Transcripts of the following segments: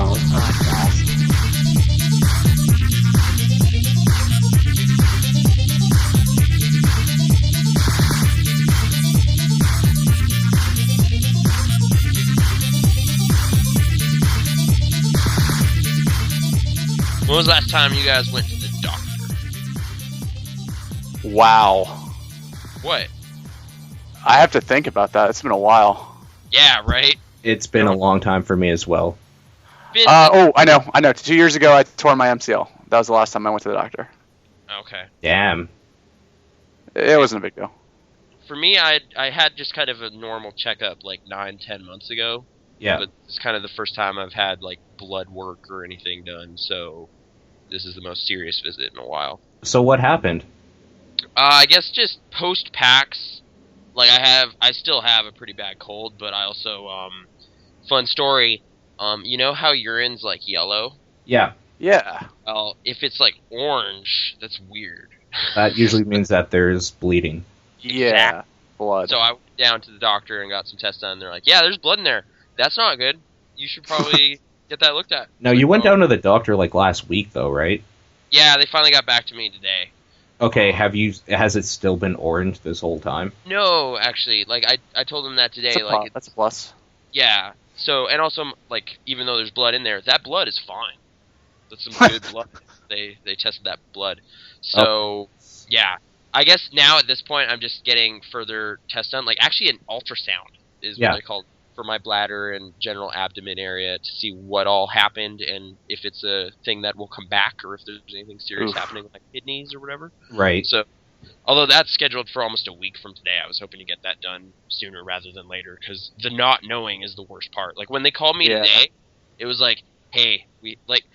Phone Podcast. When was the last time you guys went to the doctor? Wow. What? I have to think about that. It's been a while. Yeah, right? It's been a long time for me as well. I know. 2 years ago, I tore my MCL. That was the last time I went to the doctor. Okay. Damn. It wasn't a big deal. For me, I had just kind of a normal checkup like 9-10 months ago. Yeah. But it's kind of the first time I've had like blood work or anything done, so this is the most serious visit in a while. So what happened? I guess just post-PAX, like I still have a pretty bad cold, but I also, fun story, you know how urine's like yellow? Yeah. Yeah. Well, if it's like orange, that's weird. That usually means that there's bleeding. Yeah. Exactly. Blood. So I went down to the doctor and got some tests done, and they're like, yeah, there's blood in there. That's not good. You should probably get that looked at. Now, you went down to the doctor like last week, though, right? Yeah, they finally got back to me today. Okay, has it still been orange this whole time? No, actually, like I told them that today. That's a plus. Yeah. So, and also, like, even though there's blood in there, that blood is fine. That's some good blood. They tested that blood. So, yeah. I guess now at this point, I'm just getting further tests done. Like, actually, an ultrasound is what they call it, for my bladder and general abdomen area to see what all happened and if it's a thing that will come back or if there's anything serious happening like kidneys or whatever. Right. So, although that's scheduled for almost a week from today, I was hoping to get that done sooner rather than later because the not knowing is the worst part. Like when they called me today, it was like, hey, we like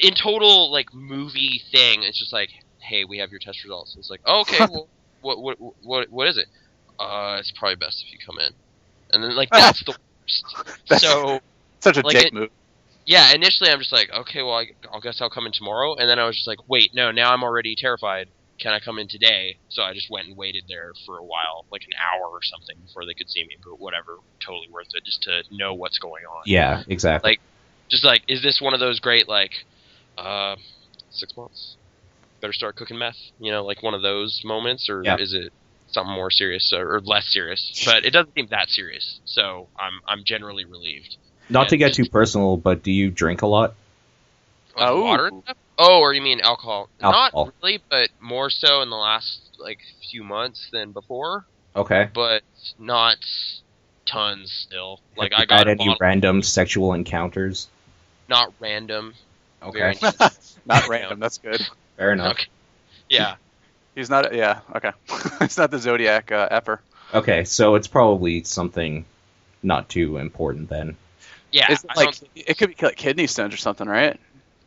in total like movie thing. It's just like, hey, we have your test results. It's like, oh, okay, well, what is it? It's probably best if you come in. And then, like, that's the worst. So, such a dick move. Yeah, initially I'm just like, okay, well, I guess I'll come in tomorrow. And then I was just like, wait, no, now I'm already terrified. Can I come in today? So I just went and waited there for a while, like an hour or something, before they could see me. But whatever, totally worth it, just to know what's going on. Yeah, exactly. Like, just like, is this one of those great, like, 6 months? Better start cooking meth? You know, like one of those moments? Or is it something more serious or less serious? But it doesn't seem that serious, so I'm generally relieved. Not to get too personal, but do you drink a lot? Water and stuff? Oh, or you mean alcohol? Alcohol. Not really, but more so in the last like few months than before. Okay. But not tons still. Like Have I you got had any random sexual encounters? Not random. Okay. Not random. That's good. Fair enough. Okay. Yeah. He's not. Yeah. Okay. It's not the Zodiac effer. Okay, so it's probably something not too important then. Yeah. It could be like kidney stones or something, right?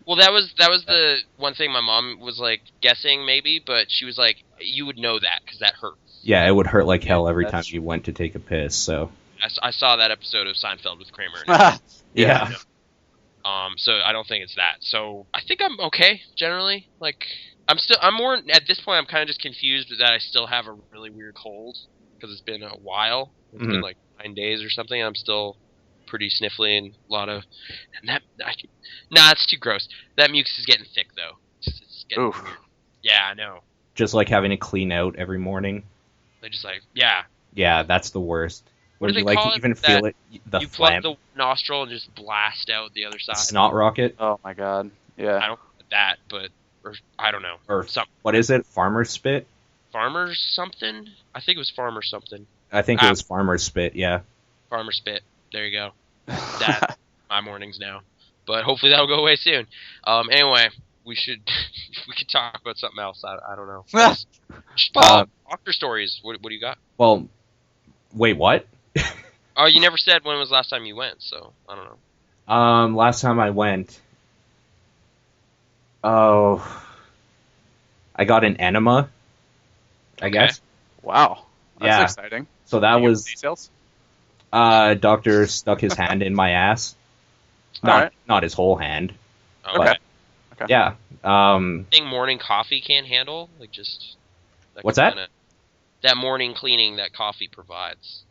Well, that was the one thing my mom was like guessing maybe, but she was like, you would know that because that hurts. Yeah, it would hurt like hell every time you went to take a piss. So I saw that episode of Seinfeld with Kramer. Yeah. So I don't think it's that. So I think I'm okay generally. Like I'm more at this point. I'm kind of just confused that I still have a really weird cold because it's been a while. It's been like 9 days or something. I'm still pretty sniffly and a lot of. And it's too gross. That mucus is getting thick though. It's getting weird. Yeah, I know. Just like having to clean out every morning. They just like yeah. Yeah, that's the worst. What do you they call like it? even feel it? You plug the nostril and just blast out the other side. Snot rocket. Oh my god. Yeah. I don't know that, but or I don't know. Or something. What is it? Farmer spit? Farmer something? I think it was farmer something. I think it was farmer spit. Yeah. Farmer spit. There you go. That's my mornings now. But hopefully that'll go away soon. Anyway, we could talk about something else. I don't know. Doctor stories. What do you got? Well, wait, what? Oh, you never said when was the last time you went, so I don't know. Last time I went, I got an enema, I guess. Wow. That's exciting. So that was details. Doctor stuck his hand in my ass. Not his whole hand. Okay. But, yeah. Thing morning coffee can't handle, like just. What's that? That morning cleaning that coffee provides.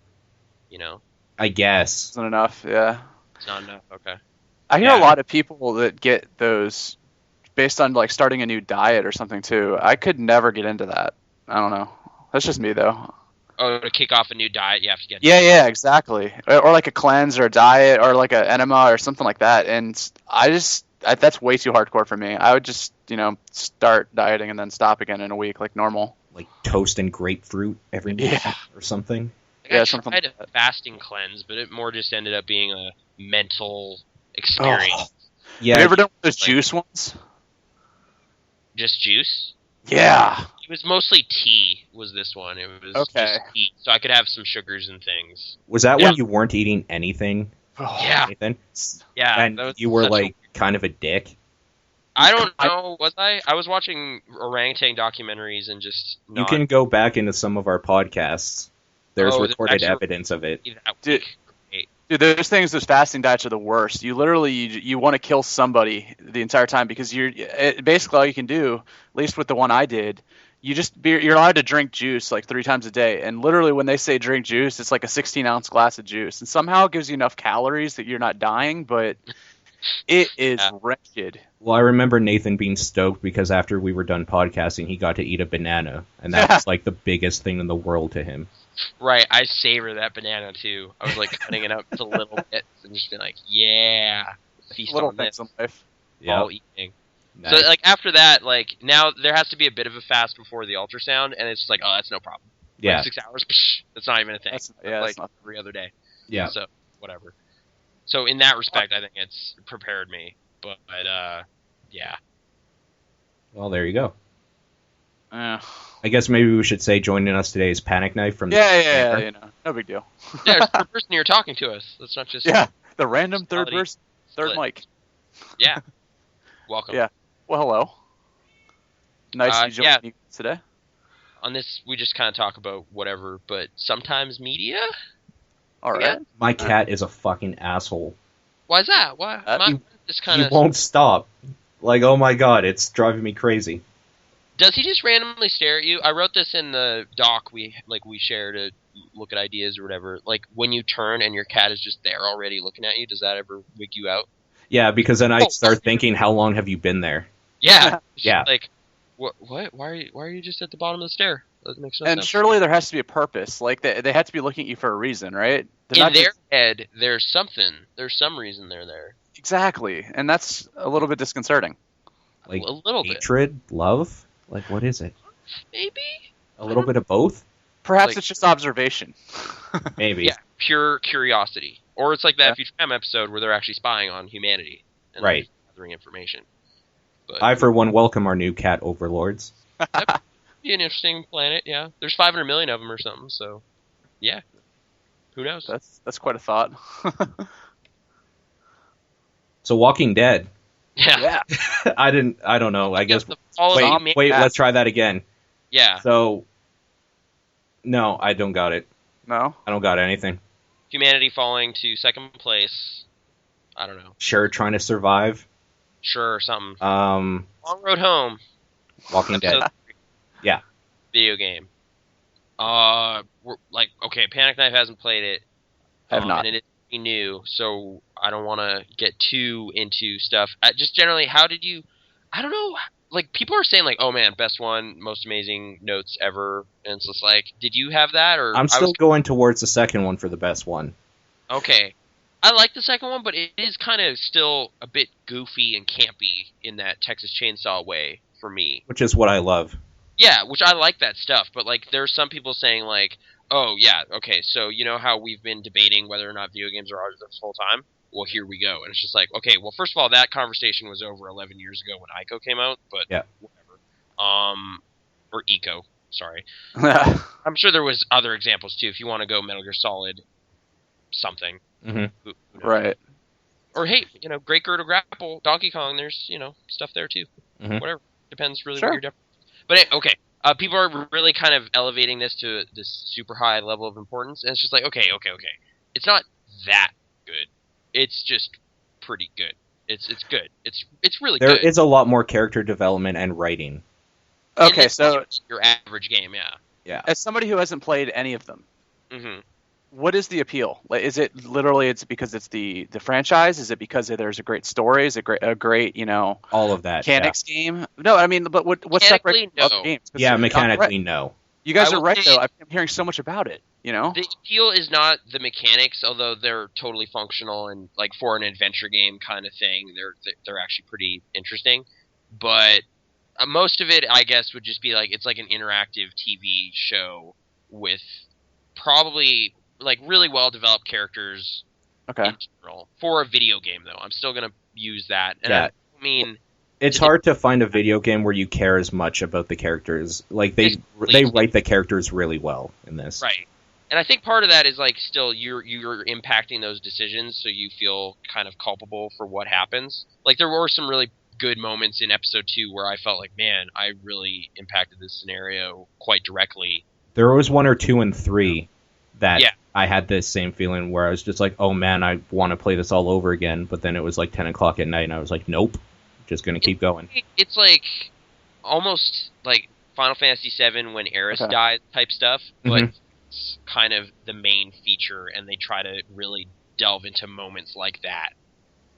You know. I guess. Isn't enough. Yeah. It's not enough. Okay. I hear a lot of people that get those based on like starting a new diet or something too. I could never get into that. I don't know. That's just me though. Oh, to kick off a new diet, you have to get. Yeah, exactly. Or like a cleanse or a diet or like an enema or something like that. And that's way too hardcore for me. I would just, start dieting and then stop again in a week like normal. Like toast and grapefruit every week or something. I tried a fasting cleanse, but it more just ended up being a mental experience. Oh. Yeah. Have you ever done those juice ones? Just juice? Yeah. It was mostly tea, was this one. It was just tea, so I could have some sugars and things. Was that when you weren't eating anything? Yeah. Anything? Yeah. And you were like kind of a dick? I don't know. Was I? I was watching orangutan documentaries and just You can go back into some of our podcasts. There's recorded evidence of it. Dude, those fasting diets are the worst. You literally, you want to kill somebody the entire time because basically all you can do, at least with the one I did, you're allowed to drink juice like 3 times a day. And literally when they say drink juice, it's like a 16-ounce glass of juice. And somehow it gives you enough calories that you're not dying, but it is wretched. Well, I remember Nathan being stoked because after we were done podcasting, he got to eat a banana. And that was like the biggest thing in the world to him. Right, I savor that banana too. I was like cutting it up to little bits and just being like, yeah, feast little on this in life. all evening. Nice. So like after that, like now there has to be a bit of a fast before the ultrasound, and it's just like, oh, that's no problem. Yeah, like 6 hours, psh, that's not even a thing. That's like not... every other day. Yeah. So whatever. So in that respect, I think it's prepared me. But yeah. Well, there you go. I guess maybe we should say joining us today is Panic Knife from no big deal. Yeah, it's the person here talking to us. That's not just the random third mic. Yeah, welcome. Yeah, well, hello. Nice to join you today. On this, we just kind of talk about whatever, but sometimes media. All right. My cat is a fucking asshole. Why's that? Why? He won't stop. Like, oh my god, it's driving me crazy. Does he just randomly stare at you? I wrote this in the doc we share to look at ideas or whatever. Like, when you turn and your cat is just there already looking at you, does that ever wig you out? Yeah, because then I start thinking, how long have you been there? Yeah. Yeah. Like, what? Why are you just at the bottom of the stair? That makes no sense. And surely there has to be a purpose. Like, they have to be looking at you for a reason, right? In their head, there's something. There's some reason they're there. Exactly. And that's a little bit disconcerting. Like, a little hatred? Love? Like, what is it? Maybe? A little bit of both? Perhaps it's just observation. Maybe. Yeah, pure curiosity. Or it's like that Futurama episode where they're actually spying on humanity. And right. Gathering information. But, I, for one, welcome our new cat overlords. That'd be an interesting planet, yeah. There's 500 million of them or something, so... Yeah. Who knows? That's quite a thought. So, Walking Dead. Yeah. I don't know. I guess. Wait, let's try that again. Yeah. So, no, I don't got it. No? I don't got anything. Humanity falling to second place. I don't know. Sure, trying to survive. Sure, something. Long Road Home. Walking Dead. Yeah. Video game. We're like, okay, Panic Knife hasn't played it. Have not. And it is new, so I don't want to get too into stuff. Just generally, how did you... I don't know. Like, people are saying, like, oh, man, best one, most amazing notes ever. And it's just like, did you have that? Or I'm still going towards the second one for the best one. Okay. I like the second one, but it is kind of still a bit goofy and campy in that Texas Chainsaw way for me. Which is what I love. Yeah, which I like that stuff, but like there's some people saying like, oh yeah, okay, so you know how we've been debating whether or not video games are art this whole time? Well, here we go. And it's just like, okay, well, first of all, that conversation was over 11 years ago when Ico came out, but yeah. Whatever. Or Eco, sorry. I'm sure there was other examples too, if you want to go Metal Gear Solid something. Mm-hmm. Right. Or hey, Great Girdle Grapple, Donkey Kong, there's, stuff there too. Mm-hmm. Whatever. Depends really what you're But okay, people are really kind of elevating this to this super high level of importance, and it's just like, okay. It's not that good. It's just pretty good. It's good. It's really good. There is a lot more character development and writing. Okay, so your average game, yeah. Yeah. As somebody who hasn't played any of them, what is the appeal? Like, is it literally it's because it's the franchise? Is it because there's a great story? Is it a great All of that. mechanics game? No, I mean, but what separates Mechanically, other no. games? 'Cause Yeah, I'm mechanically, right. no. You guys I are will right say- though. I'm hearing so much about it. The appeal is not the mechanics, although they're totally functional and like for an adventure game kind of thing, they're actually pretty interesting. But most of it, I guess, would just be like it's like an interactive TV show with probably like really well developed characters Okay. in general. For a video game, though, I'm still gonna use that. And Yeah. I mean, It's hard to find a video game where you care as much about the characters. Like they write the characters really well in this. right. And I think part of that is like still you're impacting those decisions, so you feel kind of culpable for what happens. Like there were some really good moments in episode 2 where I felt like, man, I really impacted this scenario quite directly. There was 1 or 2 and 3 that Yeah. I had this same feeling where I was just like, oh man, I want to play this all over again. But then it was like 10 o'clock at night and I was like, nope, just going to keep going. It's like almost like Final Fantasy VII when Aerith dies type stuff, but it's kind of the main feature, and they try to really delve into moments like that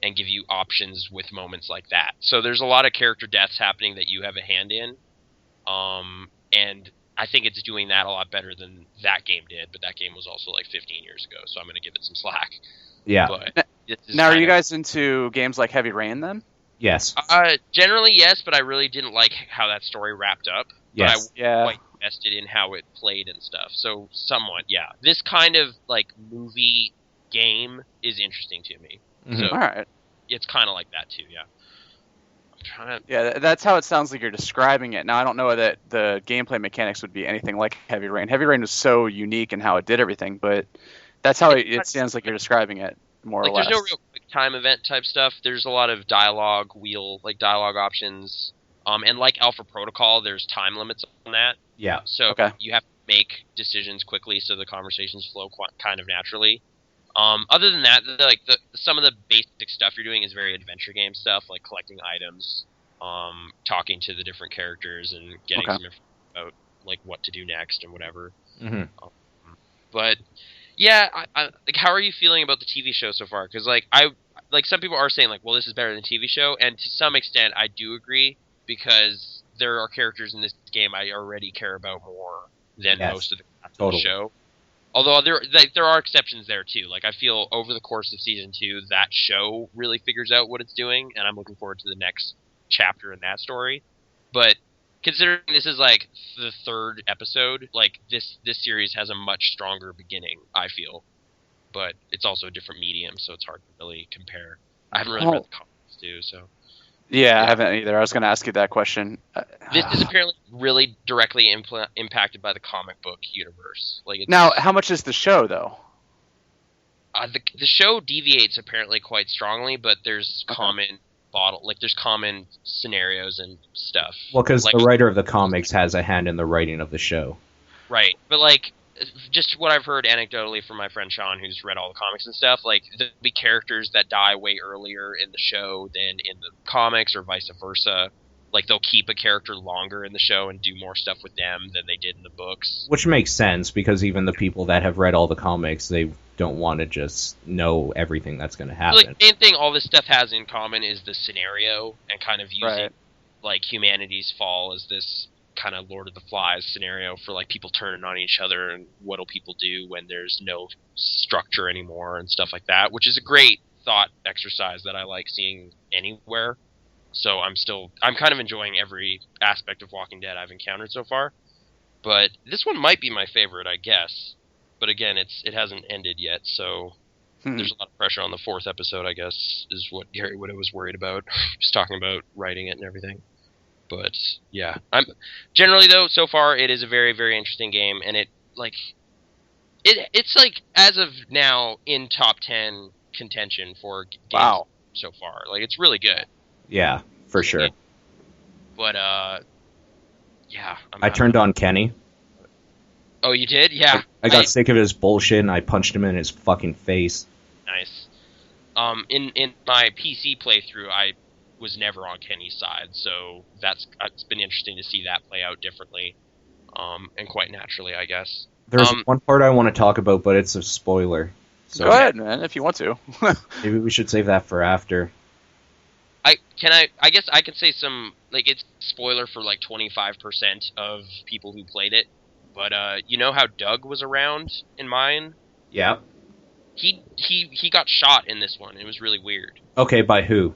and give you options with moments like that. So there's a lot of character deaths happening that you have a hand in, and I think it's doing that a lot better than that game did, but that game was also like 15 years ago, so I'm going to give it some slack. Yeah. But now, are you guys into games like Heavy Rain then? Yes. Generally, yes, but I really didn't like how that story wrapped up. Yes. But I was quite invested in how it played and stuff. So, somewhat, yeah. This kind of, like, movie game is interesting to me. So, all right. It's kind of like that, too, yeah. I'm trying to... Yeah, that's how it sounds like you're describing it. Now, I don't know that the gameplay mechanics would be anything like Heavy Rain. Heavy Rain was so unique in how it did everything, but that's how it sounds like you're describing it, more or less. There's no real quick time event type stuff. There's a lot of dialogue options. And like Alpha Protocol, there's time limits on that. Yeah. So you have to make decisions quickly so the conversations flow kind of naturally. Other than that, some of the basic stuff you're doing is very adventure game stuff, like collecting items, talking to the different characters, and getting some information about like what to do next and whatever. But yeah, like, how are you feeling about the TV show so far? Because some people are saying like, well, this is better than the TV show, and to some extent, I do agree because there are characters in this game I already care about more than most of the show. Although there are exceptions there too. Like I feel over the course of season 2, that show really figures out what it's doing, and I'm looking forward to the next chapter in that story. But considering this is like the 3rd episode, like this series has a much stronger beginning, I feel. But it's also a different medium, so it's hard to really compare. I haven't really read the comics too, so. Yeah, I haven't either. I was going to ask you that question. This is apparently really directly impacted by the comic book universe. Now, how much is the show, though? The show deviates apparently quite strongly, but there's common scenarios and stuff. Well, because the writer of the comics has a hand in the writing of the show. Right, but just what I've heard anecdotally from my friend Sean, who's read all the comics and stuff, there'll be characters that die way earlier in the show than in the comics, or vice versa. Like, they'll keep a character longer in the show and do more stuff with them than they did in the books. Which makes sense, because even the people that have read all the comics, they don't want to just know everything that's going to happen. The main thing all this stuff has in common is the scenario, and kind of using, humanity's fall as this kind of Lord of the Flies scenario for people turning on each other, and what'll people do when there's no structure anymore and stuff like that, which is a great thought exercise that I like seeing anywhere. So I'm kind of enjoying every aspect of Walking Dead I've encountered so far. But this one might be my favorite, I guess. But again, it hasn't ended yet, so there's a lot of pressure on the 4th episode, I guess, is what Gary Whitta was worried about. He was talking about writing it and everything. But yeah, generally though, so far it is a very, very interesting game, and it's as of now in top 10 contention for games so far. It's really good. Yeah, for sure. But yeah, I turned on Kenny. Oh, you did? Yeah. I got sick of his bullshit, and I punched him in his fucking face. Nice. In my PC playthrough, I was never on Kenny's side, so it's been interesting to see that play out differently, and quite naturally, I guess. There's one part I want to talk about, but it's a spoiler. So Go ahead, man, if you want to. maybe we should save that for after. I guess I could say some, like, it's spoiler for like 25% of people who played it, but you know how Doug was around in mine? Yeah. He got shot in this one. It was really weird. Okay, by who?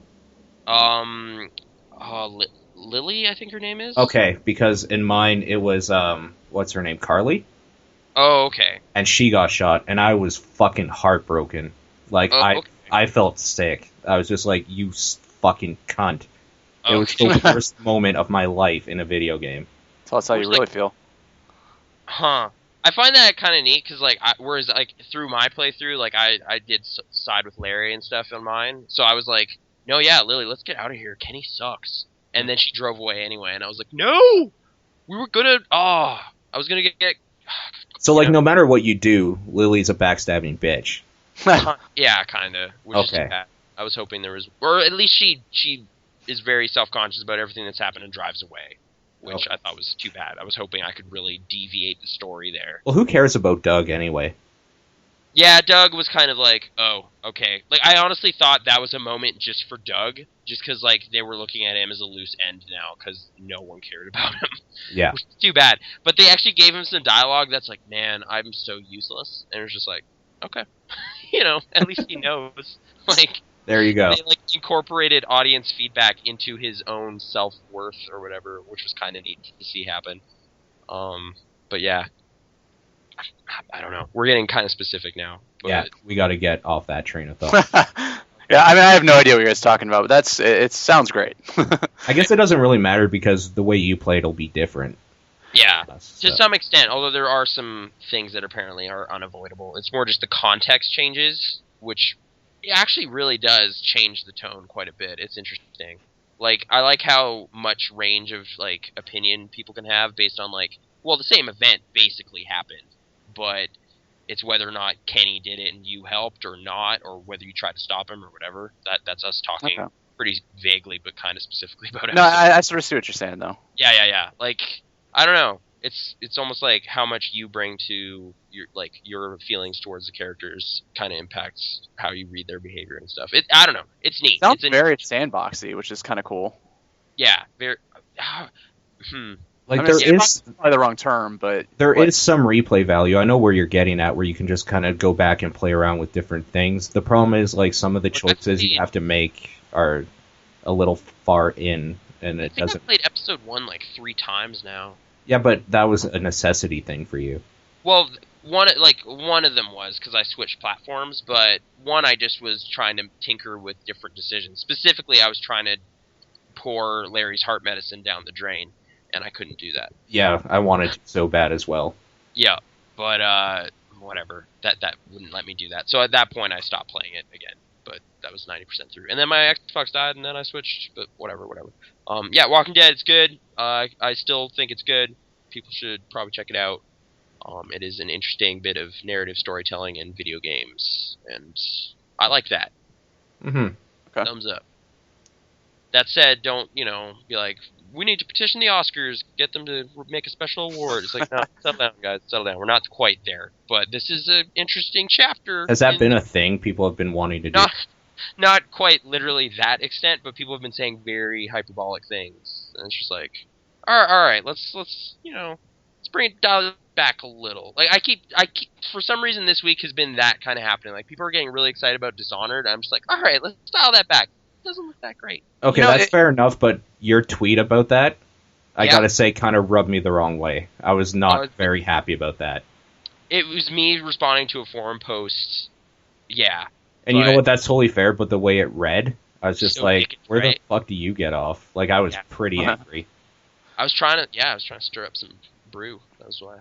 Lily, I think her name is. Okay, because in mine it was what's her name, Carly? Oh, okay. And she got shot, and I was fucking heartbroken. Like Okay. I felt sick. I was just like, you fucking cunt. It was the worst moment of my life in a video game. Tell us how you really feel. Huh. I find that kind of neat because, like, whereas like through my playthrough, like I did side with Larry and stuff on mine, so I was like, no, yeah, Lily, let's get out of here. Kenny sucks. And then she drove away anyway, and I was like, no, we were gonna. I was gonna get. So like, no matter what you do, Lily's a backstabbing bitch. Yeah, kind of. Which is too bad. I was hoping there was, or at least she is very self-conscious about everything that's happened and drives away, which I thought was too bad. I was hoping I could really deviate the story there. Well, who cares about Doug anyway? Yeah, Doug was kind of like, oh, okay. Like, I honestly thought that was a moment just for Doug, just because, like, they were looking at him as a loose end now, because no one cared about him. Yeah. Which is too bad. But they actually gave him some dialogue that's like, man, I'm so useless. And it was just like, okay. You know, at least he knows. Like, there you go. They, like, incorporated audience feedback into his own self-worth or whatever, which was kind of neat to see happen. But yeah. I don't know. We're getting kind of specific now. But yeah, we got to get off that train of thought. Yeah, I mean, I have no idea what you guys are talking about, but it sounds great. I guess it doesn't really matter because the way you play it'll be different. Yeah, to some extent, although there are some things that apparently are unavoidable. It's more just the context changes, which actually really does change the tone quite a bit. It's interesting. Like, I like how much range of, like, opinion people can have based on, like, well, the same event basically happened, but it's whether or not Kenny did it and you helped or not, or whether you tried to stop him or whatever. That's us talking pretty vaguely, but kind of specifically about it. No, I sort of see what you're saying, though. Yeah. Like, I don't know. It's almost like how much you bring to your feelings towards the characters kind of impacts how you read their behavior and stuff. I don't know. It's neat. Sounds very sandboxy, which is kind of cool. Yeah, very. Like, I mean, there is probably the wrong term, but there is some replay value. I know where you're getting at, where you can just kind of go back and play around with different things. The problem is, like, some of the choices you have to make are a little far in, and it doesn't. I played episode 1 like 3 times now. Yeah, but that was a necessity thing for you. Well, one of them was because I switched platforms, but one I just was trying to tinker with different decisions. Specifically, I was trying to pour Larry's heart medicine down the drain, and I couldn't do that. Yeah, I wanted to so bad as well. Yeah, but whatever. That wouldn't let me do that. So at that point, I stopped playing it again. But that was 90% through. And then my Xbox died, and then I switched. But whatever. Yeah, Walking Dead, it's good. I still think it's good. People should probably check it out. It is an interesting bit of narrative storytelling in video games, and I like that. Mm-hmm. Okay. Thumbs up. That said, don't, be like, we need to petition the Oscars, get them to make a special award. It's like, no, settle down, guys, settle down. We're not quite there, but this is an interesting chapter. Has that been a thing people have been wanting to do? Not quite literally that extent, but people have been saying very hyperbolic things, and it's just like, all right, let's bring it down back a little. Like, I keep for some reason this week has been that kind of happening. Like, people are getting really excited about Dishonored. I'm just like, all right, let's dial that back. It doesn't look that great. Okay, that's fair enough, but your tweet about that, I gotta say, kind of rubbed me the wrong way. I was not very happy about that. It was me responding to a forum post, yeah. And you know what, that's totally fair, but the way it read, I was just like, where the fuck do you get off? Like, I was pretty angry. I was trying to stir up some brew. That was why.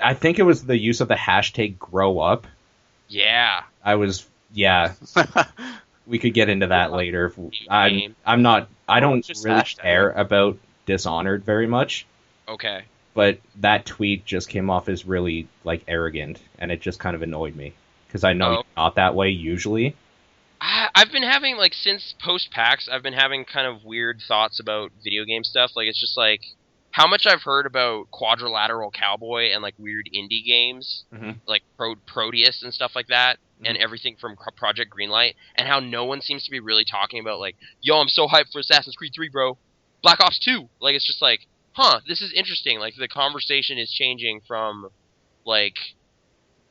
I think it was the use of the hashtag grow up. Yeah. We could get into that later. I don't really care about Dishonored very much. Okay. But that tweet just came off as really, like, arrogant, and it just kind of annoyed me. Because I know you're not that way usually. I've been having, like, since post-PAX, I've been having kind of weird thoughts about video game stuff. Like, it's just like, how much I've heard about Quadrilateral Cowboy and like weird indie games, like Proteus and stuff like that, and everything from Project Greenlight, and how no one seems to be really talking about like, yo, I'm so hyped for Assassin's Creed 3, bro. Black Ops 2. Like, it's just like, this is interesting. Like, the conversation is changing from like,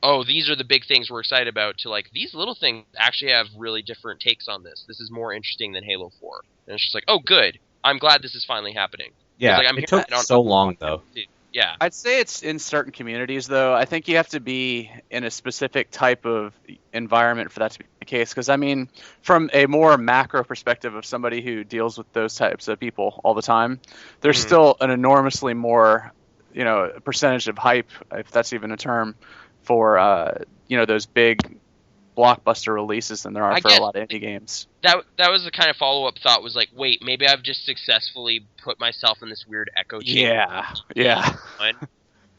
oh, these are the big things we're excited about, to like, these little things actually have really different takes on this. This is more interesting than Halo 4. And it's just like, oh, good. I'm glad this is finally happening. Yeah, like, it took so long, though. Yeah. I'd say it's in certain communities, though. I think you have to be in a specific type of environment for that to be the case. Because, I mean, from a more macro perspective of somebody who deals with those types of people all the time, there's still an enormously more, percentage of hype, if that's even a term, for, those big blockbuster releases than there are for a lot of indie games. That was the kind of follow-up thought, was like, wait, maybe I've just successfully put myself in this weird echo chamber. Yeah.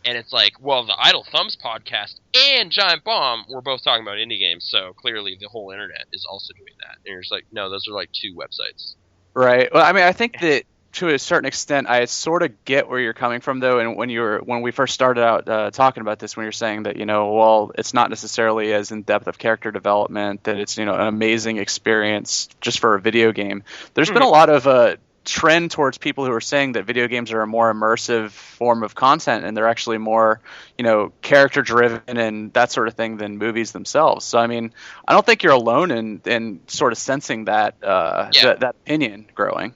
And it's like, well, the Idle Thumbs podcast and Giant Bomb were both talking about indie games, so clearly the whole internet is also doing that. And you're just like, no, those are like two websites. Right. Well, I mean, I think that to a certain extent, I sort of get where you're coming from, though. And when we first started out talking about this, when you're saying that, well, it's not necessarily as in depth of character development, that it's, an amazing experience just for a video game. There's been a lot of trend towards people who are saying that video games are a more immersive form of content, and they're actually more, character driven and that sort of thing than movies themselves. So, I mean, I don't think you're alone in sort of sensing that that opinion growing.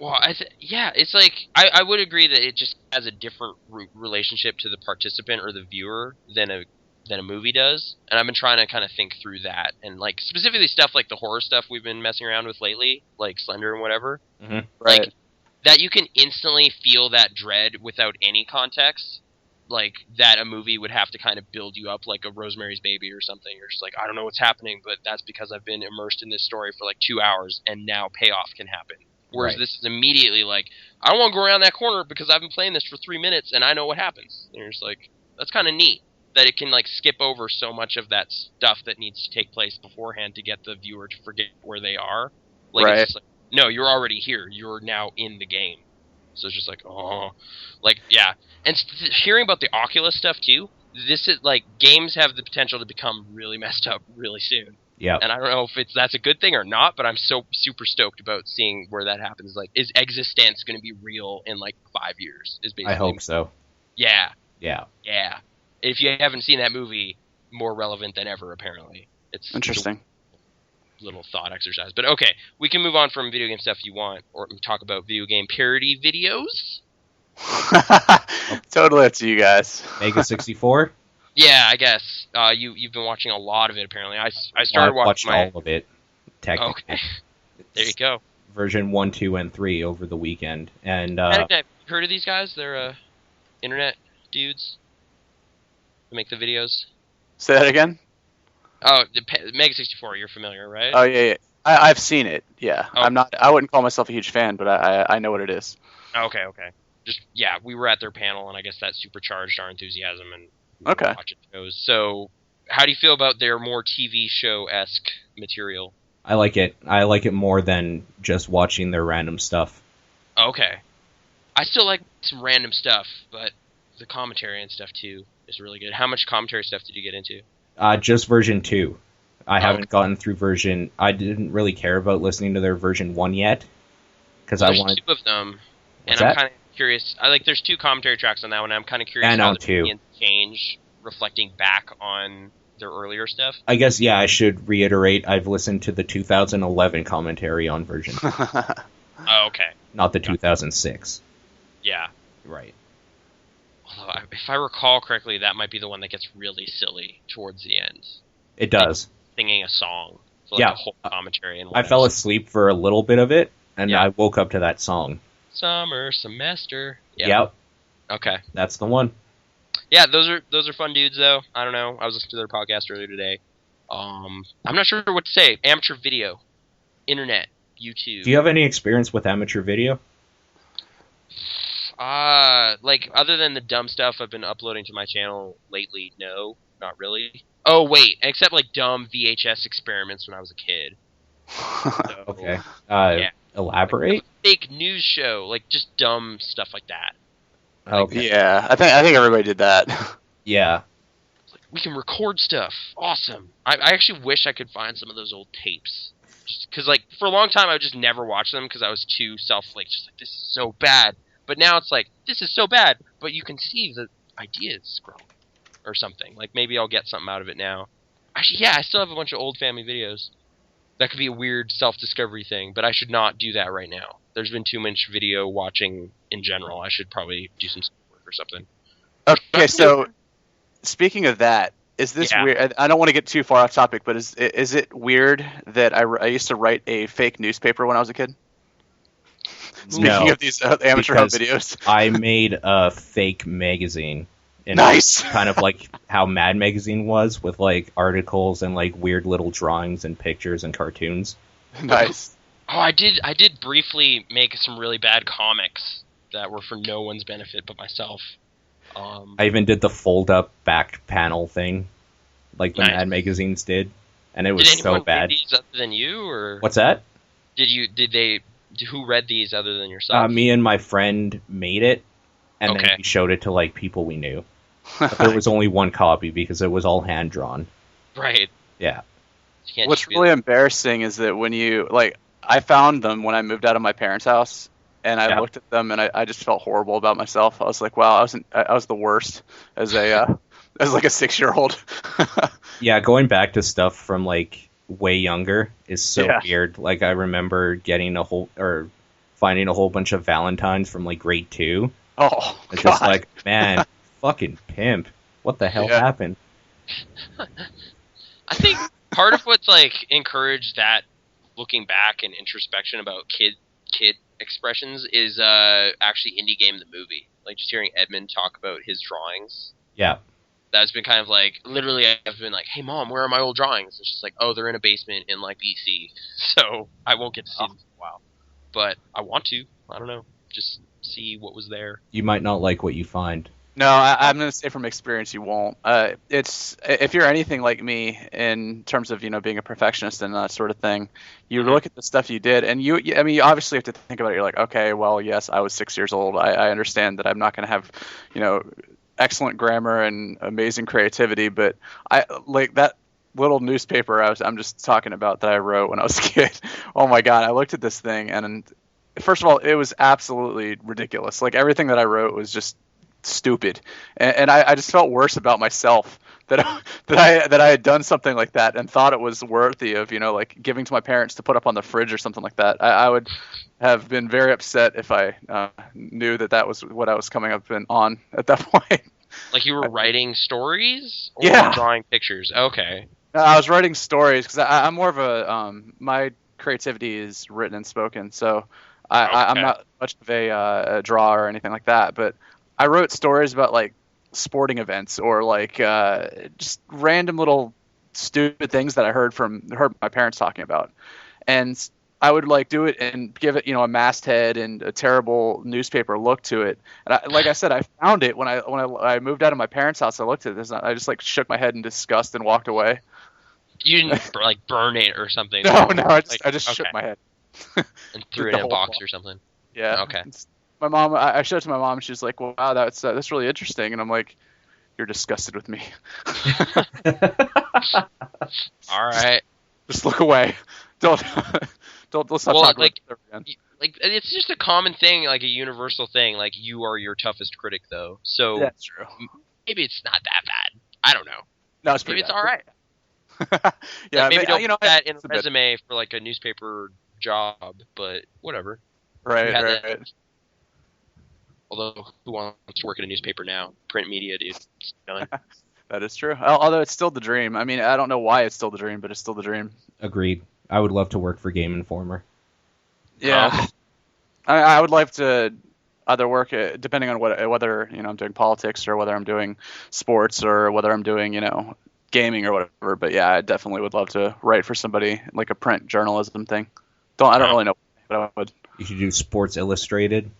Well, it's like, I would agree that it just has a different relationship to the participant or the viewer than a movie does, and I've been trying to kind of think through that, and like specifically stuff like the horror stuff we've been messing around with lately, like Slender and whatever, Right? Like, that you can instantly feel that dread without any context, like that a movie would have to kind of build you up, like a Rosemary's Baby or something. You're just like, I don't know what's happening, but that's because I've been immersed in this story for like 2 hours, and now payoff can happen. Whereas this is immediately like, I don't want to go around that corner because I've been playing this for 3 minutes and I know what happens. And you're just like, that's kind of neat that it can like skip over so much of that stuff that needs to take place beforehand to get the viewer to forget where they are. Like, it's just like, no, you're already here. You're now in the game. So it's just like, oh, like, yeah. And hearing about the Oculus stuff too, this is like, games have the potential to become really messed up really soon. Yeah. And I don't know if that's a good thing or not, but I'm so super stoked about seeing where that happens. Like, is existence going to be real in like 5 years? Is basically. I hope so. Yeah. Yeah. Yeah. If you haven't seen that movie, more relevant than ever, apparently. It's interesting. Little thought exercise. But okay, we can move on from video game stuff if you want, or talk about video game parody videos. Totally up to you guys. Mega 64? Yeah, I guess. You've been watching a lot of it, apparently. I started watching all of it, technically. Okay. There you go. Version 1, 2, and 3 over the weekend. And Have you heard of these guys? They're internet dudes who make the videos. Say that again? Oh, Mega 64, you're familiar, right? Oh, yeah. I've seen it, yeah. Oh. I wouldn't call myself a huge fan, but I know what it is. Okay. Just, yeah, we were at their panel, and I guess that supercharged our enthusiasm, and watching shows. So, how do you feel about their more TV show-esque material? I like it. I like it more than just watching their random stuff. Okay. I still like some random stuff, but the commentary and stuff, too, is really good. How much commentary stuff did you get into? Just version 2. I haven't gotten through version... I didn't really care about listening to their version 1 yet. Because I wanted... There's 2 of them, What's and I'm that? kind of curious. There's 2 commentary tracks on that one, and I'm kind of curious how the opinions change, reflecting back on their earlier stuff. I guess, yeah, I should reiterate, I've listened to the 2011 commentary on version 2. Oh, okay. Not the 2006. Yeah. Right. Although, if I recall correctly, that might be the one that gets really silly towards the end. It does. Like singing a song. So, like, a whole commentary. And I fell asleep for a little bit of it, and I woke up to that song. Summer semester. Yep. Okay. That's the one. Yeah, those are fun dudes, though. I don't know. I was listening to their podcast earlier today. I'm not sure what to say. Amateur video. Internet. YouTube. Do you have any experience with amateur video? Like, other than the dumb stuff I've been uploading to my channel lately, no, not really. Oh, wait, except, like, dumb VHS experiments when I was a kid. So, Okay. yeah. Elaborate? Like, fake news show, like, just dumb stuff like that. Okay. Yeah, I think everybody did that. Yeah. Like, we can record stuff. Awesome. I actually wish I could find some of those old tapes. Just because, like, for a long time, I would just never watch them because I was too just like, this is so bad. But now it's like, this is so bad, but you can see the ideas growing or something. Like, maybe I'll get something out of it now. Actually, yeah, I still have a bunch of old family videos. That could be a weird self-discovery thing, but I should not do that right now. There's been too much video watching in general. I should probably do some work or something. Okay, so speaking of that, is this weird? I don't want to get too far off topic, but is it weird that I used to write a fake newspaper when I was a kid? Speaking of these amateur home videos, I made a fake magazine. And nice. Kind of like how Mad Magazine was, with like articles and like weird little drawings and pictures and cartoons. Nice. Oh, I did briefly make some really bad comics that were for no one's benefit but myself. I even did the fold-up back panel thing, like the Mad Magazines did, and it was so bad. Did anyone read these other than you, or what's that? Who read these other than yourself? Me and my friend made it, and then we showed it to like people we knew. But there was only one copy because it was all hand drawn. Right. Yeah. What's really embarrassing is that when you I found them when I moved out of my parents' house, and I looked at them and I just felt horrible about myself. I was like, wow, I was the worst as a as like a 6-year-old. Yeah, going back to stuff from like way younger is so weird. Like I remember finding a whole bunch of Valentines from like grade 2. Oh, it's just like, man, fucking pimp. What the hell happened? I think part of what's like encouraged that looking back and introspection about kid expressions is actually Indie Game the movie. Like just hearing Edmund talk about his drawings. Yeah. That's been kind of like, literally I've been like, hey mom, where are my old drawings? And she's like, oh, they're in a basement in like BC. So I won't get to see them for a while. But I want to. I don't know. Just see what was there. You might not like what you find. No, I'm going to say from experience you won't. It's if you're anything like me in terms of being a perfectionist and that sort of thing, you look at the stuff you did, and you obviously have to think about it. You're like, okay, well, yes, I was 6 years old. I understand that I'm not going to have excellent grammar and amazing creativity, but I like that little newspaper I'm just talking about that I wrote when I was a kid. Oh my god, I looked at this thing, and first of all, it was absolutely ridiculous. Like everything that I wrote was just stupid, and I just felt worse about myself that I had done something like that and thought it was worthy of like giving to my parents to put up on the fridge or something like that. I would have been very upset if I knew that was what I was coming up on at that point. Like you were writing stories or drawing pictures? Okay. I was writing stories because I'm more of a my creativity is written and spoken, so I'm not much of a drawer or anything like that, but I wrote stories about like sporting events or like just random little stupid things that I heard my parents talking about, and I would like do it and give it a masthead and a terrible newspaper look to it. And like I said, I found it when I moved out of my parents' house. I looked at this and I just like shook my head in disgust and walked away. You didn't like burn it or something? No, I just shook my head and threw it in a box or something. Yeah. Okay. My mom, I showed it to my mom. She's like, "Wow, that's really interesting." And I'm like, "You're disgusted with me." All right. Just look away. Let's not talk about it again. Like it's just a common thing, like a universal thing. Like you are your toughest critic, though. So that's true. Maybe it's not that bad. I don't know. No, it's pretty maybe bad. It's all right. Yeah, maybe don't put that in a resume for like a newspaper job, but whatever. Right. Although, who wants to work in a newspaper now? Print media, dude. It's done. That is true. Although it's still the dream. I mean, I don't know why it's still the dream, but it's still the dream. Agreed. I would love to work for Game Informer. Yeah. I would like to either work, depending on whether I'm doing politics or whether I'm doing sports or whether I'm doing, gaming or whatever. But yeah, I definitely would love to write for somebody like a print journalism thing. I don't really know, but I would. You should do Sports Illustrated.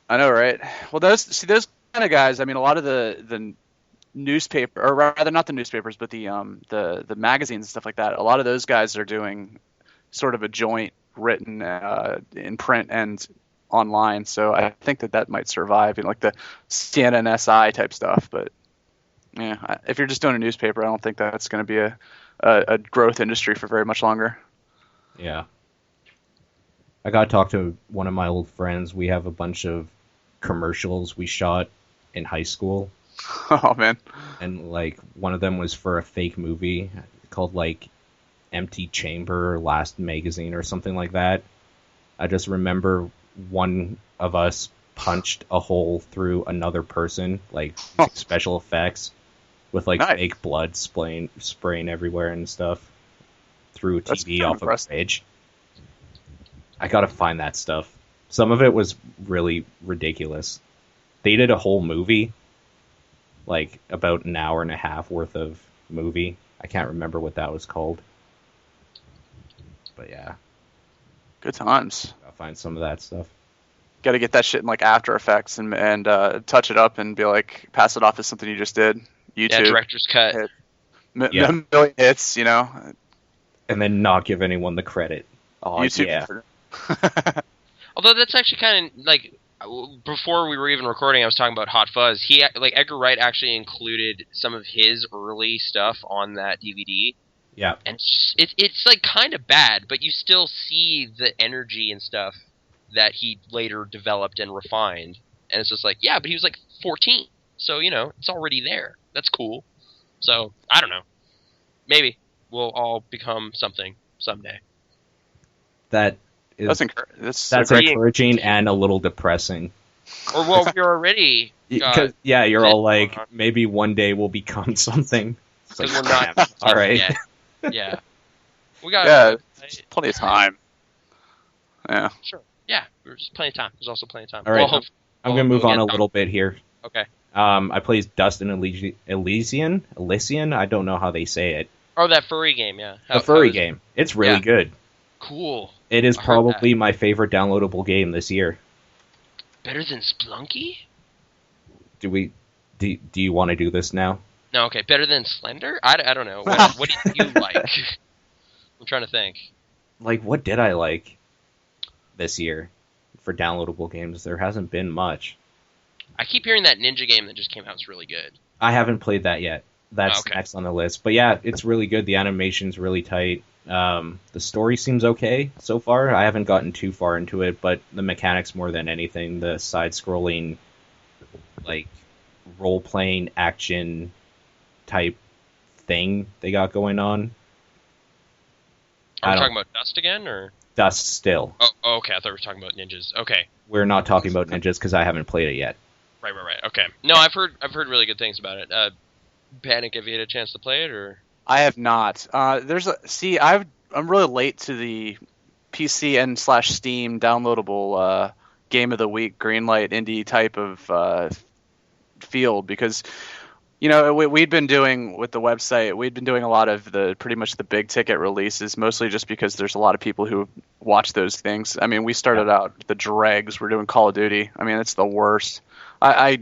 I know, right? Well, those kind of guys. I mean, a lot of the newspaper, or rather, not the newspapers, but the magazines and stuff like that. A lot of those guys are doing sort of a joint written in print and online. So I think that might survive, like the CNNSI type stuff. But yeah, if you're just doing a newspaper, I don't think that's going to be a growth industry for very much longer. Yeah. I got to talk to one of my old friends. We have a bunch of commercials we shot in high school. Oh, man. And, like, one of them was for a fake movie called, like, Empty Chamber, Last Magazine, or something like that. I just remember one of us punched a hole through another person, like, special effects, with, like, nice. fake blood spraying everywhere and stuff through a TV off of a stage. I gotta find that stuff. Some of it was really ridiculous. They did a whole movie, like, about an hour and a half worth of movie. I can't remember what that was called. But yeah. Good times. I'll find some of that stuff. Got to get that shit in like After Effects and touch it up and be like, pass it off as something you just did. YouTube. Yeah, director's cut. Million hits, you know. And then not give anyone the credit. Oh, YouTube. Yeah. Although that's actually kind of like, before we were even recording, I was talking about Hot Fuzz. Edgar Wright actually included some of his early stuff on that DVD. Yeah. And it's like kind of bad, but you still see the energy and stuff that he later developed and refined. And it's just like, yeah, but he was like 14. So, you know, it's already there. That's cool. So, I don't know. Maybe we'll all become something someday. That's encouraging and a little depressing. Or, well, we're already... yeah, you're all like, maybe one day we'll become something. Because we're not... All right. Yet. Yeah. We got plenty of time. Yeah. Sure. Yeah, there's just plenty of time. There's also plenty of time. All right. I'm going to move on a little bit here. Okay. I played Dust and Elysian. I don't know how they say it. Oh, that furry game, yeah. The furry game. It's really good. Cool. It is probably my favorite downloadable game this year. Better than Splunky? Do you want to do this now? No, okay. Better than Slender? I don't know. What do you like? I'm trying to think. Like, what did I like this year for downloadable games? There hasn't been much. I keep hearing that ninja game that just came out is really good. I haven't played that yet. That's next on the list. But yeah, it's really good. The animation's really tight. The story seems okay so far. I haven't gotten too far into it, but the mechanics more than anything, the side-scrolling, like, role-playing action type thing they got going on. Are we talking about Dust again, or Dust still? Oh, okay. I thought we were talking about ninjas. Okay. We're not talking about ninjas because I haven't played it yet. Right. Okay. No, I've heard really good things about it. Panic, have you had a chance to play it, or? I have not. I'm really late to the PC and /Steam downloadable game of the week, greenlight indie type of field, because you know we'd been doing with the website. We'd been doing a lot of pretty much the big ticket releases, mostly just because there's a lot of people who watch those things. I mean, we started out the dregs. We're doing Call of Duty. I mean, it's the worst. I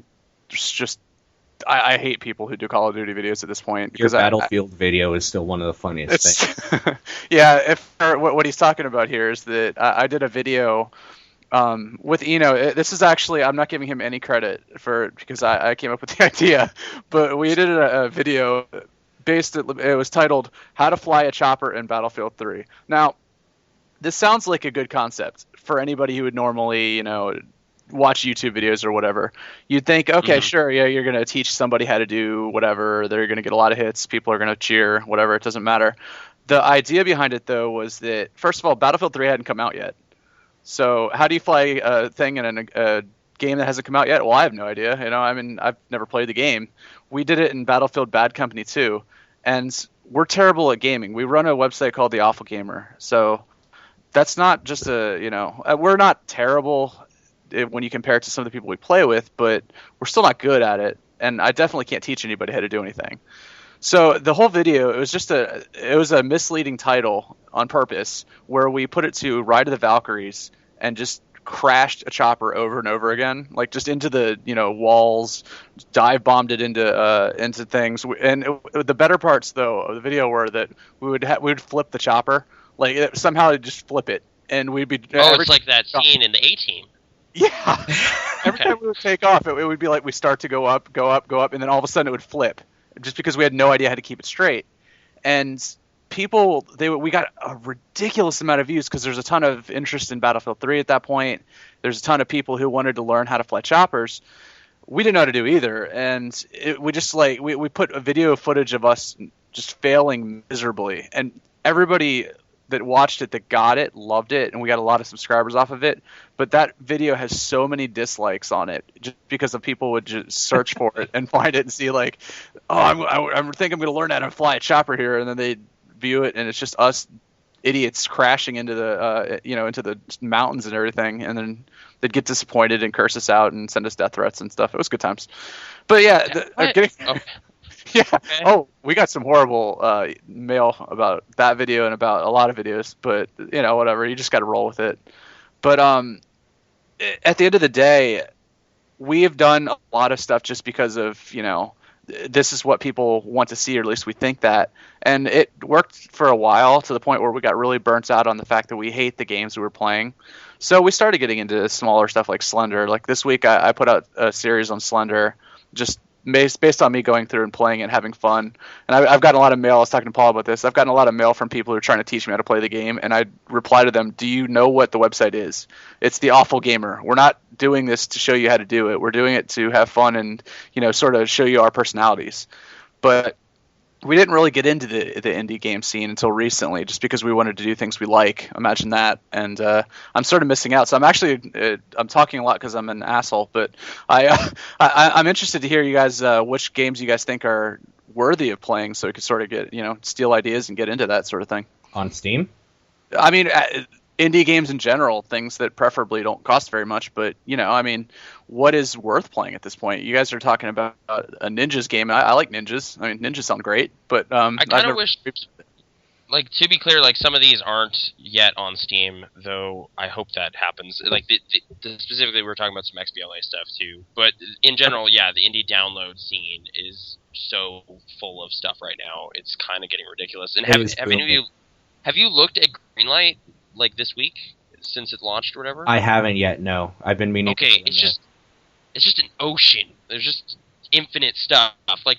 hate people who do Call of Duty videos at this point. Your Battlefield video is still one of the funniest things. Yeah, what he's talking about here is that I did a video with Eno. This is actually, I'm not giving him any credit because I came up with the idea, but we did a video it was titled "How to Fly a Chopper in Battlefield 3." Now, this sounds like a good concept for anybody who would normally, watch YouTube videos or whatever. You'd think, okay, sure, yeah, you're going to teach somebody how to do whatever. They're going to get a lot of hits. People are going to cheer, whatever. It doesn't matter. The idea behind it, though, was that, first of all, Battlefield 3 hadn't come out yet. So how do you fly a thing in a game that hasn't come out yet? Well, I have no idea. I've never played the game. We did it in Battlefield Bad Company 2, and we're terrible at gaming. We run a website called The Awful Gamer. So that's not just we're not terrible when you compare it to some of the people we play with, but we're still not good at it, and I definitely can't teach anybody how to do anything. So the whole video, it was a misleading title on purpose, where we put it to Ride of the Valkyries and just crashed a chopper over and over again, like just into the walls, dive bombed it into things. And the better parts though of the video were that we would flip the chopper, like somehow just flip it, and we'd be. It's like that scene in the A-Team. Yeah. Every time we would take off, it would be like we start to go up, go up, go up, and then all of a sudden it would flip, just because we had no idea how to keep it straight. And people, we got a ridiculous amount of views because there's a ton of interest in Battlefield 3 at that point. There's a ton of people who wanted to learn how to fly choppers. We didn't know how to do either, and we just we put a video footage of us just failing miserably, and everybody that watched it, that got it, loved it, and we got a lot of subscribers off of it. But that video has so many dislikes on it, just because of people would just search for it and find it and see like, oh, I think I'm going to learn how to fly a chopper here, and then they view it and it's just us idiots crashing into the into the mountains and everything, and then they'd get disappointed and curse us out and send us death threats and stuff. It was good times. But yeah, yeah. Okay. Oh, we got some horrible mail about that video and about a lot of videos, but whatever. You just got to roll with it. But at the end of the day, we have done a lot of stuff just because of this is what people want to see, or at least we think that. And it worked for a while, to the point where we got really burnt out on the fact that we hate the games we were playing. So we started getting into smaller stuff like Slender. Like this week, I put out a series on Slender, just based on me going through and playing it and having fun. And I've gotten a lot of mail. I was talking to Paul about this. I've gotten a lot of mail from people who are trying to teach me how to play the game, and I reply to them, do you know what the website is? It's The Awful Gamer. We're not doing this to show you how to do it. We're doing it to have fun and sort of show you our personalities. But we didn't really get into the indie game scene until recently, just because we wanted to do things we like. Imagine that. And I'm sort of missing out. So I'm actually I'm talking a lot because I'm an asshole. But I'm interested to hear you guys which games you guys think are worthy of playing, so we could sort of get steal ideas and get into that sort of thing. On Steam? I mean, indie games in general, things that preferably don't cost very much, but what is worth playing at this point? You guys are talking about a ninjas game. I like ninjas. I mean, ninjas sound great, but I kind of wish, to be clear, some of these aren't yet on Steam, though I hope that happens. Specifically, we're talking about some XBLA stuff too, but in general, yeah, the indie download scene is so full of stuff right now. It's kind of getting ridiculous. And have you looked at Greenlight this week since it launched or whatever? I haven't yet. No, I've been meaning. Okay, it's just an ocean. There's just infinite stuff,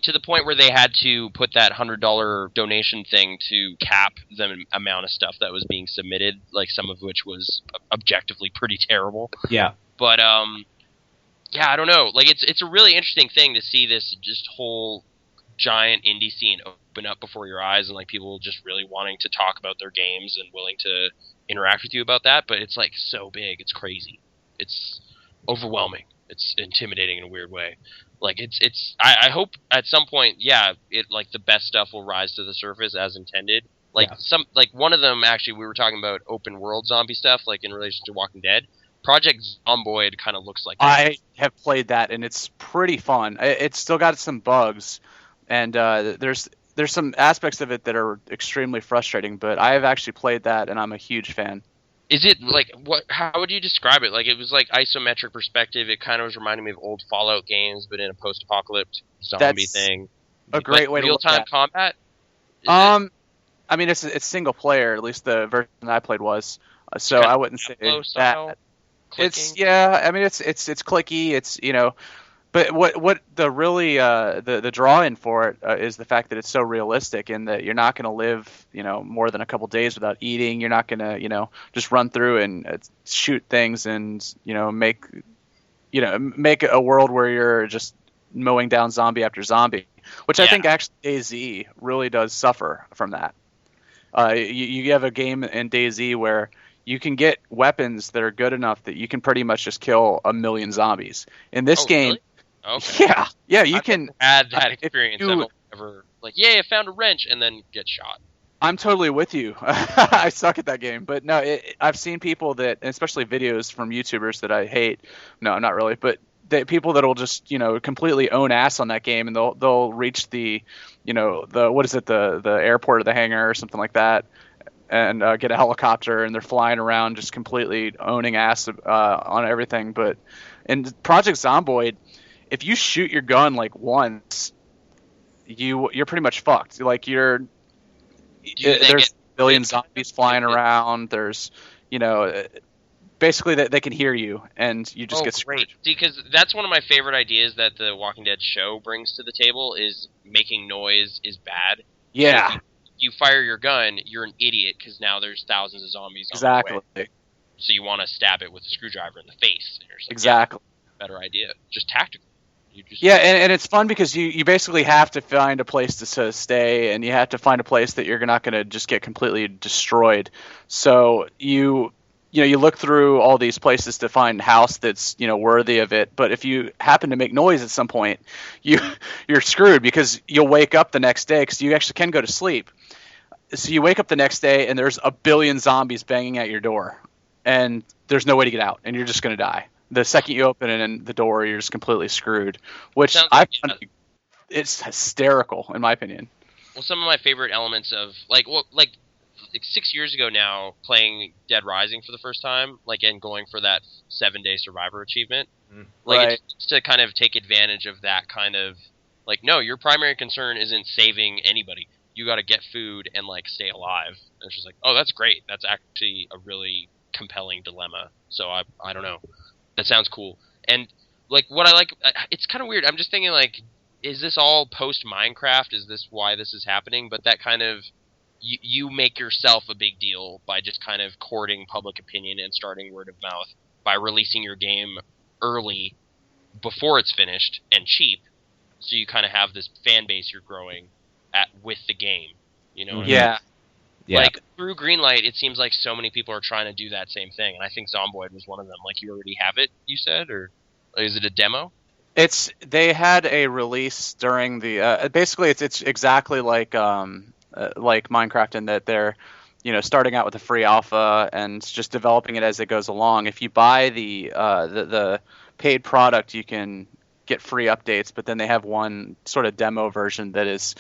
to the point where they had to put that $100 donation thing to cap the amount of stuff that was being submitted, some of which was objectively pretty terrible. Yeah. But yeah, I don't know. It's a really interesting thing to see this just whole giant indie scene open up before your eyes, and people just really wanting to talk about their games and willing to interact with you about that. But it's so big, it's crazy, it's overwhelming, it's intimidating in a weird way. I hope at some point, yeah, the best stuff will rise to the surface as intended. One of them, actually, we were talking about open world zombie stuff, in relation to Walking Dead. Project Zomboid kind of looks like that. I have played that, and it's pretty fun. It's still got some bugs, and there's some aspects of it that are extremely frustrating, but I have actually played that, and I'm a huge fan. Is it what? How would you describe it? It was isometric perspective. It kind of was reminding me of old Fallout games, but in a post-apocalyptic zombie thing. A great way to look at real-time combat. I mean, it's single player. At least the version that I played was. So I wouldn't say that. It's I mean, it's clicky. It's But what the really the draw in for it is the fact that it's so realistic, and that you're not going to live more than a couple days without eating. You're not going to just run through and shoot things and make a world where you're just mowing down zombie after zombie, which I think actually DayZ really does suffer from that. You have a game in DayZ where you can get weapons that are good enough that you can pretty much just kill 1 million zombies. In this game. Really? Okay. Yeah, you can add that experience. I ever I found a wrench and then get shot. I'm totally with you. I suck at that game, but no, I've seen people that, especially videos from YouTubers that I hate. No, not really, but people that'll just completely own ass on that game, and they'll reach the what is it, the airport or the hangar or something like that, and get a helicopter, and they're flying around just completely owning ass on everything. But in Project Zomboid, if you shoot your gun once, you're pretty much fucked. There's billion zombies flying around. There's basically that they can hear you, and you just get screwed. Great. See, because that's one of my favorite ideas that the Walking Dead show brings to the table is making noise is bad. Yeah. So if you fire your gun, you're an idiot because now there's thousands of zombies on Exactly. the way. So you want to stab it with a screwdriver in the face. And you're just like, Exactly. yeah, better idea. Just tactical. Yeah, and it's fun because you basically have to find a place to stay, and you have to find a place that you're not going to just get completely destroyed. So you look through all these places to find a house that's worthy of it. But if you happen to make noise at some point, you're screwed because you'll wake up the next day because you actually can go to sleep. So you wake up the next day and there's a billion zombies banging at your door, and there's no way to get out, and you're just going to die. The second you open it in the door, you're just completely screwed. Which it's hysterical in my opinion. Well, some of my favorite elements of like 6 years ago now, playing Dead Rising for the first time, and going for that 7-day survivor achievement, Right. It's to kind of take advantage of that kind of no, your primary concern isn't saving anybody. You got to get food and stay alive. And it's just oh, that's great. That's actually a really compelling dilemma. So I don't know. That sounds cool. And what I like, it's kind of weird. I'm just thinking is this all post Minecraft? Is this why this is happening? But that kind of you make yourself a big deal by just kind of courting public opinion and starting word of mouth by releasing your game early before it's finished and cheap. So you kind of have this fan base you're growing with the game. You know what I mean? Yeah. Yeah. Through Greenlight, it seems like so many people are trying to do that same thing, and I think Zomboid was one of them. You already have it, you said, or is it a demo? They had a release during the basically it's exactly like Minecraft in that they're starting out with a free alpha and just developing it as it goes along. If you buy the paid product, you can get free updates, but then they have one sort of demo version that is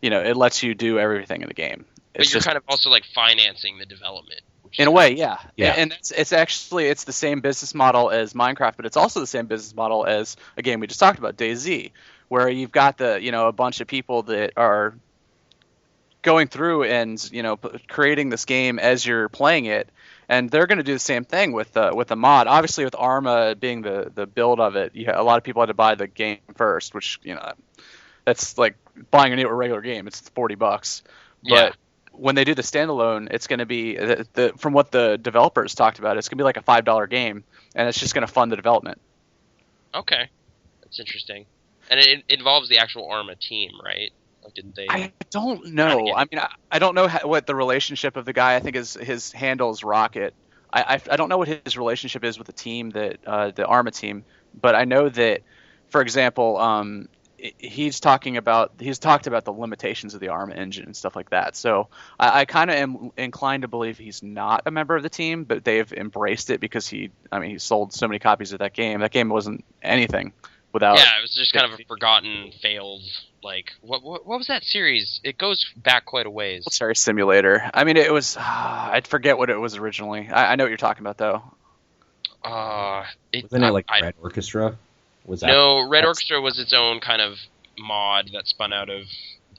it lets you do everything in the game. But you're kind of also financing the development. In a way, yeah. Yeah. And it's actually the same business model as Minecraft, but it's also the same business model as a game we just talked about, DayZ, where you've got a bunch of people that are going through and creating this game as you're playing it, and they're going to do the same thing with the mod. Obviously, with Arma being the build of it, a lot of people had to buy the game first, which that's like buying a regular game. It's $40, but when they do the standalone, it's going to be from what the developers talked about, it's going to be like a $5 game, and it's just going to fund the development. Okay, that's interesting, and it involves the actual Arma team, right? Didn't they? I don't know. I mean, I don't know what the relationship of the guy. I think his handle is Rocket. I don't know what his relationship is with the team the Arma team, but I know that, for example, he's talked about the limitations of the Arma engine and stuff like that. So I kind of am inclined to believe he's not a member of the team, but they've embraced it because he sold so many copies of that game. That game wasn't anything without. Yeah, it was just kind of a forgotten, failed. What was that series? It goes back quite a ways. Military Simulator. I mean, it was. I'd forget what it was originally. I know what you're talking about though. Wasn't it Red Orchestra? Was that? No, Red Orchestra was its own kind of mod that spun out of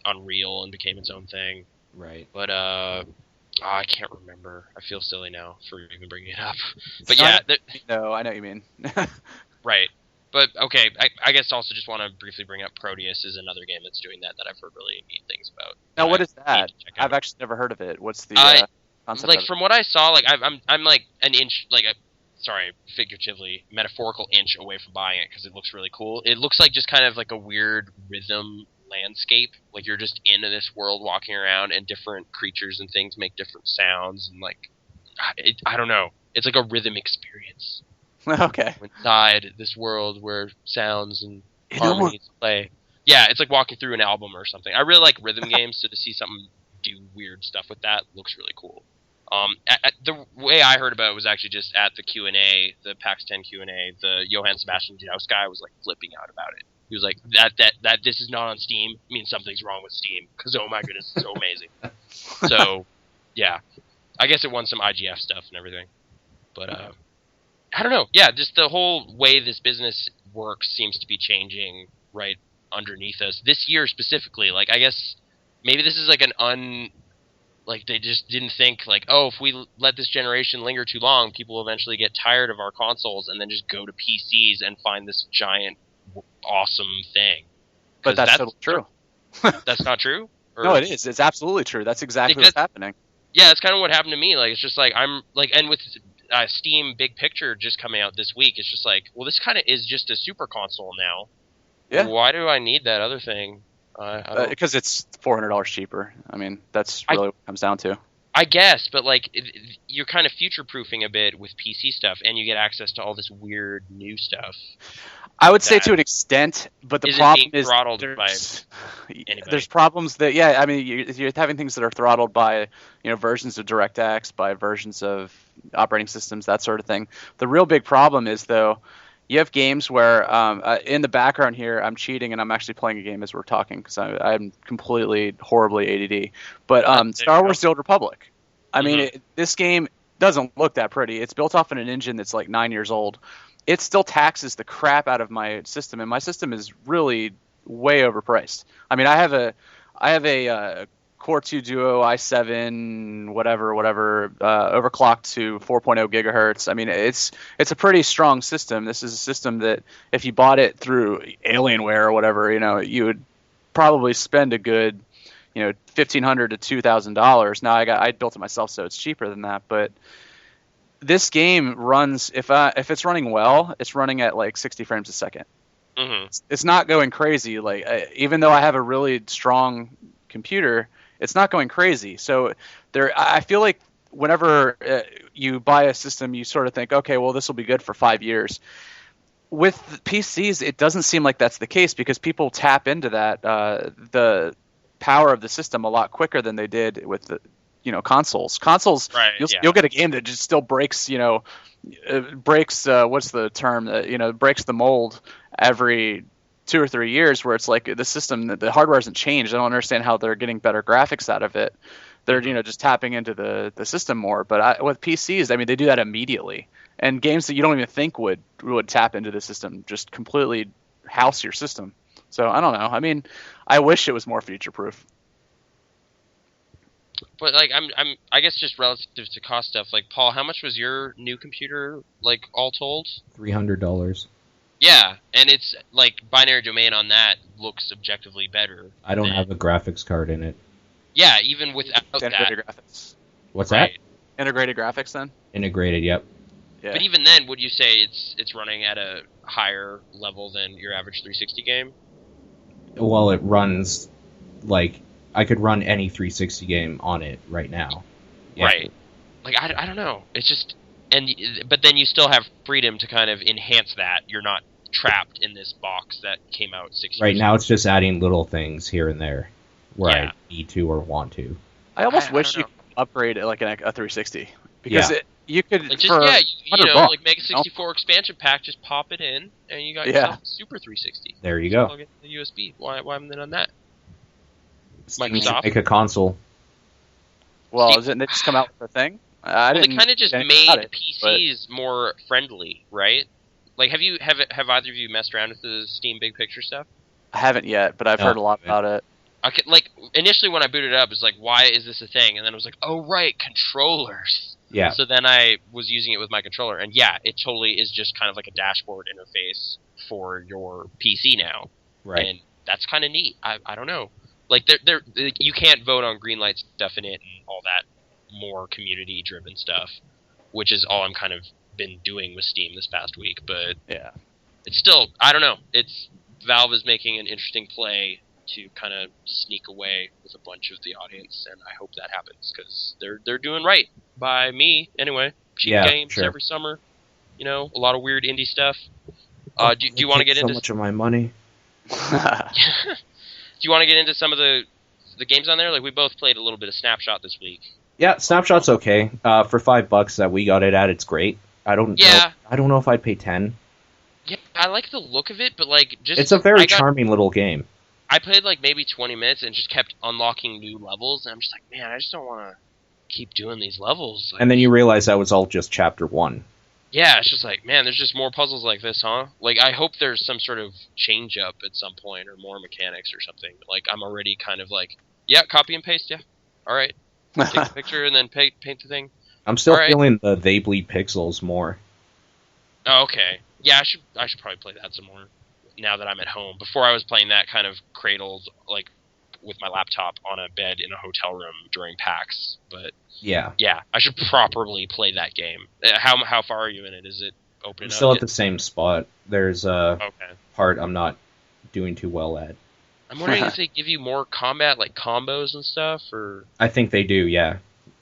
Unreal and became its own thing. Right. But I can't remember. I feel silly now for even bringing it up. But yeah, no, I know what you mean. Right. But okay, I guess also just want to briefly bring up Proteus is another game that's doing that I've heard really neat things about. Now, what is that? I've actually never heard of it. What's the concept? From what I saw, I'm an inch, figuratively, metaphorical inch away from buying it because it looks really cool. It looks like just kind of like a weird rhythm landscape. You're just in this world walking around, and different creatures and things make different sounds, and I don't know. It's like a rhythm experience. Okay. Inside this world where sounds and harmonies play. Yeah, it's like walking through an album or something. I really like rhythm games, so to see something do weird stuff with that looks really cool. The way I heard about it was actually just at the Q&A, the PAX 10 Q&A. The Johann Sebastian Jaus guy was flipping out about it. He was like, that this is not on Steam means something's wrong with Steam, because oh my goodness, it's so amazing. So, yeah. I guess it won some IGF stuff and everything. But, I don't know. Yeah, just the whole way this business works seems to be changing right underneath us. This year specifically, I guess maybe this is an Like, they just didn't think, like, oh, if we let this generation linger too long, people will eventually get tired of our consoles and then just go to PCs and find this giant, awesome thing. But that's totally true. That's not true? Or, no, it is. It's absolutely true. That's exactly what's happening. Yeah, that's kind of what happened to me. Like, it's just like, I'm, like, and with Steam Big Picture just coming out this week, it's just like, well, this kind of is just a super console now. Yeah. Why do I need that other thing? Because it's $400 cheaper. I mean, that's really what it comes down to. I guess, but like you're kind of future-proofing a bit with PC stuff, and you get access to all this weird new stuff. I would say to an extent, but the problem is there's problems that I mean you're having things that are throttled by versions of DirectX, by versions of operating systems, that sort of thing. The real big problem is though. You have games where, in the background here, I'm cheating and I'm actually playing a game as we're talking because I'm completely, horribly ADD. But Star Wars: The Old Republic. I mean, this game doesn't look that pretty. It's built off of an engine that's like 9 years old. It still taxes the crap out of my system, and my system is really way overpriced. I mean, I have a Core 2 Duo i7 whatever overclocked to 4.0 gigahertz. I mean, it's a pretty strong system. This is a system that if you bought it through Alienware or whatever, you would probably spend a good $1,500 to $2,000. Now I built it myself, so it's cheaper than that. But this game runs if it's running well, it's running at like 60 frames a second. Mm-hmm. It's not going crazy. Like even though I have a really strong computer. It's not going crazy. So I feel like whenever you buy a system, you sort of think, okay, well, this will be good for 5 years. With PCs, it doesn't seem like that's the case because people tap into that the power of the system a lot quicker than they did with the consoles. Consoles, right, you'll get a game that just still breaks what's the term breaks the mold every 2 or 3 years, where it's like the system, the hardware hasn't changed. I don't understand how they're getting better graphics out of it. They're just tapping into the system more. But with PCs, I mean, they do that immediately. And games that you don't even think would tap into the system just completely house your system. So I don't know. I mean, I wish it was more future proof. But like I guess just relative to cost stuff, like Paul, how much was your new computer, like all told? $300. Yeah, and it's like binary domain on that looks objectively better. I don't have a graphics card in it. Yeah, even without integrated that. Graphics. What's that? Integrated graphics then? Integrated, yep. Yeah. But even then, would you say it's running at a higher level than your average 360 game? Well, it runs like I could run any 360 game on it right now. Yeah. Right. Like I don't know. It's just but then you still have freedom to kind of enhance that. You're not trapped in this box that came out 6 years ago. Right now, it's just adding little things here and there where I need to or want to. I almost wish you could upgrade it like a 360 because you could like like make a 64 expansion pack, just pop it in, and you got yourself a Super 360. There you go. Plug it to the USB. Why haven't they done that? Microsoft make a console. Well, isn't it just come out with a thing? They kind of just made PCs more friendly, right? Like, have either of you messed around with the Steam Big Picture stuff? I haven't yet, but I've heard a lot about it. Initially when I booted it up, it was like, why is this a thing? And then it was like, oh right, controllers. Yeah. So then I was using it with my controller, and it totally is just kind of like a dashboard interface for your PC now. Right. And that's kind of neat. I don't know. Like, you can't vote on greenlight stuff in it and all that more community-driven stuff, which is all I'm kind of been doing with Steam this past week. But it's still, I don't know. Valve is making an interesting play to kind of sneak away with a bunch of the audience, and I hope that happens because they're doing right by me anyway. Cheap games every summer, a lot of weird indie stuff. Do you want to get into so much of my money? Do you want to get into some of the games on there? Like, we both played a little bit of Snapshot this week. Yeah, Snapshot's okay. For $5 that we got it at, it's great. I don't know if I'd pay 10. Yeah, I like the look of it, but it's a very charming little game. I played like maybe 20 minutes and just kept unlocking new levels, and I'm just like, man, I just don't want to keep doing these levels. And then you realize that was all just chapter 1. Yeah, it's just like, man, there's just more puzzles like this, huh? Like, I hope there's some sort of change up at some point or more mechanics or something. Like, I'm already kind of like, yeah, copy and paste, yeah. All right. Take the picture and then paint the thing. I'm still All right. feeling the They Bleed Pixels more. Oh, okay. Yeah, I should probably play that some more now that I'm at home. Before I was playing that kind of cradled like with my laptop on a bed in a hotel room during PAX. But Yeah. yeah, I should properly play that game. How far are you in it? Is it open I'm enough still at yet? the same spot. There's a Okay. part I'm not doing too well at. I'm wondering if they give you more combat, like combos and stuff, or... I think they do, yeah.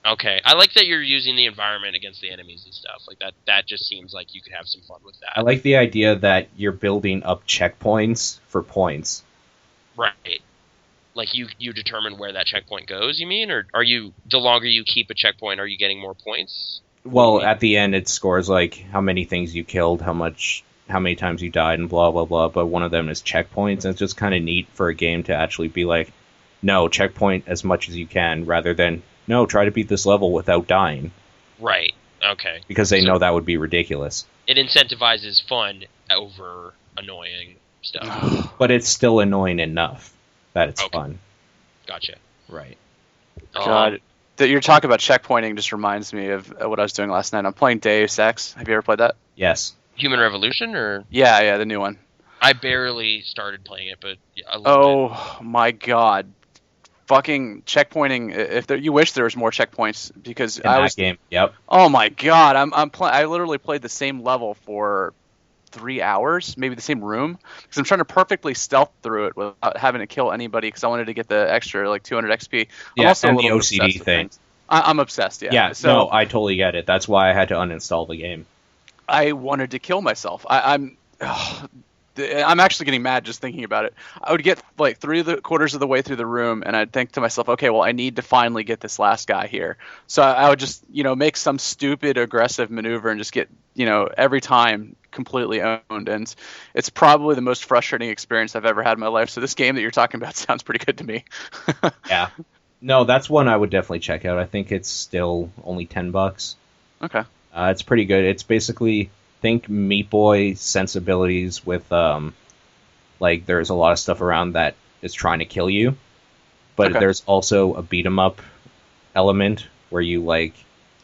Okay. I like that you're using the environment against the enemies and stuff. Like, that just seems like you could have some fun with that. I like the idea that you're building up checkpoints for points. Right. Like, you determine where that checkpoint goes, you mean? Or are you... The longer you keep a checkpoint, are you getting more points? Well, at the end, it scores, like, how many things you killed, how many times you died, and blah, blah, blah, but one of them is checkpoints, and it's just kind of neat for a game to actually be like, no, checkpoint as much as you can, rather than, no, try to beat this level without dying. Right. Okay. Because they know that would be ridiculous. It incentivizes fun over annoying stuff. But it's still annoying enough that it's fun. Gotcha. Right. God, that you're talking about checkpointing just reminds me of what I was doing last night. I'm playing Deus Ex. Have you ever played that? Yes. Human Revolution, or... Yeah, the new one. I barely started playing it, but yeah, I loved it. My God. Fucking checkpointing. You wish there was more checkpoints because In that game, yep. Oh my God, I literally played the same level for 3 hours, maybe the same room, because I'm trying to perfectly stealth through it without having to kill anybody because I wanted to get the extra like 200 XP. Yeah, I'm also and a the little OCD thing. I'm obsessed. Yeah. Yeah. So No, I totally get it. That's why I had to uninstall the game. I wanted to kill myself. I'm actually getting mad just thinking about it. I would get like 3/4 of the way through the room, and I'd think to myself, okay, well, I need to finally get this last guy here. So I would just, make some stupid aggressive maneuver and just get, every time completely owned. And it's probably the most frustrating experience I've ever had in my life. So this game that you're talking about sounds pretty good to me. Yeah. No, that's one I would definitely check out. I think it's still only $10. Okay. It's pretty good. It's basically, think Meat Boy sensibilities with, like, there's a lot of stuff around that is trying to kill you, but there's also a beat 'em up element where you, like,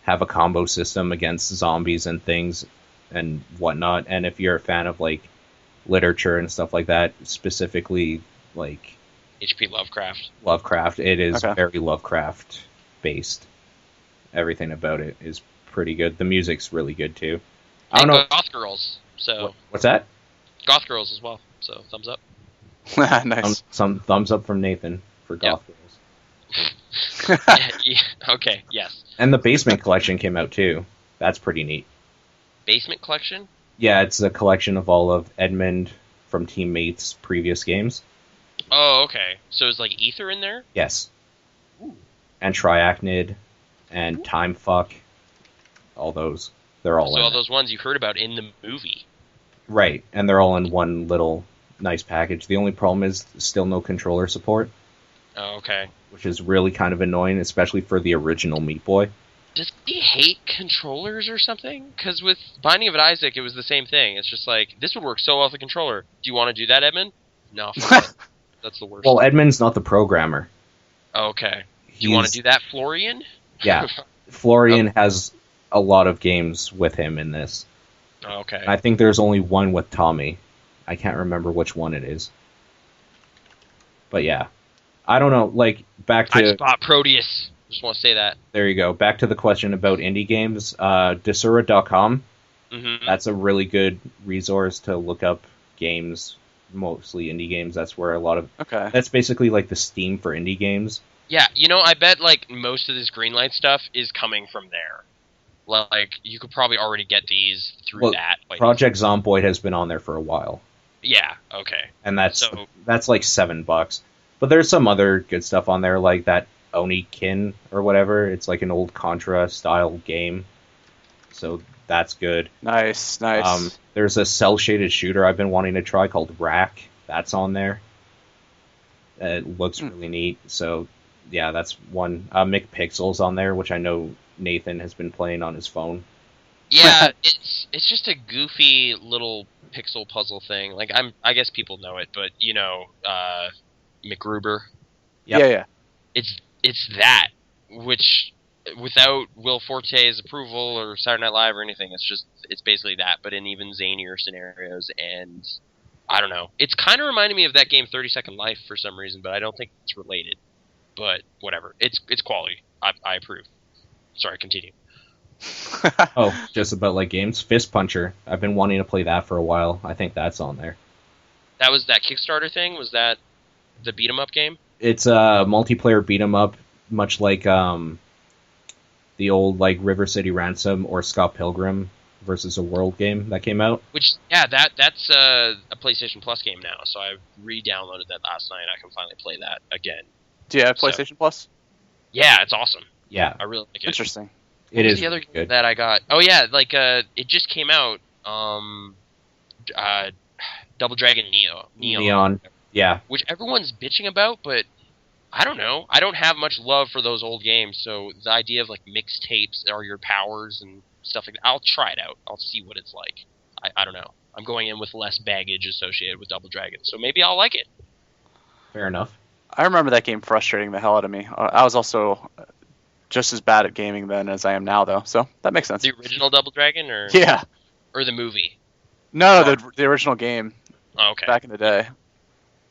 have a combo system against zombies and things and whatnot. And if you're a fan of, like, literature and stuff like that, specifically, like... H.P. Lovecraft. Lovecraft, it is very Lovecraft-based. Everything about it is pretty good. The music's really good, too. I don't know. Goth Girls. So what's that? Goth Girls as well. So thumbs up. Nice. Some thumbs up from Nathan for Goth Girls. Yeah, okay. Yes. And the Basement Collection came out too. That's pretty neat. Basement Collection? Yeah, it's a collection of all of Edmund from Teammates' previous games. Oh, okay. So is like Ether in there? Yes. Ooh. And Triachnid and Timefuck. All those. They're all in all it. those ones you heard about in the movie. Right, and they're all in one little nice package. The only problem is still no controller support. Oh, okay. Which is really kind of annoying, especially for the original Meat Boy. Does he hate controllers or something? Because with Binding of Isaac, it was the same thing. It's just like, this would work so well with a controller. Do you want to do that, Edmund? No. That's the worst. Well, Edmund's not the programmer. Okay. Do you want to do that, Florian? Yeah. Florian has a lot of games with him in this. Okay. I think there's only one with Tommy. I can't remember which one it is. But yeah. I don't know, like, back to... I spot Proteus. Just want to say that. There you go. Back to the question about indie games. Desura.com. Mm-hmm. That's a really good resource to look up games, mostly indie games. That's where a lot of... Okay. That's basically like the Steam for indie games. Yeah, I bet, like, most of this Greenlight stuff is coming from there. Like, you could probably already get these through that. Like, Project Zomboid has been on there for a while. Yeah, okay. And that's like $7. But there's some other good stuff on there, like that Onikin or whatever. It's like an old Contra-style game. So that's good. Nice. There's a cel-shaded shooter I've been wanting to try called Rack. That's on there. It looks really neat. So, yeah, that's one. McPixel's on there, which I know Nathan has been playing on his phone. Yeah, it's just a goofy little pixel puzzle thing. Like, I guess people know it, but McGruber. Yep. Yeah. It's that which without Will Forte's approval or Saturday Night Live or anything, it's basically that, but in even zanier scenarios. And I don't know. It's kind of reminding me of that game 30 Second Life for some reason, but I don't think it's related. But whatever. It's quality. I approve. Sorry, continue. Oh, just about like games. Fist Puncher. I've been wanting to play that for a while. I think that's on there. That was that Kickstarter thing? Was that the beat 'em up game? It's a multiplayer beat 'em up, much like the old like River City Ransom or Scott Pilgrim versus a World game that came out. Which, yeah, that's a PlayStation Plus game now. So I re-downloaded that last night. I can finally play that again. Do you have PlayStation Plus? Yeah, it's awesome. Yeah, I really like it. Interesting. It is the other good. game that I got? Oh yeah, like it just came out. Double Dragon Neon. Yeah. Which everyone's bitching about, but I don't know. I don't have much love for those old games, so the idea of like mixtapes are your powers and stuff like that, I'll try it out. I'll see what it's like. I don't know. I'm going in with less baggage associated with Double Dragon, so maybe I'll like it. Fair enough. I remember that game frustrating the hell out of me. I was also just as bad at gaming then as I am now, though, so that makes sense. The original Double Dragon, or Yeah. or the movie? No, the original game Oh, okay. back in the day.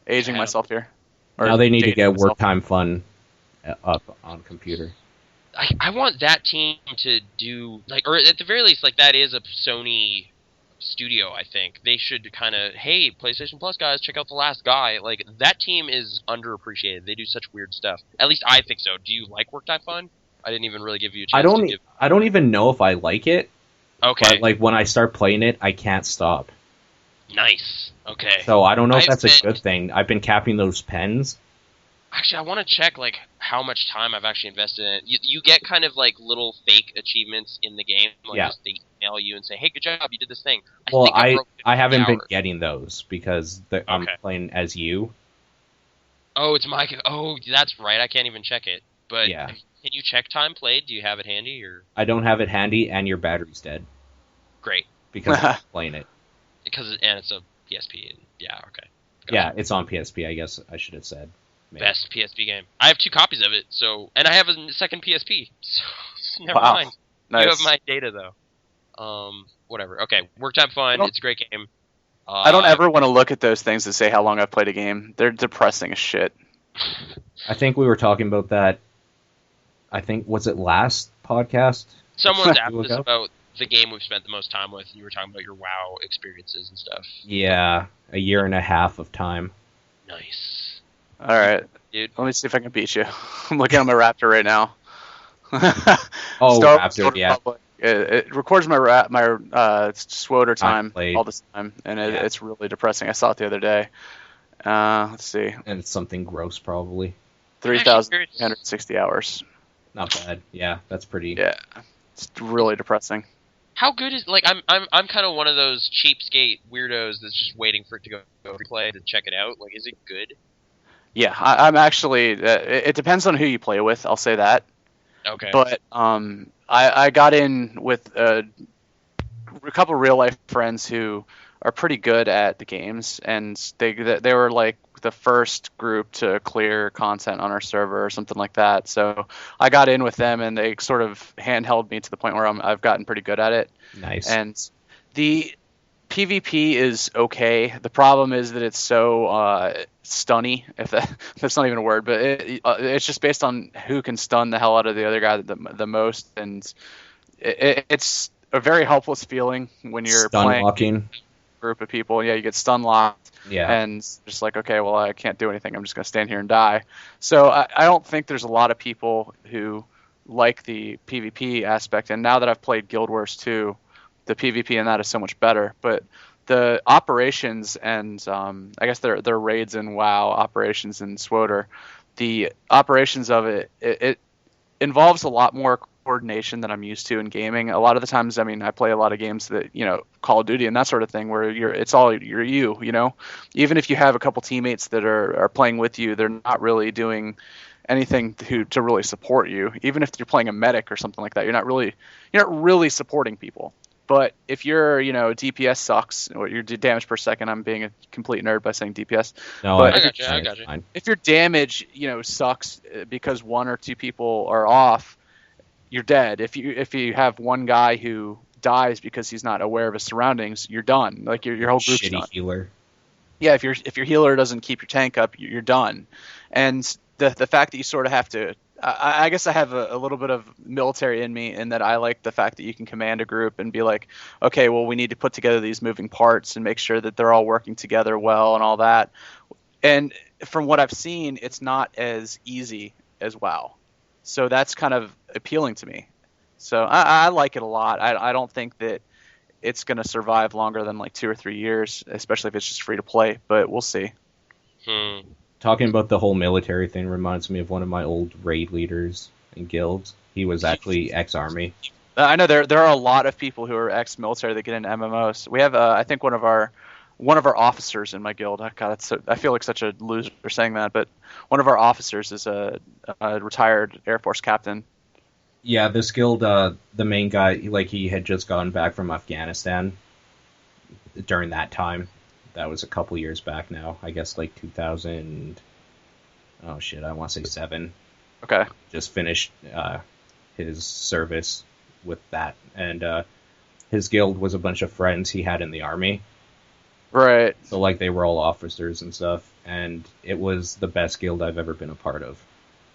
Aging Yeah. myself here. Or Now they need to dating get myself. Work Time Fun up on computer. I want that team to do like, or at the very least, like that is a Sony studio. I think they should kind of, hey, PlayStation Plus guys, check out The Last Guy. Like that team is underappreciated. They do such weird stuff. At least I think so. Do you like Work Time Fun? I didn't even really give you a chance. I don't even know if I like it. Okay. But like when I start playing it, I can't stop. Nice. Okay. So I don't know if I've that's a been- good thing. I've been capping those pens. Actually, I want to check like how much time I've actually invested in it. You get kind of like little fake achievements in the game. Like Yeah. just they email you and say, "Hey, good job, you did this thing." Well, think I broke 50 haven't been hours. getting those because I'm Okay. playing as you. Oh, it's my. Oh, that's right. I can't even check it. But Yeah. can you check time played? Do you have it handy or I don't have it handy, and your battery's dead great? because I'm playing it. Because it's a PSP. And, yeah. Okay. Got Yeah, it. it's on PSP. I guess I should have said. Maybe. Best PSP game. I have 2 copies of it. So, and I have a second PSP. So never Wow. mind. Nice. You have my data though. Whatever. Okay. Work Time Fun. don't- It's a great game. I don't ever want to look at those things to say how long I've played a game. They're depressing as shit. I think we were talking about that. I think was it last podcast? Someone's asked Look us up. about the game we've spent the most time with, and you were talking about your WoW experiences and stuff. Yeah, a year and a half of time. Nice. All right. Dude. Let me see if I can beat you. I'm looking at my Raptor right now. Oh, Star Raptor, Wars yeah. Republic. It records my SWOTR time played. all the time, and Yeah. it's really depressing. I saw it the other day. Let's see, And it's something gross, probably. 3,360 hours. Not bad. Yeah, that's pretty. Yeah, it's really depressing. How good is like I'm kind of one of those cheapskate weirdos that's just waiting for it to go play to check it out. Like, is it good? Yeah, I'm actually. It depends on who you play with. I'll say that. Okay. But I got in with a couple real life friends who are pretty good at the games, and they were like the first group to clear content on our server or something like that. So I got in with them, and they sort of handheld me to the point where I've gotten pretty good at it. Nice. And the PvP is okay. The problem is that it's so stunny, if that's not even a word, but it's just based on who can stun the hell out of the other guy the most, and it's a very helpless feeling when you're Stun playing locking. a group of people. Yeah, you get stun locked, Yeah. and just like, okay, well, I can't do anything. I'm just going to stand here and die. So I don't think there's a lot of people who like the PvP aspect, and now that I've played Guild Wars 2, the PvP in that is so much better. But the operations and I guess they're raids in WoW, operations in SWOTR, the operations of it involves a lot more coordination than I'm used to in gaming. A lot of the times, I mean, I play a lot of games that, Call of Duty and that sort of thing, where it's all you. Even if you have a couple teammates that are playing with you, they're not really doing anything to really support you. Even if you're playing a medic or something like that, you're not really supporting people. But if your DPS sucks, or your damage per second, I'm being a complete nerd by saying DPS. No, but I got you. If your damage sucks because one or two people are off, you're dead. If you have one guy who dies because he's not aware of his surroundings, you're done. Like your whole group's done. Shitty healer. Yeah, if your healer doesn't keep your tank up, you're done. And the fact that you sort of have to, I guess I have a little bit of military in me, in that I like the fact that you can command a group and be like, okay, well, we need to put together these moving parts and make sure that they're all working together well and all that. And from what I've seen, it's not as easy as WoW. So that's kind of appealing to me. So I like it a lot. I don't think that it's going to survive longer than like 2 or 3 years, especially if it's just free to play, but we'll see. Talking about the whole military thing reminds me of one of my old raid leaders in guilds. He was actually ex-army. I know there are a lot of people who are ex-military that get into MMOs. We have, I think, one of our officers in my guild. God, I feel like such a loser for saying that, but one of our officers is a retired Air Force captain. Yeah, this guild, the main guy, like, he had just gotten back from Afghanistan during that time. That was a couple years back now. I guess, like, 2000... Oh, shit, I want to say 7. Okay. Just finished his service with that. And his guild was a bunch of friends he had in the army. Right. So, like, they were all officers and stuff. And it was the best guild I've ever been a part of.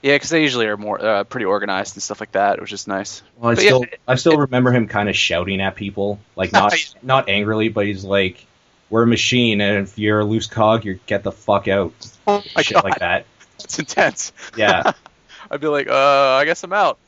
Yeah, because they usually are more pretty organized and stuff like that, which is nice. Well, I still remember him kind of shouting at people, like not angrily, but he's like, "We're a machine, and if you're a loose cog, you get the fuck out." Oh my Shit God. like that. It's intense. Yeah. I'd be like, I guess I'm out.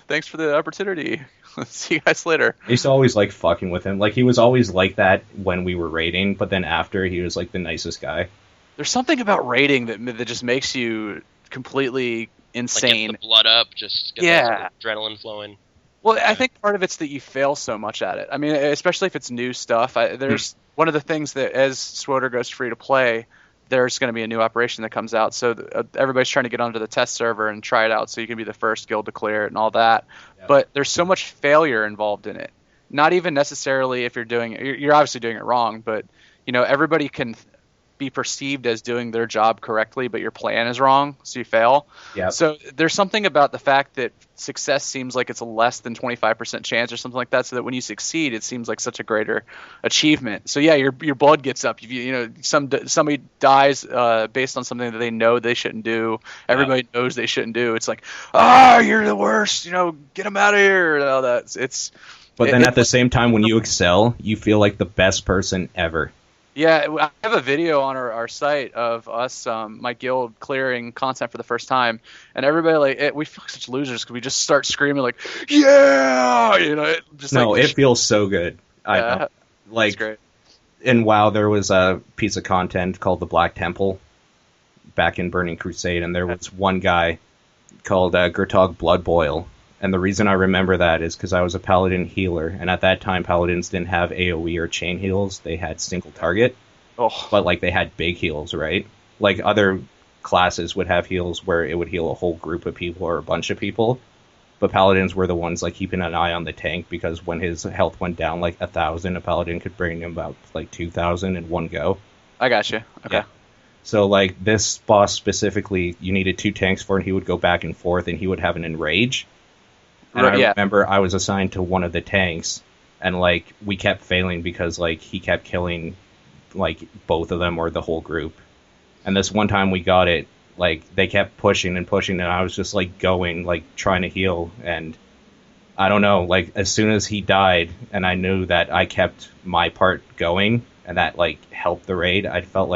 Thanks for the opportunity. See you guys later. I used to always like fucking with him. Like, he was always like that when we were raiding, but then after, he was like the nicest guy. There's something about raiding that just makes you completely insane. Like, get the blood up, just get that adrenaline flowing. Well, I think part of it's that you fail so much at it. I mean, especially if it's new stuff. There's one of the things that as SWOTR goes free to play, there's going to be a new operation that comes out. So everybody's trying to get onto the test server and try it out so you can be the first guild to clear it and all that. Yeah. But there's so much failure involved in it. Not even necessarily if you're obviously doing it wrong, but everybody can be perceived as doing their job correctly, but your plan is wrong, so you fail. Yeah. So there's something about the fact that success seems like it's a less than 25% chance or something like that, so that when you succeed, it seems like such a greater achievement. So yeah, your blood gets up. Somebody dies based on something that they know they shouldn't do. Everybody knows they shouldn't do. It's like, you're the worst. Get them out of here and all that. But then at the same time, when you excel, you feel like the best person ever. Yeah, I have a video on our site of us, my guild, clearing content for the first time, and everybody we feel like such losers because we just start screaming like, yeah, it feels so good. Yeah, it's great. In WoW, there was a piece of content called the Black Temple back in Burning Crusade, and there was one guy called Gurtog Bloodboil. And the reason I remember that is because I was a paladin healer, and at that time paladins didn't have AoE or chain heals; they had single target. Oh. But they had big heals, right? Like other classes would have heals where it would heal a whole group of people or a bunch of people, but paladins were the ones keeping an eye on the tank, because when his health went down 1,000, a paladin could bring him about 2,000 in one go. I got you. Okay. Yeah. So this boss specifically, you needed 2 tanks for, and he would go back and forth, and he would have an enrage. And I remember I was assigned to one of the tanks, and we kept failing because he kept killing both of them or the whole group. And this one time we got it, they kept pushing and pushing, and I was just going trying to heal, and I don't know, as soon as he died and I knew that I kept my part going and that helped the raid, I felt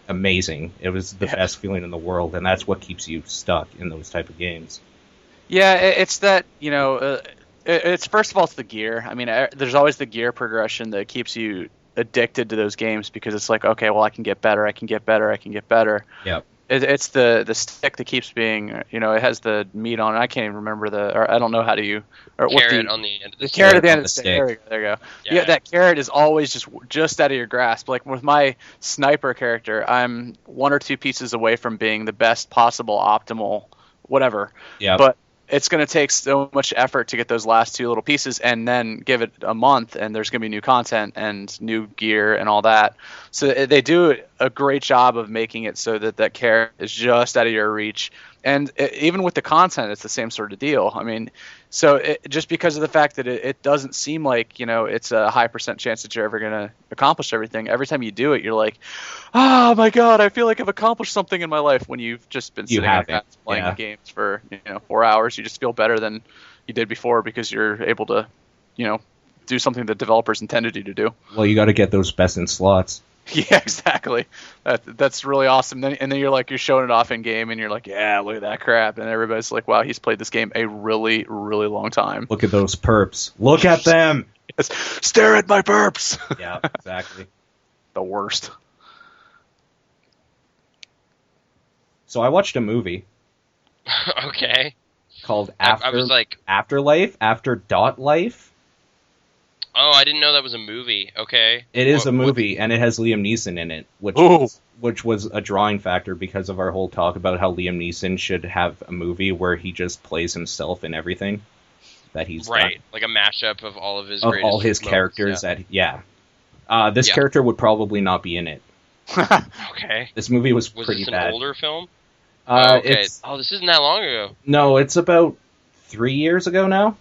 amazing. It was the best feeling in the world, and that's what keeps you stuck in those type of games. Yeah, it's that, it's first of all, it's the gear. I mean, there's always the gear progression that keeps you addicted to those games, because it's okay, well, I can get better, I can get better, I can get better. Yeah. It's the stick that keeps being, it has the meat on it. I can't even remember or I don't know how to carrot on the end of the stick. Carrot at the end of the stick. There you go. Yeah, that carrot is always just out of your grasp. With my sniper character, I'm 1 or 2 pieces away from being the best possible optimal whatever. Yeah. But it's going to take so much effort to get those last two little pieces, and then give it a month, and there's going to be new content and new gear and all that. So they do a great job of making it so that character is just out of your reach. And even with the content, it's the same sort of deal. I mean, so just because of the fact that it doesn't seem like, it's a high % chance that you're ever going to accomplish everything. Every time you do it, you're like, oh my God, I feel like I've accomplished something in my life, when you've just been sitting playing the games for 4 hours. You just feel better than you did before because you're able to, do something that developers intended you to do. Well, you got to get those best in slots. Yeah, exactly. That's really awesome. And then you're showing it off in game, and you're like, yeah, look at that crap. And everybody's like, wow, he's played this game a really, really long time. Look at those perps. Look at them. Yes. Stare at my perps. Yeah, exactly. The worst. So I watched a movie. Okay. Called I was like, After.Life, After.Life. Oh, I didn't know that was a movie. Okay. It is a movie, and it has Liam Neeson in it, which was a drawing factor because of our whole talk about how Liam Neeson should have a movie where he just plays himself in everything that he's right, done. like a mashup of all of his characters. This character would probably not be in it. Okay. This movie was pretty this an bad. older film? Okay. This isn't that long ago. No, it's about 3 years ago now.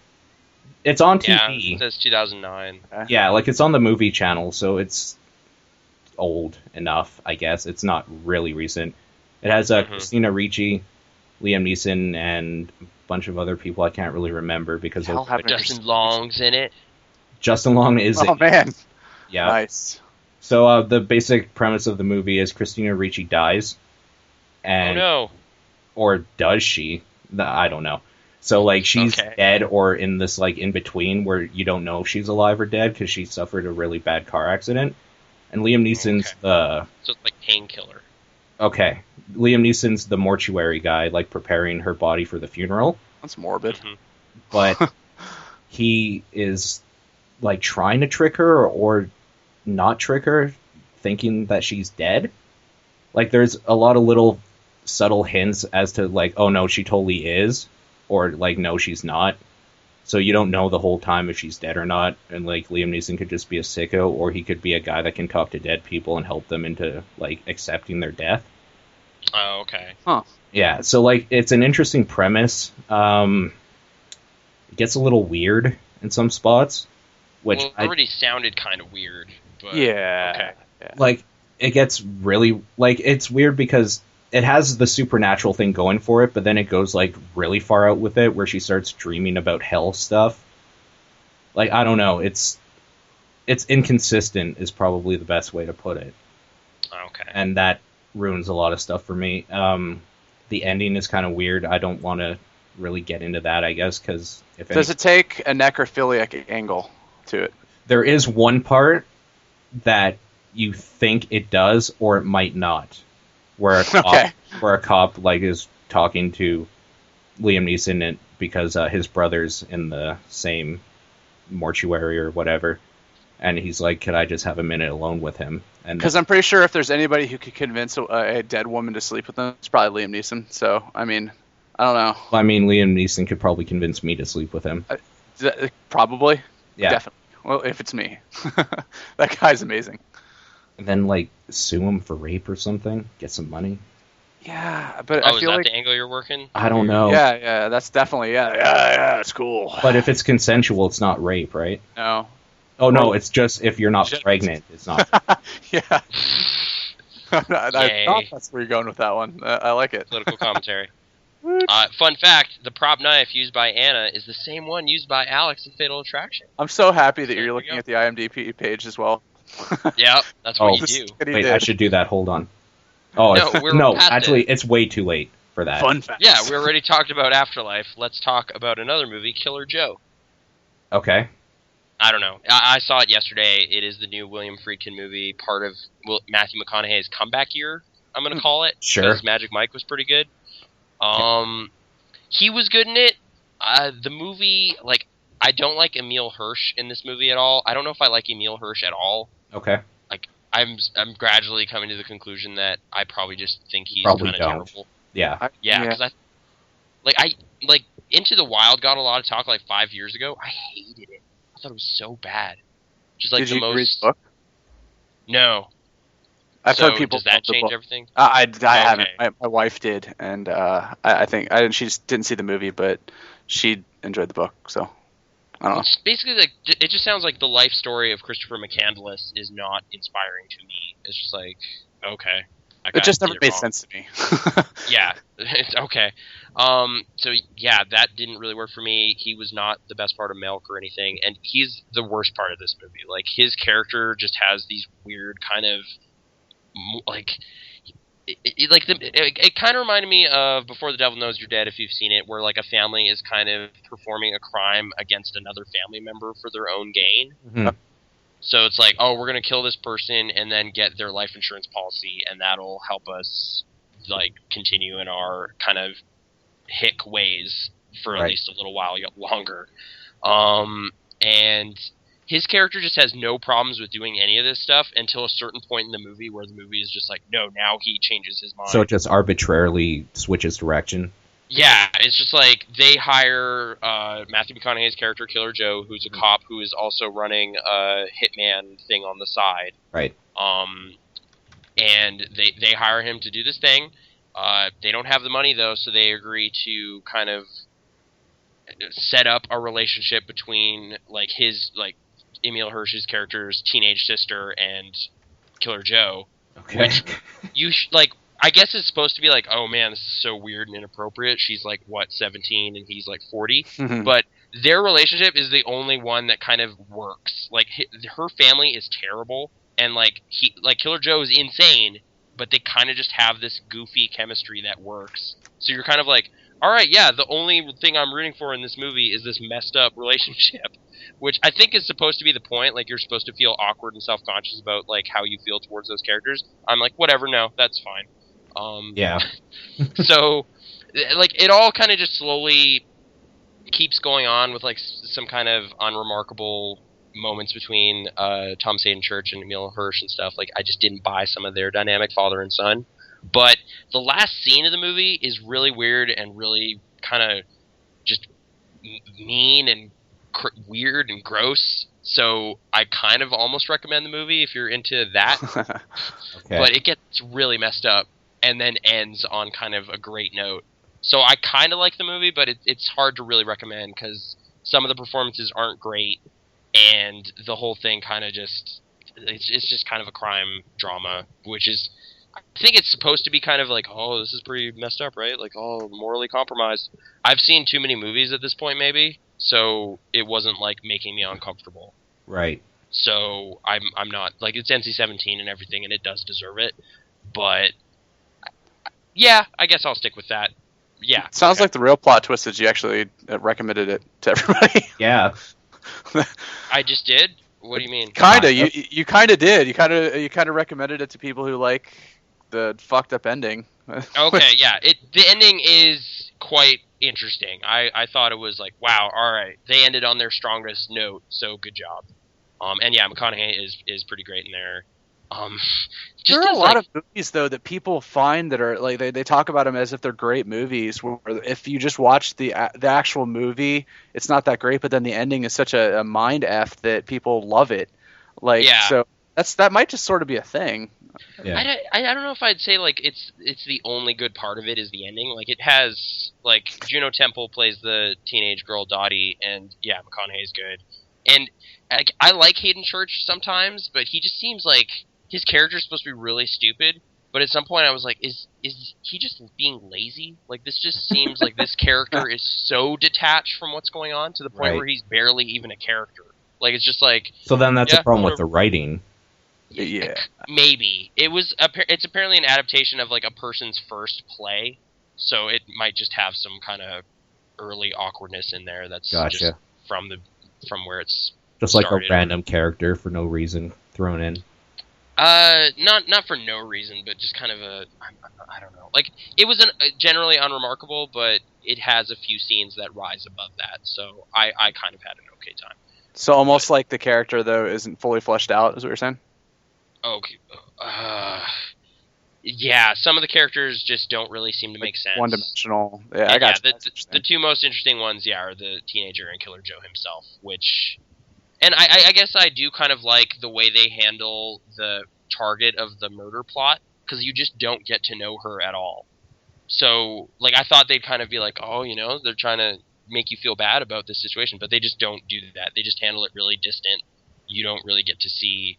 It's on TV. Yeah, it says 2009. Yeah, it's on the movie channel, so it's old enough, I guess. It's not really recent. It has Christina Ricci, Liam Neeson, and a bunch of other people I can't really remember because Justin Long's in it. Justin Long is Oh, man. Yeah. Nice. So the basic premise of the movie is Christina Ricci dies. And, oh, no. Or does she? I don't know. So, she's dead or in this, in-between where you don't know if she's alive or dead because she suffered a really bad car accident. And Liam Neeson's So it's like Painkiller. Okay. Liam Neeson's the mortuary guy, preparing her body for the funeral. That's morbid. Mm-hmm. But he is, trying to trick her or not trick her, thinking that she's dead. There's a lot of little subtle hints as to, oh, no, she totally is. Or, no, she's not. So you don't know the whole time if she's dead or not. And, Liam Neeson could just be a sicko, or he could be a guy that can talk to dead people and help them into, accepting their death. Oh, okay. Huh. Yeah, so, it's an interesting premise. It gets a little weird in some spots. Which it already sounded kind of weird. But, yeah. Okay. Yeah. It gets really... it's weird because... It has the supernatural thing going for it, but then it goes, really far out with it, where she starts dreaming about hell stuff. I don't know. It's inconsistent is probably the best way to put it. Okay. And that ruins a lot of stuff for me. The ending is kind of weird. I don't want to really get into that, I guess, because... Does it take a necrophiliac angle to it? There is one part that you think it does, or it might not. Where a cop is talking to Liam Neeson because his brother's in the same mortuary or whatever, and he's like, "Could I just have a minute alone with him?" And because I'm pretty sure if there's anybody who could convince a dead woman to sleep with them, it's probably Liam Neeson. So I mean, I don't know. I mean, Liam Neeson could probably convince me to sleep with him. Probably. Yeah. Definitely. Well, if it's me, that guy's amazing. And then, sue him for rape or something, get some money. Yeah, but I feel is that the angle you're working? I don't know. Yeah, that's definitely, yeah, it's cool. But if it's consensual, it's not rape, right? No. Oh, no, it's just if you're not pregnant, it's not. Yeah. I thought that's where you're going with that one. I like it. Political commentary. Fun fact, the prop knife used by Anna is the same one used by Alex in Fatal Attraction. I'm so happy that you're looking at the IMDb page as well. Yeah, that's what you do. Wait, I should do that. Hold on. Oh, actually, it's way too late for that. Fun fact. Yeah, we already talked about Afterlife. Let's talk about another movie, Killer Joe. Okay. I don't know. I saw it yesterday. It is the new William Friedkin movie, part of Matthew McConaughey's comeback year, I'm going to call it. Sure. Because Magic Mike was pretty good. He was good in it. The movie, I don't like Emil Hirsch in this movie at all. I don't know if I like Emil Hirsch at all. Okay. I'm gradually coming to the conclusion that I probably just think he's Probably kind of don't. terrible. Yeah. Yeah, because Into the Wild got a lot of talk like 5 years ago. I hated it. I thought it was so bad. Just like Did you read the book? No. I've heard people. Does that change everything? I haven't. My wife did, and I think she just didn't see the movie, but she enjoyed the book. So I don't know. It's basically like it just sounds like the life story of Christopher McCandless is not inspiring to me. It's just like okay. It just never made sense to me. Yeah, it's okay. So yeah, that didn't really work for me. He was not the best part of Milk or anything, and he's the worst part of this movie. Like his character just has these weird kind of like. It kind of reminded me of Before the Devil Knows You're Dead, if you've seen it, where like a family is kind of performing a crime against another family member for their own gain. Mm-hmm. So it's like, oh, we're going to kill this person and then get their life insurance policy, and that'll help us like continue in our kind of hick ways for at least a little while longer. And his character just has no problems with doing any of this stuff until a certain point in the movie where the movie is just like, no, now he changes his mind. So it just arbitrarily switches direction? Yeah, it's just like they hire Matthew McConaughey's character, Killer Joe, who's a cop who is also running a hitman thing on the side. Right. And they hire him to do this thing. They don't have the money, though, so they agree to kind of set up a relationship between like his Emil Hirsch's character's teenage sister and Killer Joe. Okay. Which you I guess it's supposed to be like, oh man, this is so weird and inappropriate. She's like, what, 17 and he's like 40? Mm-hmm. But their relationship is the only one that kind of works. Like her family is terrible, and Killer Joe is insane, but they kind of just have this goofy chemistry that works. So you're kind of like, all right, yeah, the only thing I'm rooting for in this movie is this messed up relationship, which I think is supposed to be the point. Like, you're supposed to feel awkward and self-conscious about like how you feel towards those characters. I'm like, whatever, no, that's fine. Yeah. So, like, it all kind of just slowly keeps going on with like some kind of unremarkable moments between Thomas Hayden Church and Emil Hirsch and stuff. Like, I just didn't buy some of their dynamic father and son. But the last scene of the movie is really weird and really kind of just mean and weird and gross. So I kind of almost recommend the movie if you're into that. Okay. But it gets really messed up and then ends on kind of a great note. So I kind of like the movie, but it's hard to really recommend because some of the performances aren't great, and the whole thing kind of just it's just kind of a crime drama, which is, I think it's supposed to be kind of like, oh, this is pretty messed up, right? Like, oh, morally compromised. I've seen too many movies at this point, maybe, so it wasn't like making me uncomfortable. Right. So I'm not like, it's NC-17 and everything, and it does deserve it, but yeah, I guess I'll stick with that. Yeah. Sounds like the real plot twist is you actually recommended it to everybody. Yeah. I just did. What do you mean? Kinda. You kind of did. You kind of recommended it to people who like the fucked up ending. Okay, yeah. The ending is quite interesting. I thought it was like, wow, all right, they ended on their strongest note, so good job. And yeah, McConaughey is pretty great in there. There are a lot of movies though that people find that are like they talk about them as if they're great movies. Where if you just watch the actual movie, it's not that great, but then the ending is such a mind f that people love it. Like, yeah. So that might just sort of be a thing. Yeah. I don't know if I'd say like it's the only good part of it is the ending. Like, it has like Juno Temple plays the teenage girl Dottie, and yeah, McConaughey's good. And I like Hayden Church sometimes, but he just seems like his character's supposed to be really stupid. But at some point I was like, is he just being lazy? Like, this just seems like this character is so detached from what's going on to the point where he's barely even a character. Like, it's just like... So then that's a problem with the writing. Yeah. Maybe. It's apparently an adaptation of like a person's first play, so it might just have some kind of early awkwardness in there that's just from where it's just started. Like a random character for no reason thrown in. Not for no reason, but just kind of I don't know. Like, it was generally unremarkable, but it has a few scenes that rise above that, so I kind of had an okay time. So almost like the character though isn't fully fleshed out, is what you're saying? Okay. Yeah, some of the characters just don't really seem to make sense. One-dimensional. Yeah, And I got you. the two most interesting ones, are the teenager and Killer Joe himself, which... And I guess I do kind of like the way they handle the target of the murder plot, because you just don't get to know her at all. So, like, I thought they'd kind of be like, oh, they're trying to make you feel bad about this situation, but they just don't do that. They just handle it really distant. You don't really get to see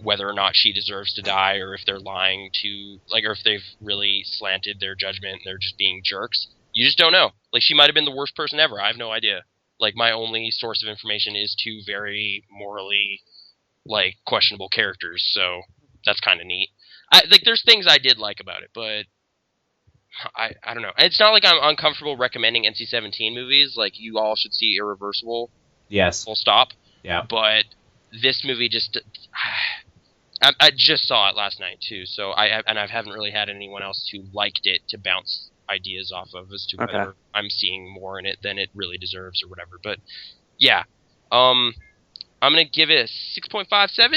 whether or not she deserves to die, or if they're lying to, like, or if they've really slanted their judgment and they're just being jerks. You just don't know. Like, she might have been the worst person ever. I have no idea. Like, my only source of information is two very morally, like, questionable characters, so that's kind of neat. There's things I did like about it, but I don't know. It's not like I'm uncomfortable recommending NC-17 movies. Like, you all should see Irreversible. Yes. Full stop. Yeah. But this movie just... I just saw it last night, too, so I haven't really had anyone else who liked it to bounce ideas off of as to whether I'm seeing more in it than it really deserves or whatever. But yeah, I'm gonna give it a 6.57,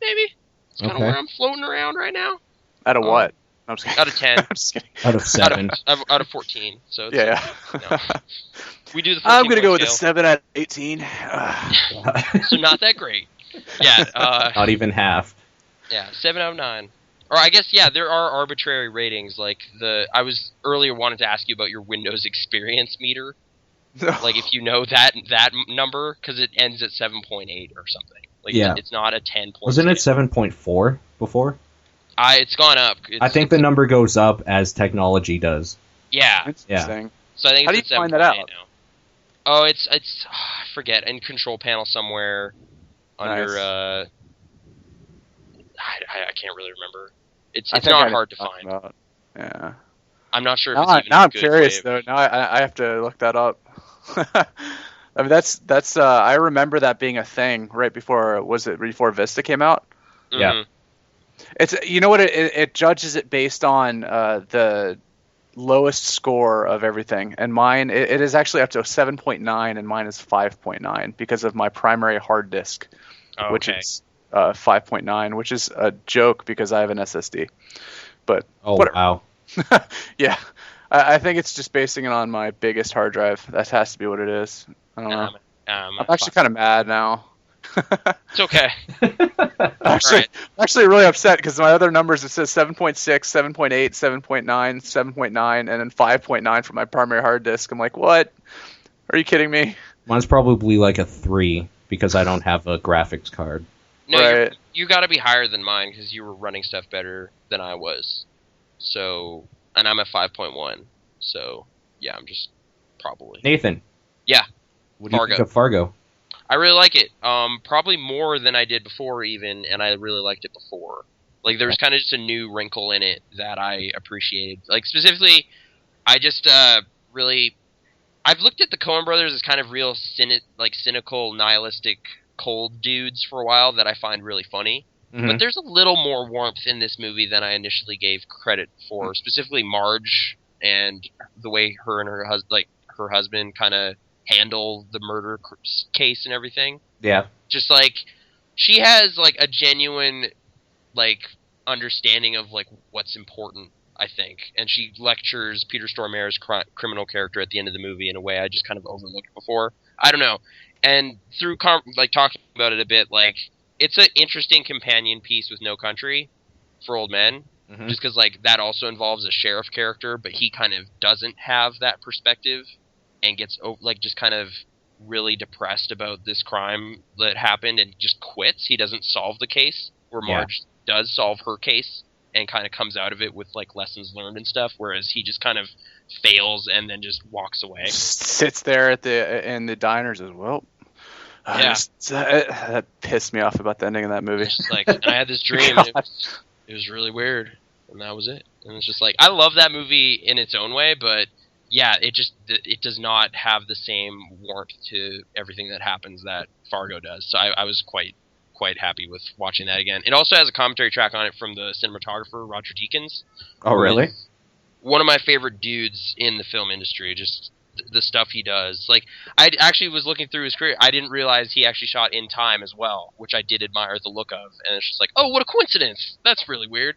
maybe. It's kind of where I'm floating around right now. Out of what? I'm just kidding. Out of 10. I'm just kidding. Out of 7. Out of 14. So it's no. We do the 14 I'm gonna go scale. with a 7 out of 18. So not that great. Yeah. Not even half. Yeah, 7 out of 9. Or I guess, yeah, there are arbitrary ratings. Like, I was earlier wanted to ask you about your Windows experience meter. Like, if you know that number, because it ends at 7.8 or something. Like, it's not a 10 point. Wasn't it 7.4 before? It's gone up. I think the number goes up as technology does. Yeah. Interesting. So I think How it's do you at find that out? now. Oh, it's I forget, in control panel somewhere under I can't really remember. It's not hard to find. Yeah. I'm not sure if it's even now a I'm good curious way of... though. Now I have to look that up. I mean that's I remember that being a thing right before before Vista came out? Mm-hmm. Yeah. It's what it judges it based on the lowest score of everything, and mine it is actually up to 7.9 and mine is 5.9 because of my primary hard disk, which is 5.9, which is a joke because I have an SSD. But wow. Yeah, I think it's just basing it on my biggest hard drive. That has to be what it is. I don't know. I'm actually kind of mad now. It's okay. I'm actually really upset because my other numbers, it says 7.6, 7.8, 7.9, 7.9, and then 5.9 for my primary hard disk. I'm like, what? Are you kidding me? Mine's probably like a 3 because I don't have a graphics card. No, right. You got to be higher than mine because you were running stuff better than I was. So, and I'm at 5.1. So, yeah, I'm just probably. Nathan. Yeah. What do you think of Fargo? I really like it. Probably more than I did before even, and I really liked it before. Like, there was kind of just a new wrinkle in it that I appreciated. Like, specifically, I just really... I've looked at the Coen brothers as kind of real cynical, nihilistic, cold dudes for a while that I find really funny. Mm-hmm. But there's a little more warmth in this movie than I initially gave credit for. Mm-hmm. Specifically, Marge and the way her and her husband kind of handle the murder case and everything. Yeah. Just like she has like a genuine like understanding of like what's important, I think, and she lectures Peter Stormare's criminal character at the end of the movie in a way I just kind of overlooked before. I don't know. And through talking about it a bit, like it's an interesting companion piece with No Country for Old Men, mm-hmm. just because like that also involves a sheriff character, but he kind of doesn't have that perspective and gets like just kind of really depressed about this crime that happened and just quits. He doesn't solve the case, where Marge does solve her case and kind of comes out of it with like lessons learned and stuff, whereas he just kind of fails and then just walks away. Sits there in the diners as well. That pissed me off about the ending of that movie. It's just like, and I had this dream, and it was really weird, and that was it. And it's just like, I love that movie in its own way, but yeah, it does not have the same warmth to everything that happens that Fargo does. So I was quite happy with watching that again. It also has a commentary track on it from the cinematographer Roger Deakins. Oh, really? One of my favorite dudes in the film industry. Just the stuff he does. Like, I actually was looking through his career. I didn't realize he actually shot In Time as well, which I did admire the look of. And it's just like, oh, what a coincidence! That's really weird.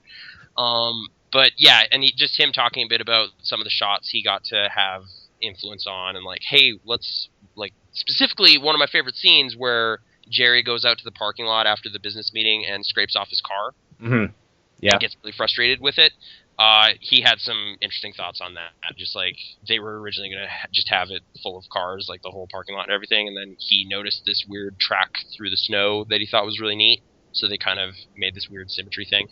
But But yeah, and just him talking a bit about some of the shots he got to have influence on, and like, hey, let's like specifically one of my favorite scenes where Jerry goes out to the parking lot after the business meeting and scrapes off his car. Mm-hmm. Yeah. And gets really frustrated with it. He had some interesting thoughts on that. Just like they were originally going to just have it full of cars, like the whole parking lot and everything, and then he noticed this weird track through the snow that he thought was really neat. So they kind of made this weird symmetry thing.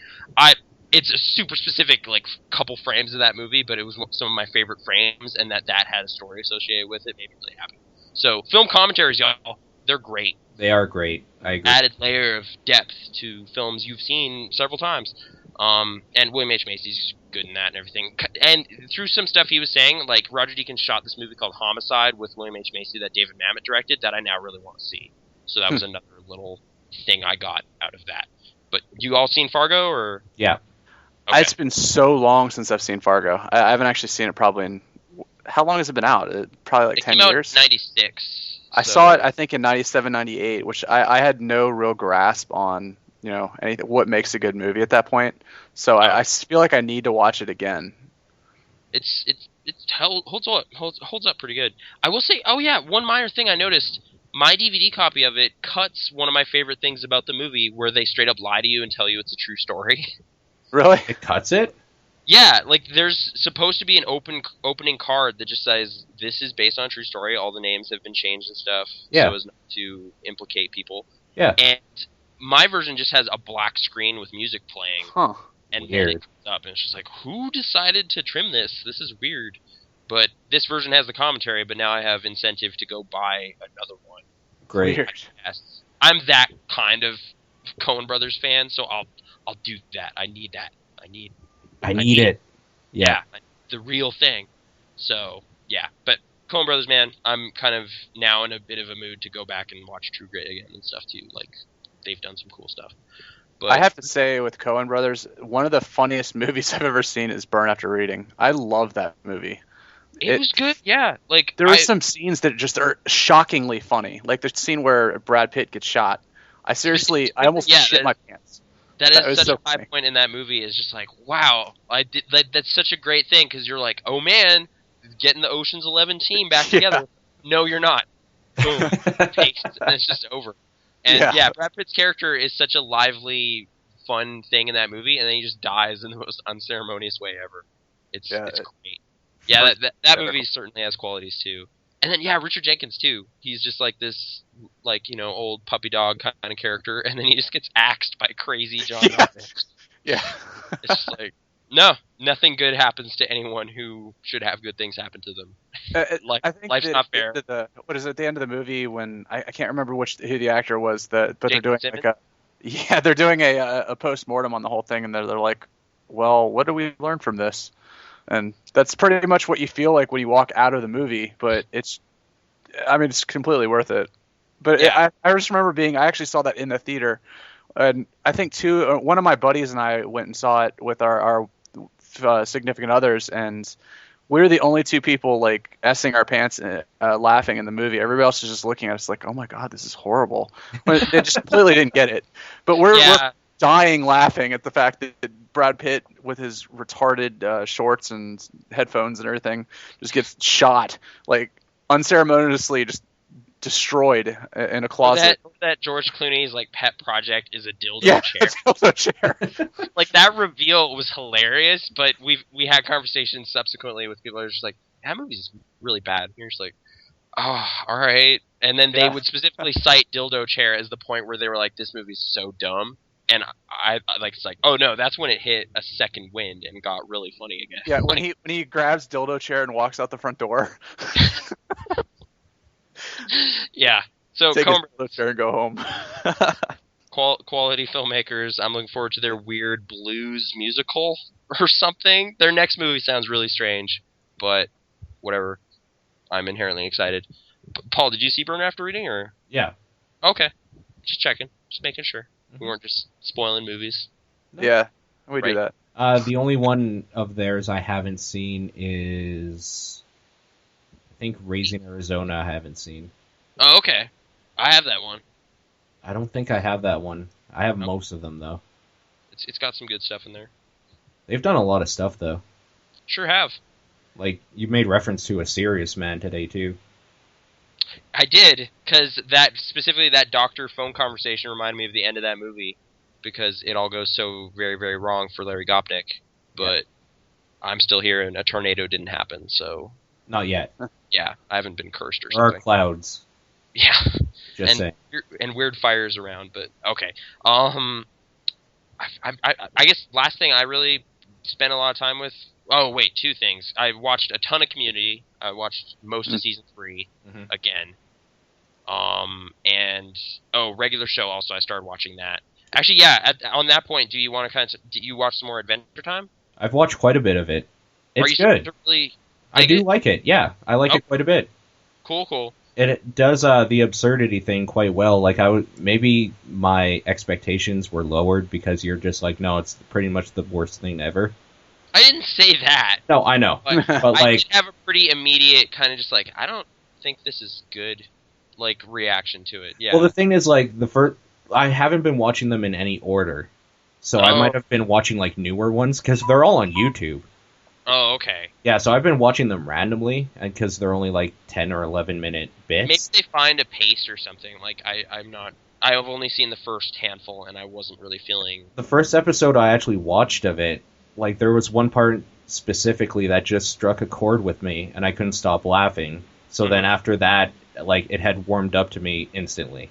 It's a super specific like couple frames of that movie, but it was some of my favorite frames, and that had a story associated with it made me really happy. So film commentaries, y'all, they're great. They are great. I agree. Added layer of depth to films you've seen several times. And William H. Macy's good in that and everything. And through some stuff he was saying, like Roger Deakins shot this movie called Homicide with William H. Macy that David Mamet directed that I now really want to see. So that was another little thing I got out of that. But you all seen Fargo or? Yeah. Okay. It's been so long since I've seen Fargo. I haven't actually seen it probably in... How long has it been out? Probably like 10 years? It came out in 96. I saw it, I think, in 97, 98, which I had no real grasp on, anything, what makes a good movie at that point. So I feel like I need to watch it again. It holds up pretty good. I will say, oh yeah, one minor thing I noticed. My DVD copy of it cuts one of my favorite things about the movie, where they straight up lie to you and tell you it's a true story. Really? It cuts it? Yeah, like there's supposed to be an opening card that just says this is based on a true story. All the names have been changed and stuff, yeah, so as not to implicate people. Yeah. And my version just has a black screen with music playing. Huh. And then it comes up, and it's just like, who decided to trim this? This is weird. But this version has the commentary, but now I have incentive to go buy another one. Great. Weird. I'm that kind of Coen Brothers fan, so I'll do that. I need that. I need it. Yeah. The real thing. So, yeah. But Coen Brothers, man, I'm kind of now in a bit of a mood to go back and watch True Grit again and stuff, too. Like, they've done some cool stuff. But I have to say, with Coen Brothers, one of the funniest movies I've ever seen is Burn After Reading. I love that movie. It was good, yeah. Like there are some scenes that just are shockingly funny. Like the scene where Brad Pitt gets shot. I almost shit my pants. That is such a high point in that movie. Is just like, wow, that's such a great thing, because you're like, oh man, getting the Ocean's 11 team back together. No, you're not. Boom, paste, and it's just over. And yeah, Brad Pitt's character is such a lively, fun thing in that movie, and then he just dies in the most unceremonious way ever. It's great. Yeah, that movie certainly has qualities too. And then yeah, Richard Jenkins too. He's just like this, like, old puppy dog kind of character, and then he just gets axed by crazy John Malkovich. Yeah. It's just like, no, nothing good happens to anyone who should have good things happen to them. I think life's not fair. What is it, at the end of the movie when I can't remember who the actor was, but they're doing Simmons? they're doing a post-mortem on the whole thing, and they're like, well, what do we learn from this? And that's pretty much what you feel like when you walk out of the movie, but it's completely worth it. But yeah. I just remember I actually saw that in the theater, and I think one of my buddies and I went and saw it with our significant others, and we were the only two people like essing our pants, laughing in the movie. Everybody else is just looking at us like, "Oh my god, this is horrible." They just completely didn't get it. But we're dying laughing at the fact that Brad Pitt, with his retarded shorts and headphones and everything, just gets shot, like unceremoniously, just destroyed in a closet. That George Clooney's like pet project is a dildo chair. A dildo chair. Like that reveal was hilarious, but we had conversations subsequently with people who were just like, that movie's really bad. And you're just like, oh, all right. And then they would specifically cite dildo chair as the point where they were like, this movie's so dumb. And I like, it's like, oh no, that's when it hit a second wind and got really funny again. Yeah, when he grabs dildo chair and walks out the front door. Yeah, so take his dildo chair and go home. Quality filmmakers. I'm looking forward to their weird blues musical or something. Their next movie sounds really strange, but whatever. I'm inherently excited. Paul, did you see Burn After Reading or? Yeah. Okay, just checking, just making sure. We weren't just spoiling movies. No. Yeah, we do that. The only one of theirs I haven't seen is, I think, Raising Arizona I haven't seen. Oh, okay. I have that one. I don't think I have that one. I have most of them, though. It's got some good stuff in there. They've done a lot of stuff though. Sure have. Like you made reference to A Serious Man today too. I did, because specifically that doctor phone conversation reminded me of the end of that movie, because it all goes so very, very wrong for Larry Gopnik. But I'm still here, and a tornado didn't happen, so... Not yet. Yeah, I haven't been cursed or There are something. clouds. Yeah. Just saying. And weird fires around, but okay. I guess last thing I really spent a lot of time with... Oh, wait, two things. I watched a ton of Community. I watched most of Season 3 again. And Regular Show also, I started watching that. Actually, yeah, on that point, do you want to do you watch some more Adventure Time? I've watched quite a bit of it. It's good. I do like it. Yeah, I like it quite a bit. Cool. It does the absurdity thing quite well. Like maybe my expectations were lowered because you're just like, no, it's pretty much the worst thing ever. I didn't say that. No, I know. But I did have a pretty immediate kind of just like, I don't think this is good, like, reaction to it. Yeah. Well, the thing is, like, I haven't been watching them in any order. So I might have been watching, like, newer ones, because they're all on YouTube. Oh, okay. Yeah, so I've been watching them randomly, because they're only, like, 10 or 11-minute bits. Maybe they find a pace or something. Like, I've only seen the first handful, and I wasn't really feeling... The first episode I actually watched of it, like, there was one part specifically that just struck a chord with me, and I couldn't stop laughing. So then after that, like, it had warmed up to me instantly.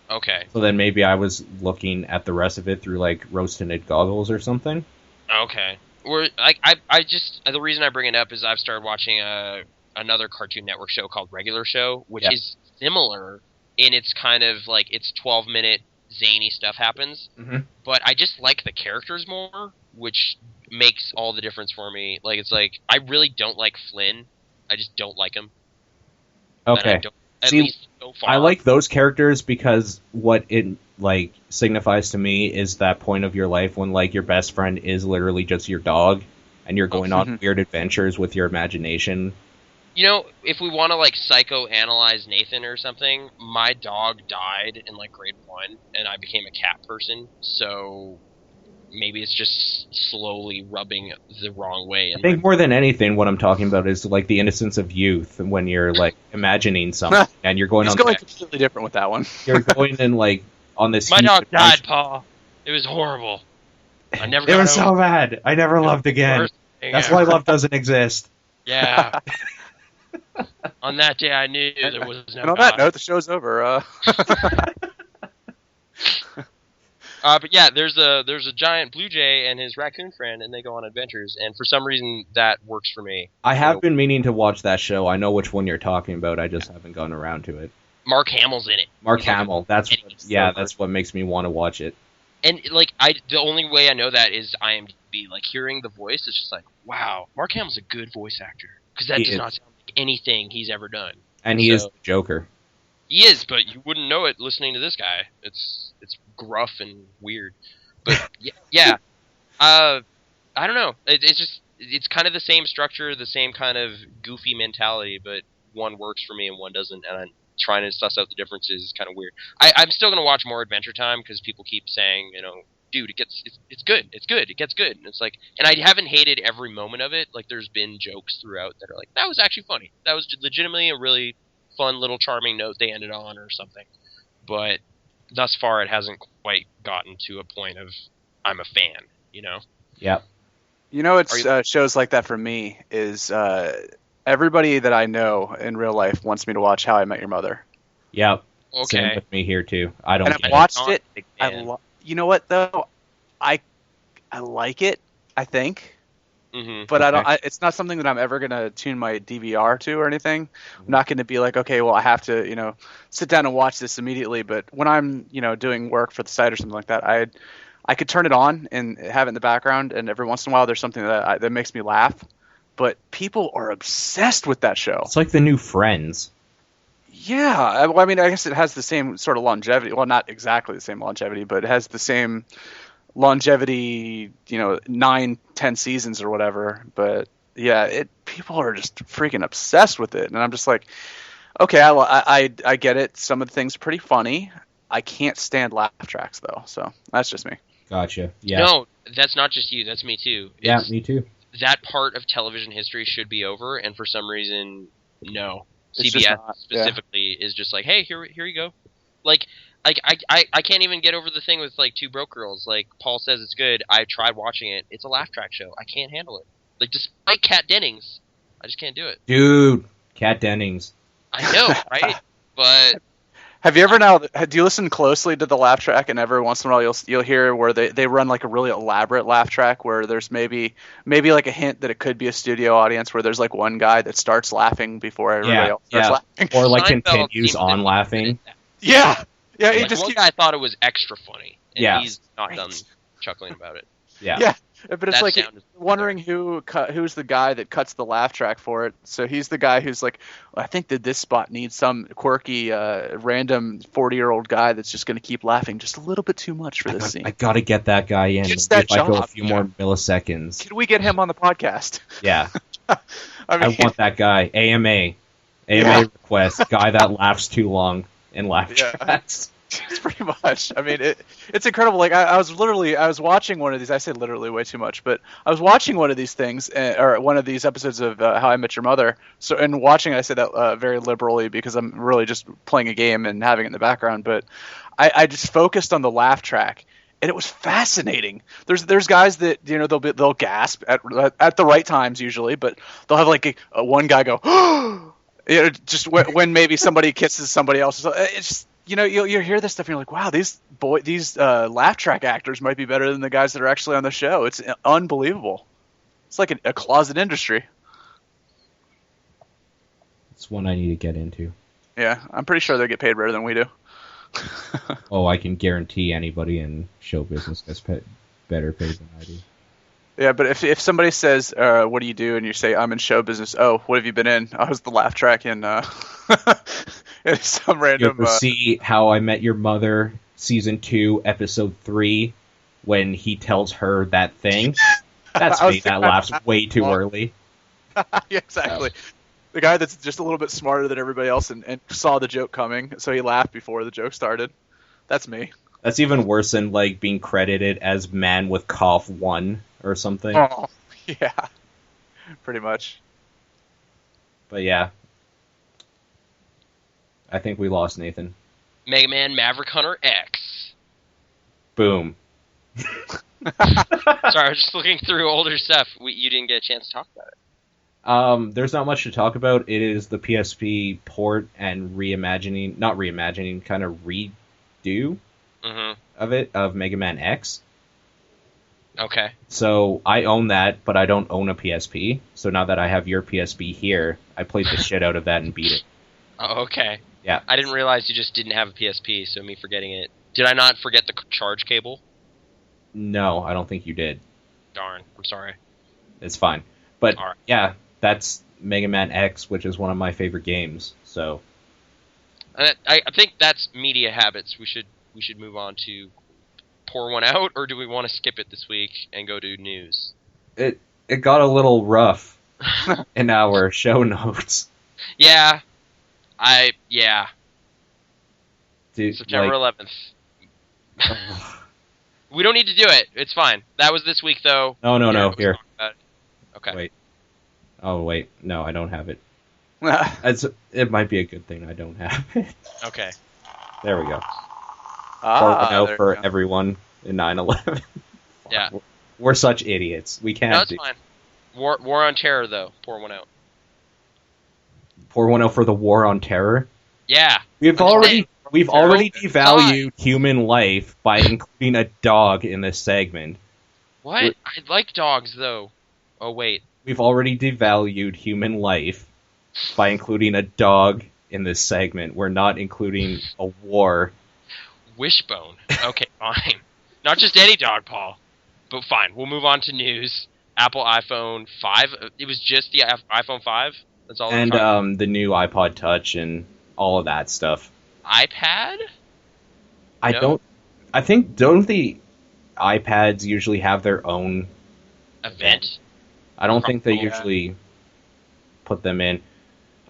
Okay. So then maybe I was looking at the rest of it through, like, rose-tinted goggles or something. Okay. The reason I bring it up is I've started watching another Cartoon Network show called Regular Show, which is similar in its kind of, like, it's 12-minute zany stuff happens. But I just like the characters more, which makes all the difference for me. Like, it's like, I really don't like Flynn. I just don't like him. Okay. At least so far. I like those characters because what it, like, signifies to me is that point of your life when, like, your best friend is literally just your dog, and you're going on weird adventures with your imagination. You know, if we want to, like, psychoanalyze Nathan or something, my dog died in, like, grade 1, and I became a cat person, so... Maybe it's just slowly rubbing the wrong way. I think more than anything, what I'm talking about is like the innocence of youth when you're like imagining something and you're going on. It's going completely different with that one. You're going in like on this. My dog died, Paul. It was horrible. I never. It was so bad. I never loved again. That's why love doesn't exist. Yeah. On that day, I knew there was no. And on that note, the show's over. But yeah, there's a giant blue jay and his raccoon friend, and they go on adventures, and for some reason that works for me. I have been meaning to watch that show. I know which one you're talking about. I just haven't gone around to it. Mark Hamill's in it. Mark Hamill. That's what makes me want to watch it. And like the only way I know that is IMDb. Like hearing the voice, it's just like, wow, Mark Hamill's a good voice actor because that does not sound like anything he's ever done. And he is the Joker. He is, but you wouldn't know it listening to this guy. It's gruff and weird, but yeah. I don't know. It's kind of the same structure, the same kind of goofy mentality, but one works for me and one doesn't, and I'm trying to suss out the differences is kind of weird. I'm still gonna watch more Adventure Time because people keep saying, you know, dude, it's good, it gets good, and it's like, and I haven't hated every moment of it. Like there's been jokes throughout that are like, that was actually funny. That was legitimately a really fun little charming note they ended on or something, but thus far it hasn't quite gotten to a point of I'm a fan, you know? Yeah. You know, it's shows like that for me is everybody that I know in real life wants me to watch How I Met Your Mother. Yeah. Okay. Same with me here too. I don't. And I've watched it. You know what though? I like it. I think. But I don't. It's not something that I'm ever gonna tune my DVR to or anything. I'm not gonna be like, okay, well, I have to, you know, sit down and watch this immediately. But when I'm, you know, doing work for the site or something like that, I could turn it on and have it in the background, and every once in a while there's something that makes me laugh. But people are obsessed with that show. It's like the new Friends. Yeah, well, I mean, I guess it has the same sort of longevity. Well, not exactly the same longevity, but it has the same longevity, you know, 9-10 seasons or whatever. But yeah, people are just freaking obsessed with it, and I'm just like, okay, I get it. Some of the things are pretty funny. I can't stand laugh tracks though, so that's just me. Gotcha. Yeah. No, that's not just you. That's me too. Yeah, me too. That part of television history should be over, and for some reason, no. It's CBS not, specifically is just like, hey, here you go. Like I can't even get over the thing with like Two Broke Girls. Like Paul says it's good. I tried watching it. It's a laugh track show. I can't handle it. Like despite Kat Dennings, I just can't do it. Dude, Kat Dennings. I know, right? But Have you ever do you listen closely to the laugh track, and every once in a while you'll hear where they run like a really elaborate laugh track where there's maybe like a hint that it could be a studio audience where there's like one guy that starts laughing before everybody else starts laughing. Or like Seinfeld continues on laughing. Yeah. Yeah, like one guy thought it was extra funny, and he's not done chuckling about it. Yeah, but it's That like sound is wondering who's the guy that cuts the laugh track for it. So he's the guy who's like, I think that this spot needs some quirky, random 40-year-old guy that's just going to keep laughing just a little bit too much for this scene. I gotta get that guy in. Gets that if I go a job. few more milliseconds. Can we get him on the podcast? Yeah. I mean, I want that guy. AMA request. Guy that laughs too long in laugh tracks. It's pretty much. I mean, it's incredible. Like I was watching one of these. I say literally way too much, but I was watching one of these things, or one of these episodes of How I Met Your Mother. So, and watching, I say that very liberally because I'm really just playing a game and having it in the background. But I just focused on the laugh track, and it was fascinating. There's guys that they'll gasp at the right times usually, but they'll have like one guy go, just when maybe somebody kisses somebody else. It's just. You'll hear this stuff and you're like, wow, these laugh track actors might be better than the guys that are actually on the show. It's unbelievable. It's like a closet industry. It's one I need to get into. Yeah, I'm pretty sure they get paid better than we do. Oh, I can guarantee anybody in show business gets better paid than I do. Yeah, but if somebody says, what do you do? And you say, I'm in show business. Oh, what have you been in? I was the laugh track in some random... You ever see How I Met Your Mother, Season 2, Episode 3, when he tells her that thing? That's me. That laughs way too early. Yeah, exactly. The guy that's just a little bit smarter than everybody else and saw the joke coming, so he laughed before the joke started. That's me. That's even worse than like being credited as Man with Cough 1 or something. Oh, yeah. Pretty much. But yeah. I think we lost Nathan. Mega Man Maverick Hunter X. Boom. Sorry, I was just looking through older stuff. You didn't get a chance to talk about it. There's not much to talk about. It is the PSP port and kind of redo of Mega Man X. Okay. So I own that, but I don't own a PSP. So now that I have your PSP here, I played the shit out of that and beat it. Oh, okay. Yeah. I didn't realize you just didn't have a PSP, so me forgetting it. Did I not forget the charge cable? No, I don't think you did. Darn, I'm sorry. It's fine. But All right. yeah, that's Mega Man X, which is one of my favorite games. So I think that's media habits. We should move on to pour one out, or do we want to skip it this week and go to news? It got a little rough in our show notes. Yeah. Dude, September 11th. We don't need to do it. It's fine. That was this week, though. No. Here. Okay. Wait. Oh, wait. No, I don't have it. It might be a good thing I don't have it. Okay. There we go. There for we go. everyone in 9/11. Yeah. We're such idiots. We can't. No, it's fine. War on Terror, though. Pour one out. Pour one out for the War on Terror. Yeah. We've already devalued human life by including a dog in this segment. What? I like dogs, though. Oh, wait. We've already devalued human life by including a dog in this segment. We're not including a war. Wishbone. Okay, fine. Not just any dog, Paul. But fine. We'll move on to news. Apple iPhone 5. It was just the iPhone 5? That's all. And the new iPod Touch and all of that stuff. iPad? Don't the iPads usually have their own Event? I don't think they usually put them in.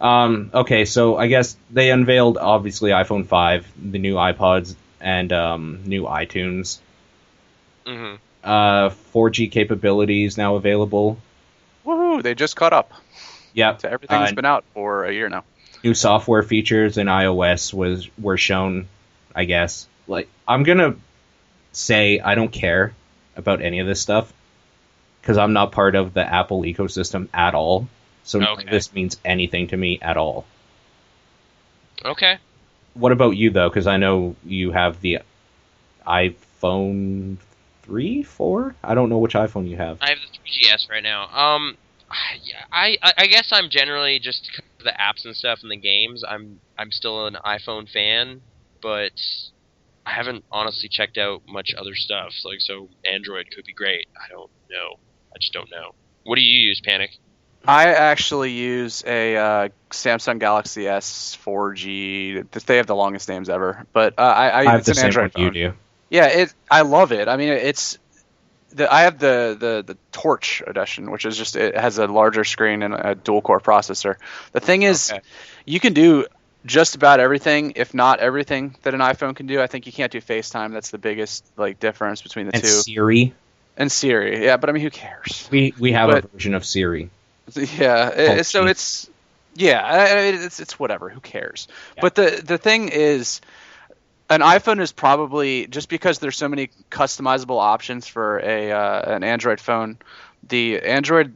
Okay, so I guess they unveiled, obviously, iPhone 5, the new iPods, and new iTunes. Mm-hmm. 4G capabilities now available. Woohoo! They just caught up. Yep. To everything that's been out for a year now. New software features in iOS were shown, I guess. Like, I'm gonna say I don't care about any of this stuff because I'm not part of the Apple ecosystem at all. So none of this means anything to me at all. Okay. What about you, though? Because I know you have the iPhone 3, 4? I don't know which iPhone you have. I have the 3GS right now. Yeah, I guess I'm generally just because of the apps and stuff and the games. I'm still an iPhone fan, but I haven't honestly checked out much other stuff. Like, so Android could be great. I don't know. I just don't know. What do you use, Panic? I actually use a Samsung Galaxy S 4G. They have the longest names ever, but I have it's the an same Android one phone. you do. Yeah, I love it. I mean, I have the Torch edition, which is just it has a larger screen and a dual core processor. The thing is, you can do just about everything, if not everything, that an iPhone can do. I think you can't do FaceTime. That's the biggest difference between the two. Siri. And Siri, yeah, but I mean, who cares? We have a version of Siri. Yeah, it's whatever. Who cares? Yeah. But the thing is, an iPhone is probably, just because there's so many customizable options for an Android phone, the Android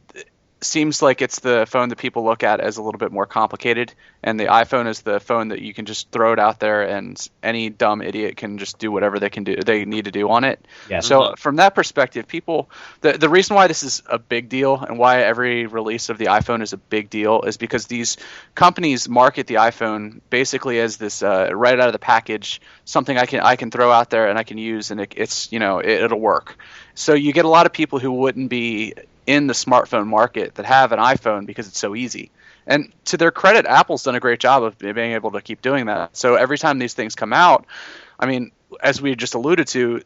seems like it's the phone that people look at as a little bit more complicated, and the iPhone is the phone that you can just throw it out there and any dumb idiot can just do whatever they need to do on it. Yes. So from that perspective, people, the reason why this is a big deal and why every release of the iPhone is a big deal is because these companies market the iPhone basically as this right out of the package, something I can throw out there and I can use, and it'll work. So you get a lot of people who wouldn't be in the smartphone market that have an iPhone because it's so easy. And to their credit, Apple's done a great job of being able to keep doing that. So every time these things come out, I mean, as we just alluded to,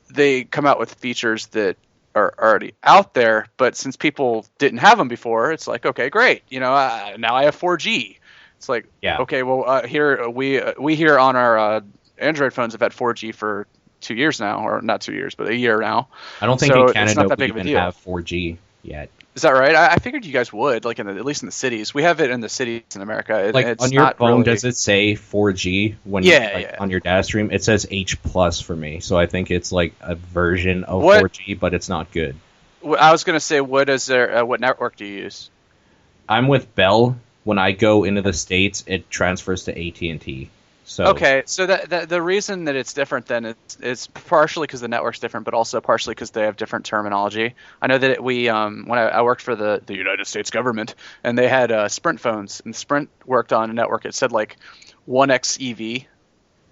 they come out with features that are already out there. But since people didn't have them before, it's like, okay, great. Now I have 4G. It's like, okay, well, here we here on our Android phones have had 4G for 2 years now, or not 2 years, but a year now. I don't think in Canada we even have 4G yet. Is that right? I figured you guys would, like at least in the cities. We have it in the cities in America. Like on your phone, does it say 4G when on your data stream? It says H+ for me, so I think it's like a version of 4G, but it's not good. I was going to say, what network do you use? I'm with Bell. When I go into the States, it transfers to AT&T. So the reason that it's different then is partially because the network's different, but also partially because they have different terminology. I know that when I worked for the United States government, and they had Sprint phones, and Sprint worked on a network. It said like 1xEV.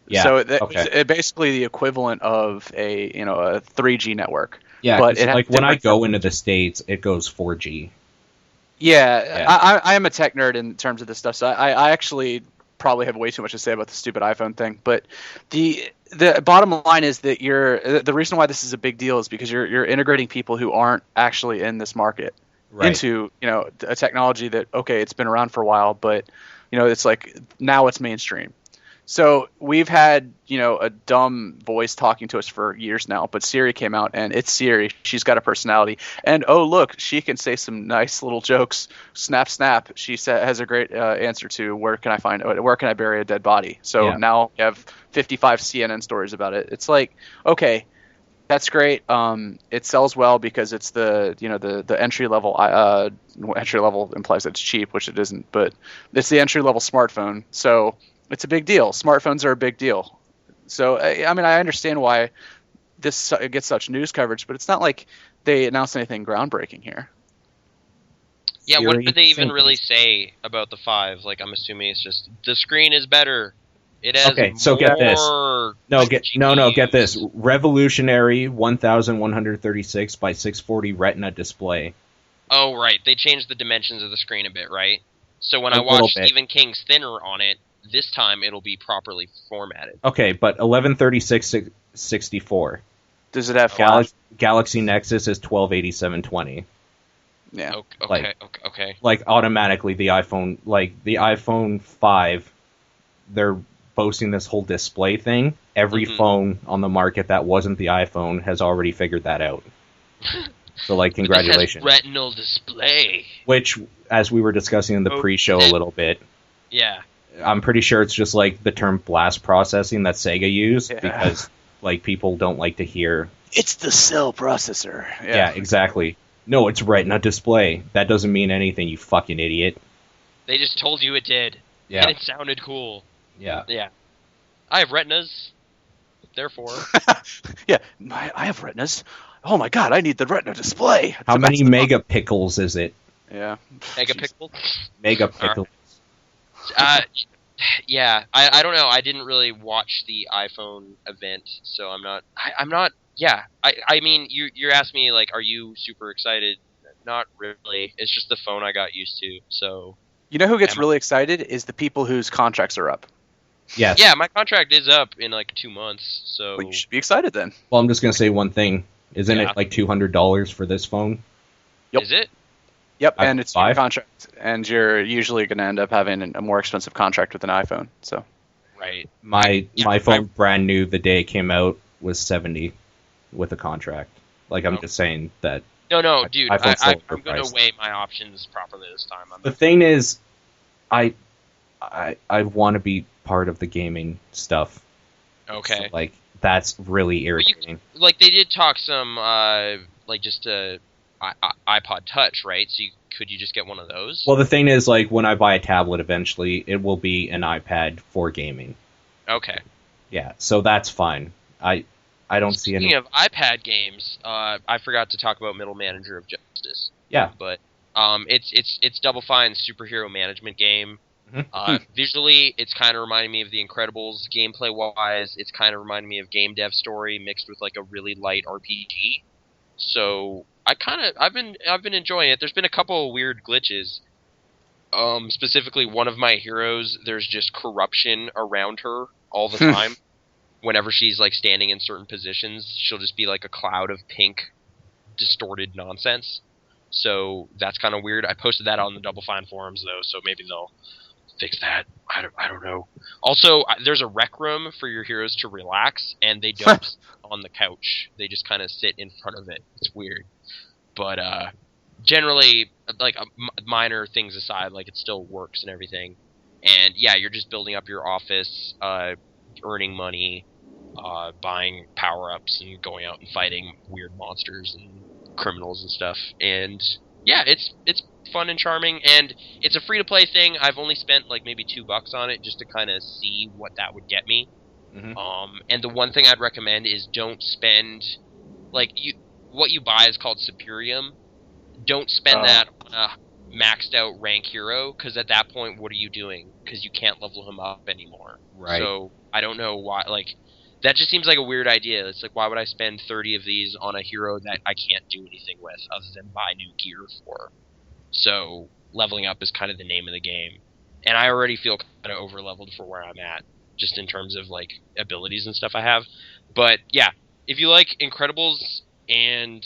Yeah. So it's basically the equivalent of a 3G network. Yeah. But like when I go into the States, it goes 4G. Yeah. I am a tech nerd in terms of this stuff, so I actually probably have way too much to say about the stupid iPhone thing, but the bottom line is that the reason why this is a big deal is because you're integrating people who aren't actually in this market into a technology that it's been around for a while, but it's like now it's mainstream. So we've had a dumb voice talking to us for years now, but Siri came out, and it's Siri. She's got a personality, and oh look, she can say some nice little jokes. Snap, snap. She has a great answer to where can I bury a dead body. So now we have 55 CNN stories about it. It's like, okay, that's great. It sells well because it's the entry level. Entry level implies that it's cheap, which it isn't, but it's the entry level smartphone. So it's a big deal. Smartphones are a big deal. So, I mean, I understand why this gets such news coverage, but it's not like they announced anything groundbreaking here. Yeah, what did they even really say about the 5? Like, I'm assuming it's just the screen is better. It has so get this. Get this. Revolutionary 1136 by 640 Retina display. Oh, right. They changed the dimensions of the screen a bit, right? So when I watch Stephen King's Thinner on it, this time it'll be properly formatted. Okay, but 1136/64. Does it have flash? Galaxy Nexus is 1287/20. Yeah. Okay. Like automatically the iPhone 5, they're boasting this whole display thing, every phone on the market that wasn't the iPhone has already figured that out. So, like, congratulations. This has retinal display. Which, as we were discussing in the pre-show a little bit, yeah, I'm pretty sure it's just like the term blast processing that Sega used because, like, people don't like to hear. It's the cell processor. Yeah, exactly. No, it's retina display. That doesn't mean anything, you fucking idiot. They just told you it did. Yeah. And it sounded cool. Yeah. Yeah. I have retinas. Therefore. Yeah, I have retinas. Oh my god, I need the retina display. How many megapixels is it? Yeah. Megapixels? Megapixels. Yeah, I don't know. I didn't really watch the iPhone event, so I'm not. Yeah, I mean, you asked me, like, are you super excited? Not really. It's just the phone I got used to, so. You know who gets really excited is the people whose contracts are up. Yes. Yeah, my contract is up in like 2 months, so. Well, you should be excited then. Well, I'm just gonna say one thing. Isn't it like $200 for this phone? Yep. Is it? Yep, and it's your contract, and you're usually going to end up having a more expensive contract with an iPhone. So. Right. My phone, brand new, the day it came out, was $70 with a contract. Like, I'm just saying that. No, dude. I'm going to weigh my options properly this time. The thing is, I want to be part of the gaming stuff. Okay. So, like, that's really irritating. Like, they did talk some, like, just iPod Touch, right? So could you just get one of those? Well, the thing is, like, when I buy a tablet eventually, it will be an iPad for gaming. Okay. Yeah, so that's fine. I don't see any. Speaking of iPad games, I forgot to talk about Middle Manager of Justice. Yeah. But it's Double Fine's superhero management game. Visually, it's kind of reminding me of The Incredibles. Gameplay-wise, it's kind of reminding me of Game Dev Story mixed with like a really light RPG. So I've been enjoying it. There's been a couple of weird glitches. Specifically, one of my heroes, there's just corruption around her all the time. Whenever she's like standing in certain positions, she'll just be like a cloud of pink, distorted nonsense. So that's kind of weird. I posted that on the Double Fine forums though, so maybe they'll fix that. I don't know. Also, there's a rec room for your heroes to relax, and they don't sit on the couch. They just kind of sit in front of it. It's weird. But generally, like minor things aside, like it still works and everything. And yeah, you're just building up your office, earning money, buying power-ups, and going out and fighting weird monsters and criminals and stuff. And yeah, it's fun and charming, and it's a free-to-play thing. I've only spent like maybe $2 on it just to kind of see what that would get me. And the one thing I'd recommend is don't spend what you buy is called Superium. Don't spend that on a maxed out rank hero, because at that point, what are you doing? Because you can't level him up anymore. Right. So I don't know why. Like, that just seems like a weird idea. It's like, why would I spend 30 of these on a hero that I can't do anything with other than buy new gear for? So leveling up is kind of the name of the game, and I already feel kind of over leveled for where I'm at, just in terms of like abilities and stuff I have. But yeah, if you like Incredibles and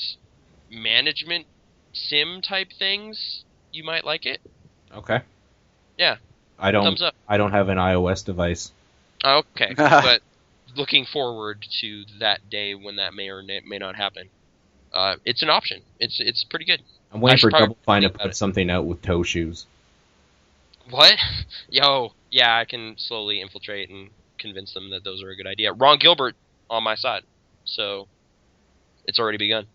management sim type things, you might like it. Okay. Yeah. Thumbs up. I don't have an iOS device. Okay, but looking forward to that day when that may or may not happen. It's an option. It's pretty good. I'm waiting for Double Fine to put something out with toe shoes. What? Yo, yeah, I can slowly infiltrate and convince them that those are a good idea. Ron Gilbert on my side, so it's already begun.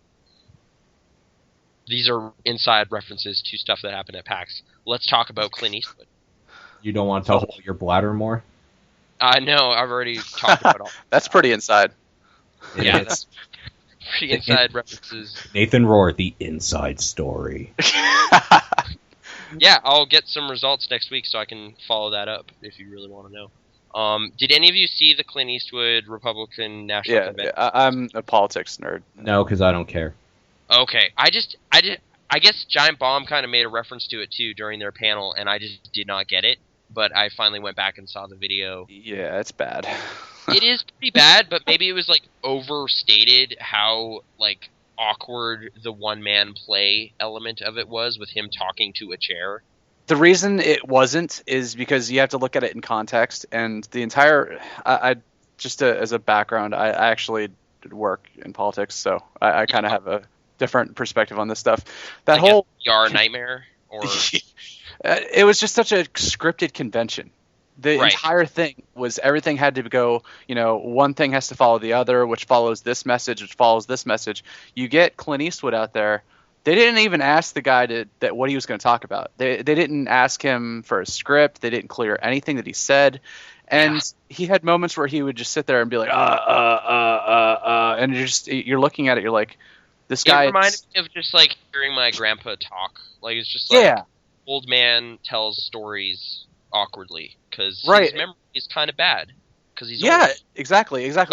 These are inside references to stuff that happened at PAX. Let's talk about Clint Eastwood. You don't want to tell your bladder more? No, I've already talked about all. That's pretty inside. Yeah, that's pretty inside references. Nathan Rohr, the inside story. Yeah, I'll get some results next week so I can follow that up if you really want to know. Did any of you see the Clint Eastwood Republican National Convention? Yeah, I'm a politics nerd. No, because I don't care. Okay, I guess Giant Bomb kind of made a reference to it too during their panel, and I just did not get it. But I finally went back and saw the video. Yeah, it's bad. It is pretty bad, but maybe it was like overstated how like awkward the one-man play element of it was with him talking to a chair. The reason it wasn't is because you have to look at it in context, and the entire as a background, I actually did work in politics, so I kind of have a different perspective on this stuff. That whole PR nightmare, or it was just such a scripted convention. The entire thing was everything had to go, one thing has to follow the other, which follows this message, which follows this message. You get Clint Eastwood out there. They didn't even ask the guy that what he was going to talk about. They didn't ask him for a script. They didn't clear anything that he said. And he had moments where he would just sit there and be like, and you're looking at it, you're like, this guy. It reminded me of just like hearing my grandpa talk. Like it's just like old man tells stories awkwardly because his memory is kind of bad because he's old. Exactly. So,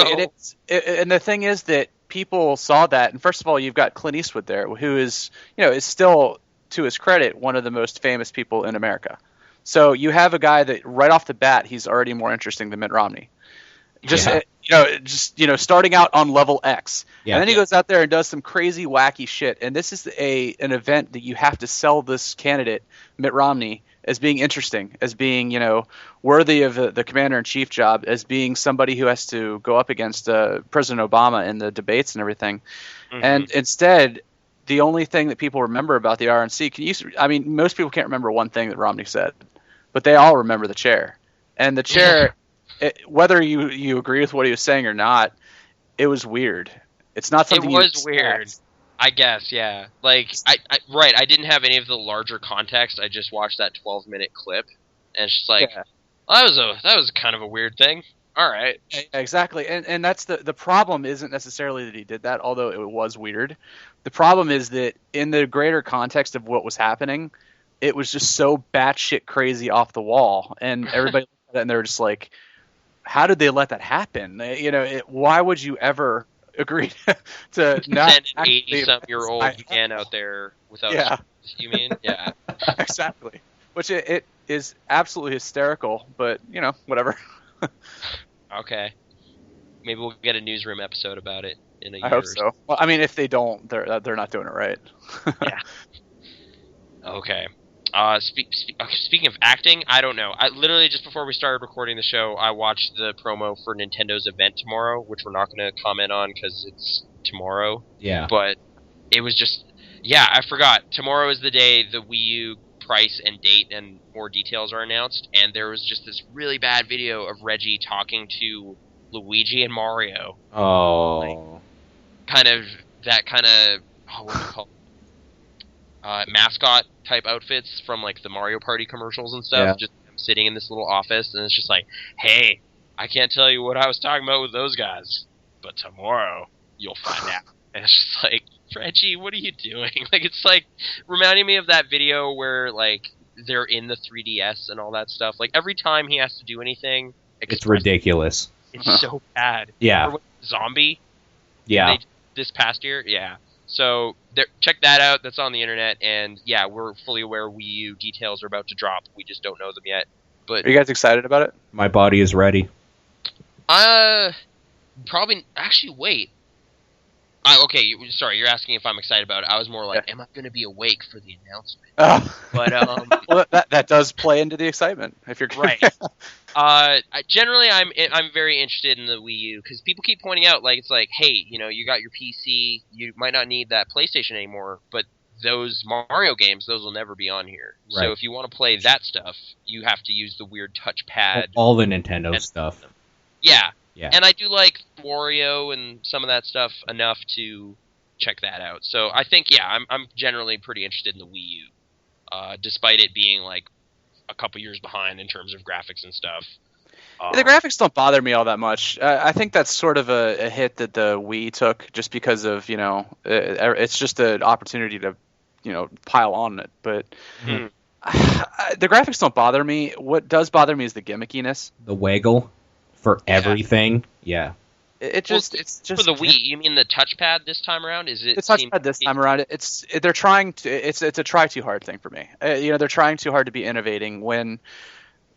and the thing is that people saw that, and first of all, you've got Clint Eastwood there, who is is still, to his credit, one of the most famous people in America. So you have a guy that right off the bat, he's already more interesting than Mitt Romney. Starting out on level X, and then he goes out there and does some crazy, wacky shit. And this is an event that you have to sell this candidate, Mitt Romney, as being interesting, as being worthy of the commander-in-chief job, as being somebody who has to go up against President Obama in the debates and everything. Mm-hmm. And instead, the only thing that people remember about the RNC, most people can't remember one thing that Romney said, but they all remember the chair. And the chair, whether you agree with what he was saying or not, it was weird. It's not something. It was weird. I guess, yeah. Like, I didn't have any of the larger context. I just watched that 12-minute clip, and it's just like, that was kind of a weird thing. All right. Exactly, and that's the problem. Isn't necessarily that he did that, although it was weird. The problem is that in the greater context of what was happening, it was just so batshit crazy off the wall, and everybody looked at it and they were just like, "How did they let that happen? Why would you ever?" Agreed to not send an 80-some-year-old man out there without you mean? Yeah. Exactly. Which it is absolutely hysterical, but, whatever. Okay. Maybe we'll get a newsroom episode about it in a year. I hope so. Well, if they don't, they're not doing it right. Yeah. Okay. Speaking of acting, I don't know. I literally just before we started recording the show, I watched the promo for Nintendo's event tomorrow, which we're not going to comment on because it's tomorrow. Yeah. But it was just, I forgot. Tomorrow is the day the Wii U price and date and more details are announced, and there was just this really bad video of Reggie talking to Luigi and Mario. Oh. What do you call it? Mascot type outfits from like the Mario Party commercials and stuff, just sitting in this little office, and it's just like, hey, I can't tell you what I was talking about with those guys, but tomorrow you'll find out. And it's just like, Reggie, what are you doing? Like, it's like reminding me of that video where like they're in the 3DS and all that stuff. Like every time he has to do anything, it's ridiculous. It's so bad. Yeah. Zombie. Yeah. This past year, yeah. So check that out. That's on the internet, and we're fully aware Wii U details are about to drop. We just don't know them yet. But are you guys excited about it? My body is ready. Probably. Actually, wait. Okay, sorry. You're asking if I'm excited about it. I was more like, am I going to be awake for the announcement? But well, that does play into the excitement if you're right. Generally, I'm very interested in the Wii U because people keep pointing out it's like, hey, you got your PC, you might not need that PlayStation anymore, but those Mario games, those will never be on here. Right. So if you want to play that stuff, you have to use the weird touchpad. All the Nintendo stuff. Yeah. Yeah. And I do like Wario and some of that stuff enough to check that out. So I think, I'm generally pretty interested in the Wii U, despite it being like a couple years behind in terms of graphics and stuff. The graphics don't bother me all that much. I think that's sort of a hit that the Wii took just because of, it's just an opportunity to, pile on it. But the graphics don't bother me. What does bother me is the gimmickiness. The waggle for everything. Yeah. It's just for the Wii. You mean the touchpad this time around? Is it the touchpad this time around? They're trying to. It's a try too hard thing for me. They're trying too hard to be innovating when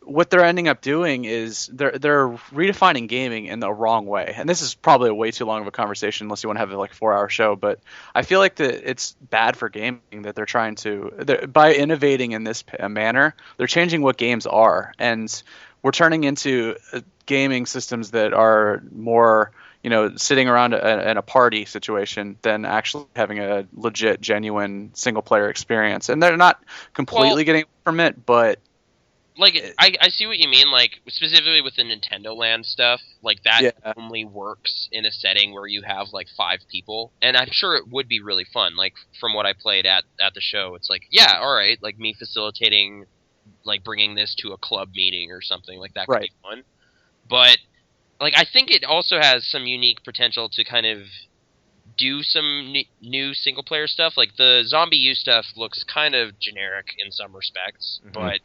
what they're ending up doing is they're redefining gaming in the wrong way. And this is probably a way too long of a conversation unless you want to have like a 4-hour show. But I feel like it's bad for gaming that they're trying to by innovating in this manner, they're changing what games are, and we're turning into gaming systems that are more, sitting around in a party situation than actually having a legit, genuine single player experience. And they're not completely getting from it, but like I see what you mean. Like specifically with the Nintendo Land stuff, like that only works in a setting where you have like 5 people, and I'm sure it would be really fun. Like from what I played at the show, it's like all right, like me facilitating, like bringing this to a club meeting or something like that could be fun. But like I think it also has some unique potential to kind of do some new single player stuff. Like the Zombie U stuff looks kind of generic in some respects, but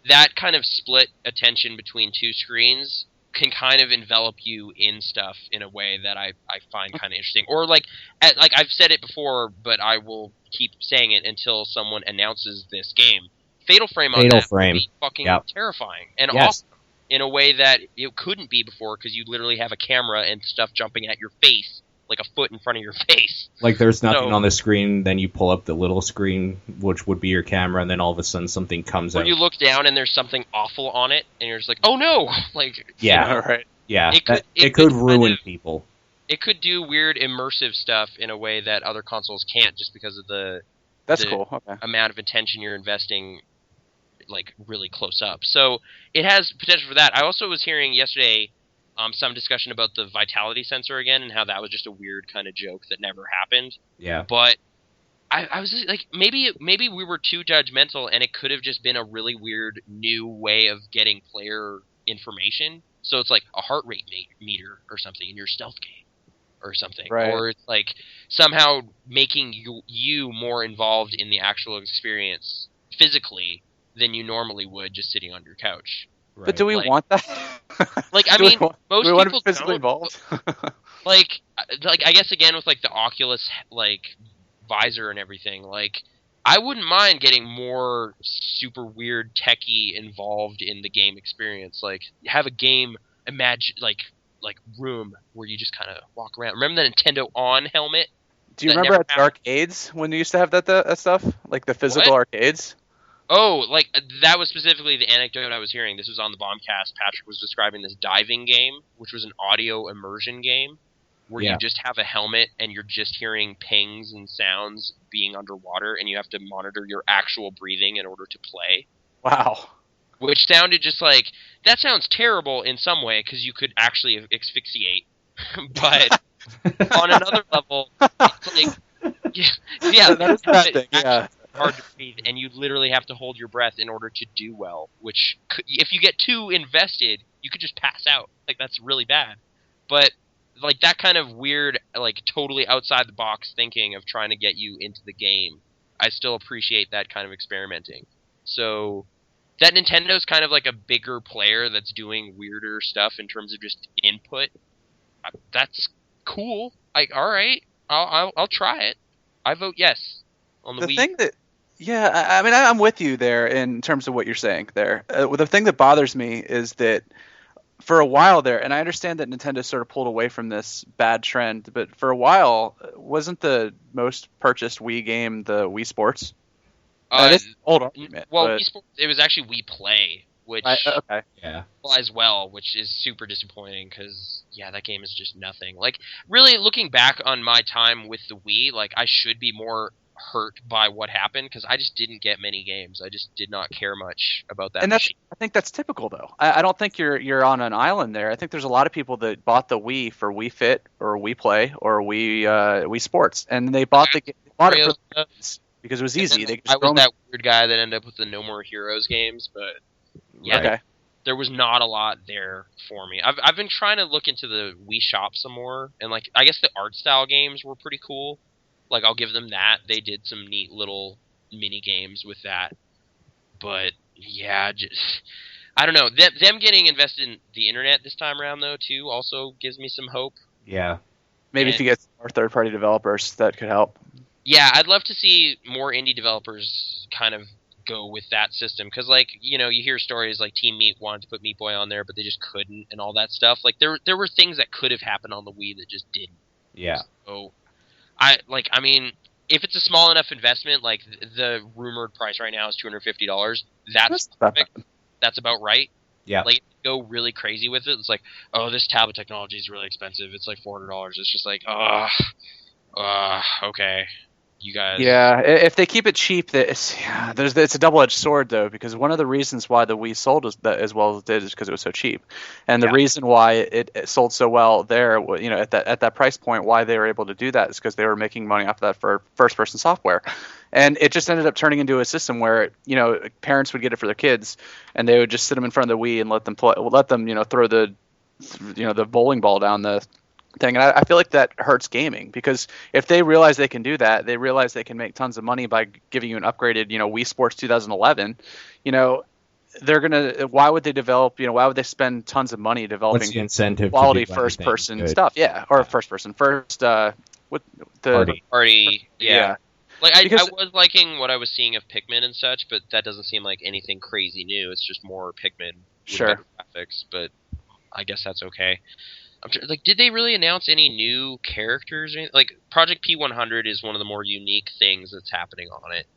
that kind of split attention between 2 screens can kind of envelop you in stuff in a way that I find kind of interesting. Or like I've said it before, but I will keep saying it until someone announces this game. Fatal Frame on that would be fucking terrifying and awesome in a way that it couldn't be before, because you literally have a camera and stuff jumping at your face like a foot in front of your face. Like there's nothing on the screen, then you pull up the little screen, which would be your camera, and then all of a sudden something comes out. Or you look down and there's something awful on it, and you're just like, oh no! Like, right. Yeah, it could ruin people. It could do weird immersive stuff in a way that other consoles can't, just because of the cool. Okay. amount of attention you're investing, like really close up. So it has potential for that. I also was hearing yesterday some discussion about the vitality sensor again, and how that was just a weird kind of joke that never happened. Yeah. But I was just like, maybe we were too judgmental, and it could have just been a really weird new way of getting player information. So it's like a heart rate meter or something in your stealth game or something. Right. Or it's like somehow making you more involved in the actual experience physically than you normally would just sitting on your couch. Right. But do we want that? Like, I mean, most people want to be physically involved. like I guess again with like the Oculus like visor and everything, like I wouldn't mind getting more super weird techie involved in the game experience. Like have a game room where you just kind of walk around. Remember the Nintendo On helmet? Do you remember at the arcades when you used to have that stuff, like the physical arcades? Oh, like, that was specifically the anecdote I was hearing. This was on the Bombcast. Patrick was describing this diving game, which was an audio immersion game, where you just have a helmet and you're just hearing pings and sounds being underwater, and you have to monitor your actual breathing in order to play. Wow. Which sounded just like, that sounds terrible in some way, because you could actually asphyxiate. But on another level, it's like, that is that thing, yeah. Hard to breathe, and you literally have to hold your breath in order to do well, which if you get too invested, you could just pass out. Like, that's really bad. But like that kind of weird, like totally outside the box thinking of trying to get you into the game, I still appreciate that kind of experimenting. So that Nintendo's kind of like a bigger player that's doing weirder stuff in terms of just input. That's cool. Like, all right, I'll try it. I vote yes on the Wii. Thing that, I mean, I'm with you there in terms of what you're saying there. The thing that bothers me is that for a while there, and I understand that Nintendo sort of pulled away from this bad trend, but for a while, wasn't the most purchased Wii game the Wii Sports? Old argument. Well, Wii Sports, it was actually Wii Play, which applies well, which is super disappointing because that game is just nothing. Like, really, looking back on my time with the Wii, like I should be more hurt by what happened because I just didn't get many games. I just did not care much about that. And I think that's typical, though. I don't think you're on an island there. I think there's a lot of people that bought the Wii for Wii Fit or Wii Play or Wii Sports, and they bought it because it was easy. I was that weird guy that ended up with the No More Heroes games, but there was not a lot there for me. I've been trying to look into the Wii Shop some more, and like I guess the art style games were pretty cool. Like, I'll give them that. They did some neat little mini games with that. But, I don't know. Them getting invested in the internet this time around, though, too, also gives me some hope. Yeah. Maybe if you get more third-party developers, that could help. Yeah, I'd love to see more indie developers kind of go with that system, because like you hear stories like Team Meat wanted to put Meat Boy on there, but they just couldn't, and all that stuff. Like there were things that could have happened on the Wii that just didn't. Yeah. So I mean, if it's a small enough investment, like the rumored price right now is $250. That's perfect. That's about right. Yeah. Like go really crazy with it. It's like, oh, this tablet technology is really expensive. It's like $400. It's just like, okay. You guys. Yeah, if they keep it cheap, it's a double-edged sword though, because one of the reasons why the Wii sold as well as it did is because it was so cheap, and the reason why it sold so well there, at that price point, why they were able to do that is because they were making money off of that for first-person software, and it just ended up turning into a system where parents would get it for their kids, and they would just sit them in front of the Wii and let them throw the bowling ball down the thing. And I feel like that hurts gaming, because if they realize they can do that, they realize they can make tons of money by giving you an upgraded, Wii Sports 2011. They're gonna. Why would they develop? Why would they spend tons of money developing What's the incentive quality to do first-person stuff? Yeah, or first-person with the party. Yeah. Like I Because- was liking what I was seeing of Pikmin and such, but that doesn't seem like anything crazy new. It's just more Pikmin with Sure. better graphics, but I guess that's okay. Did they really announce any new characters? Or anything? Like, Project P100 is one of the more unique things that's happening on it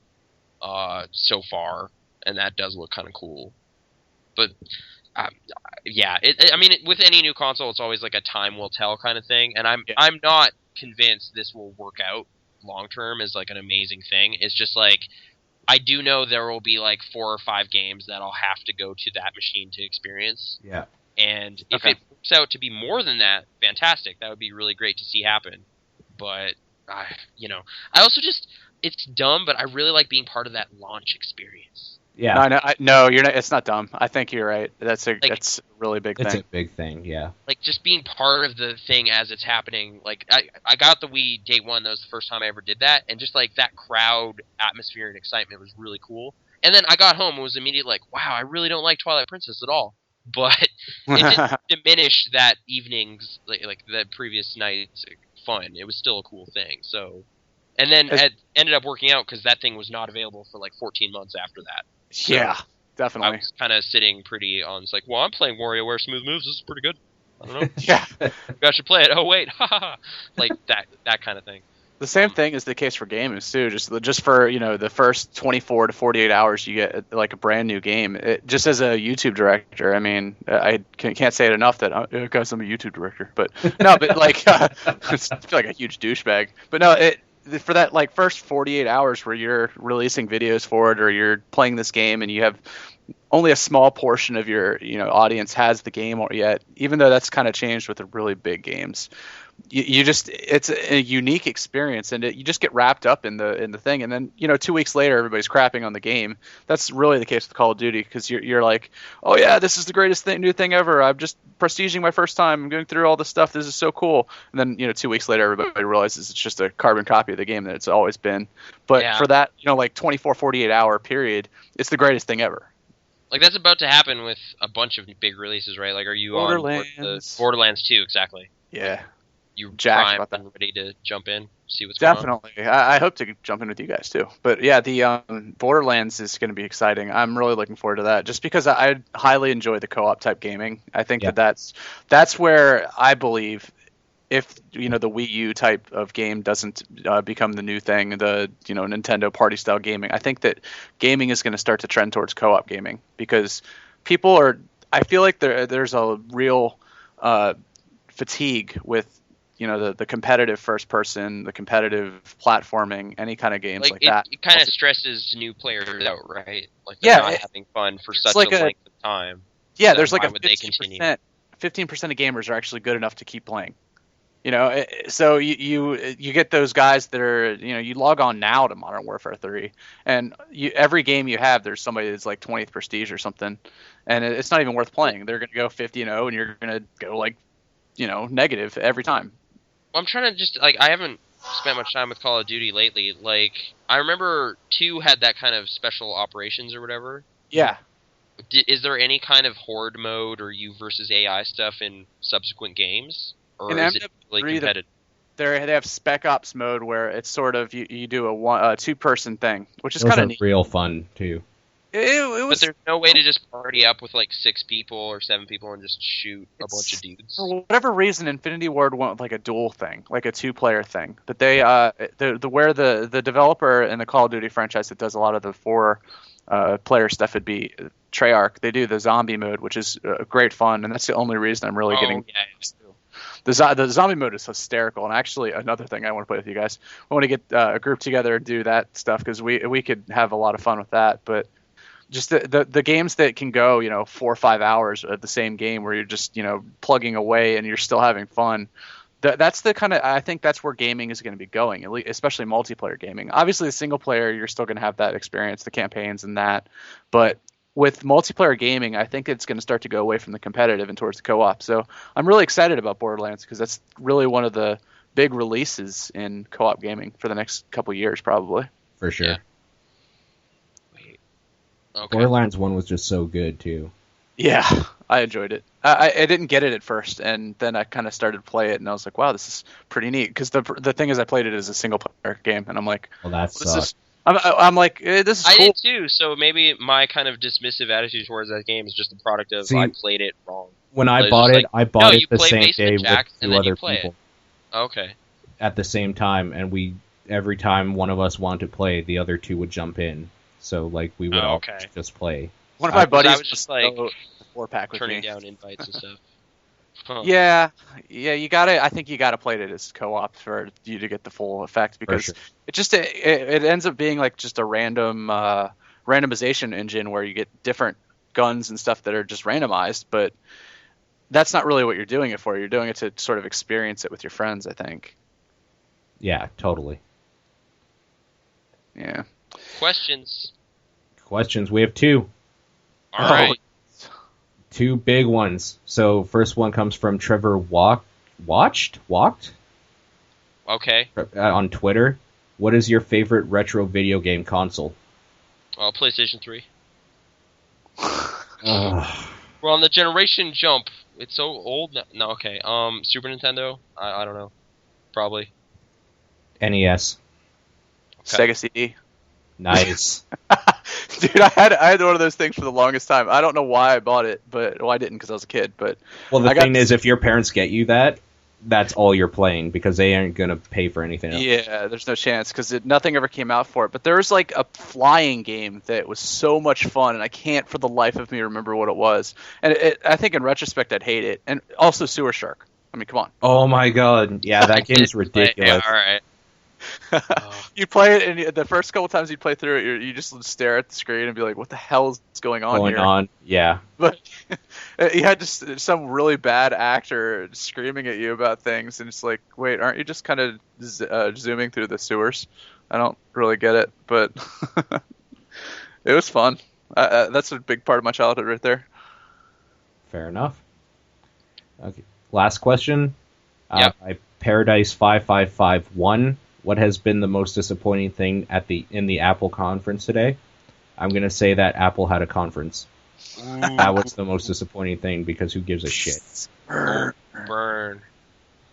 so far, and that does look kind of cool. But, with any new console, it's always like a time will tell kind of thing, and I'm not convinced this will work out long term as like an amazing thing. It's just like, I do know there will be like 4 or 5 games that I'll have to go to that machine to experience. Yeah. And if it works out to be more than that, fantastic. That would be really great to see happen. But, I also it's dumb, but I really like being part of that launch experience. Yeah. No, you're not. It's not dumb. I think you're right. That's a really big thing. It's a big thing, yeah. Like, just being part of the thing as it's happening. Like, I got the Wii day one. That was the first time I ever did that. And just, like, that crowd atmosphere and excitement was really cool. And then I got home and was immediately like, wow, I really don't like Twilight Princess at all. But it didn't diminish that evening's, like the previous night's fun. It was still a cool thing. So, and then it ended up working out because that thing was not available for like 14 months after that. So yeah, definitely. I was kind of sitting pretty on. It's like, well, I'm playing WarioWare Smooth Moves. This is pretty good. I don't know. Yeah, you guys should play it. Oh wait, like that kind of thing. The same thing is the case for gamers too. Just for the first 24 to 48 hours, you get like a brand new game. Just as a YouTube director, I mean, I can't say it enough that guys, I'm a YouTube director. But no, but like I feel like a huge douchebag. But no, for that like first 48 hours where you're releasing videos for it or you're playing this game and you have only a small portion of your audience has the game yet, even though that's kind of changed with the really big games. It's a unique experience, and you just get wrapped up in the thing, and then 2 weeks later everybody's crapping on the game. That's really the case with Call of Duty, because you're like, oh yeah, this is the greatest new thing ever. I'm just prestiging my first time. I'm going through all this stuff. This is so cool. And then 2 weeks later everybody realizes it's just a carbon copy of the game that it's always been. But for that like 24, 48 hour period, it's the greatest thing ever. Like, that's about to happen with a bunch of big releases, right? Like, are you on Borderlands 2? Exactly. Yeah. You jacked primed and ready to jump in, see what's going on? Definitely. I hope to jump in with you guys too. But yeah, the Borderlands is going to be exciting. I'm really looking forward to that, just because I highly enjoy the co-op type gaming. I think that's where I believe, if the Wii U type of game doesn't become the new thing, the Nintendo party style gaming, I think that gaming is going to start to trend towards co-op gaming, because I feel like there's a real fatigue with the competitive first person, the competitive platforming, any kind of games like that. It kind of stresses new players out, right? Like, they're not having fun for such a length of time. Yeah, so there's like a 15% of gamers are actually good enough to keep playing. So you get those guys that are, you log on now to Modern Warfare 3, and every game you have, there's somebody that's like 20th prestige or something, and it's not even worth playing. They're going to go 50-0, and you're going to go like, negative every time. I'm trying to just, like, I haven't spent much time with Call of Duty lately. Like, I remember 2 had that kind of special operations or whatever. Yeah. Is there any kind of horde mode or you versus AI stuff in subsequent games? Or is it really competitive? They have Spec Ops mode where it's sort of you do a 2-person thing, which is kind of neat. Real fun too. It But was, there's no way to just party up with like 6 people or 7 people and just shoot a bunch of dudes. for whatever reason, Infinity Ward went with like a dual thing, like a 2-player thing. That they where the developer in the Call of Duty franchise that does a lot of the 4 player stuff would be Treyarch. They do the zombie mode, which is great fun, and that's the only reason I'm really getting. Yeah. The zombie mode is hysterical, and actually another thing I want to play with you guys. I want to get a group together and do that stuff because we could have a lot of fun with that. But just the games that can go 4 or 5 hours of the same game where you're just plugging away and you're still having fun. That's the kind of, I think that's where gaming is going to be going, especially multiplayer gaming. Obviously, the single player you're still going to have that experience, the campaigns and that, but with multiplayer gaming, I think it's going to start to go away from the competitive and towards the co-op. So I'm really excited about Borderlands because that's really one of the big releases in co-op gaming for the next couple years, probably. For sure. Yeah. Wait. Okay. Borderlands 1 was just so good, too. Yeah, I enjoyed it. I didn't get it at first, and then I kind of started to play it, and I was like, wow, this is pretty neat. Because the thing is, I played it as a single-player game, and I'm like, well, that this sucks. is... I'm like, this is cool. I did too, so maybe my kind of dismissive attitude towards that game is just a product of I played it wrong. When I bought it, I bought it the same day with 2 other people. Okay. At the same time, and every time one of us wanted to play, the other 2 would jump in. So like we would all just play. One of my buddies I was just like the 4-pack with turning me. down invites and stuff. Huh. Yeah, you gotta. I think you gotta play it as co-op for you to get the full effect because it ends up being like just a random randomization engine where you get different guns and stuff that are just randomized, but that's not really what you're doing it for. You're doing it to sort of experience it with your friends, I think. Yeah, totally. Yeah. Questions. We have 2. All right. 2 big ones. So first one comes from Trevor Walked Okay. on Twitter. What is your favorite retro video game console? PlayStation 3. We're on the generation jump. It's so old now. No, okay. Super Nintendo? I don't know. Probably. NES. Okay. Sega CD. Nice. Dude, I had one of those things for the longest time. I don't know why I bought it, I didn't because I was a kid. But the thing is, if your parents get you that, that's all you're playing because they aren't gonna pay for anything else. Yeah, there's no chance because nothing ever came out for it. But there was like a flying game that was so much fun, and I can't for the life of me remember what it was. And I think in retrospect I'd hate it. And also Sewer Shark. I mean, come on. Oh my god, yeah, that game's ridiculous. Yeah, all right. You play it, and the first couple times you play through it, you just stare at the screen and be like, "What the hell is going on here?" Yeah. But you had just some really bad actor screaming at you about things, and it's like, wait, aren't you just kind of zooming through the sewers? I don't really get it, but it was fun. That's a big part of my childhood right there. Fair enough. Okay. Last question. Yep. By Paradise 5551. What has been the most disappointing thing in the Apple conference today? I'm going to say that Apple had a conference. Ooh. That was the most disappointing thing because who gives a shit? Burn.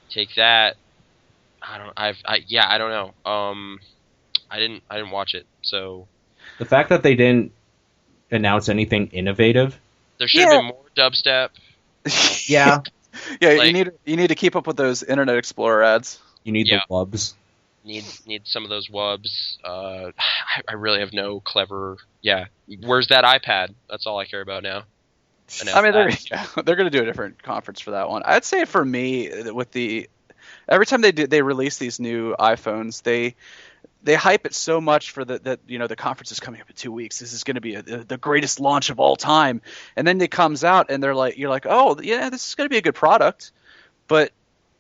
Take that. I don't know. I didn't watch it, so the fact that they didn't announce anything innovative. There should have been more dubstep. Yeah. Yeah, you need to keep up with those Internet Explorer ads. You need the wubs. Need some of those wubs. I really have no clever. Yeah, where's that iPad? That's all I care about now. I mean, they're going to do a different conference for that one. I'd say for me, with every time they release these new iPhones, they hype it so much for the conference is coming up in 2 weeks. This is going to be the greatest launch of all time, and then it comes out and you're like, oh yeah, this is going to be a good product, but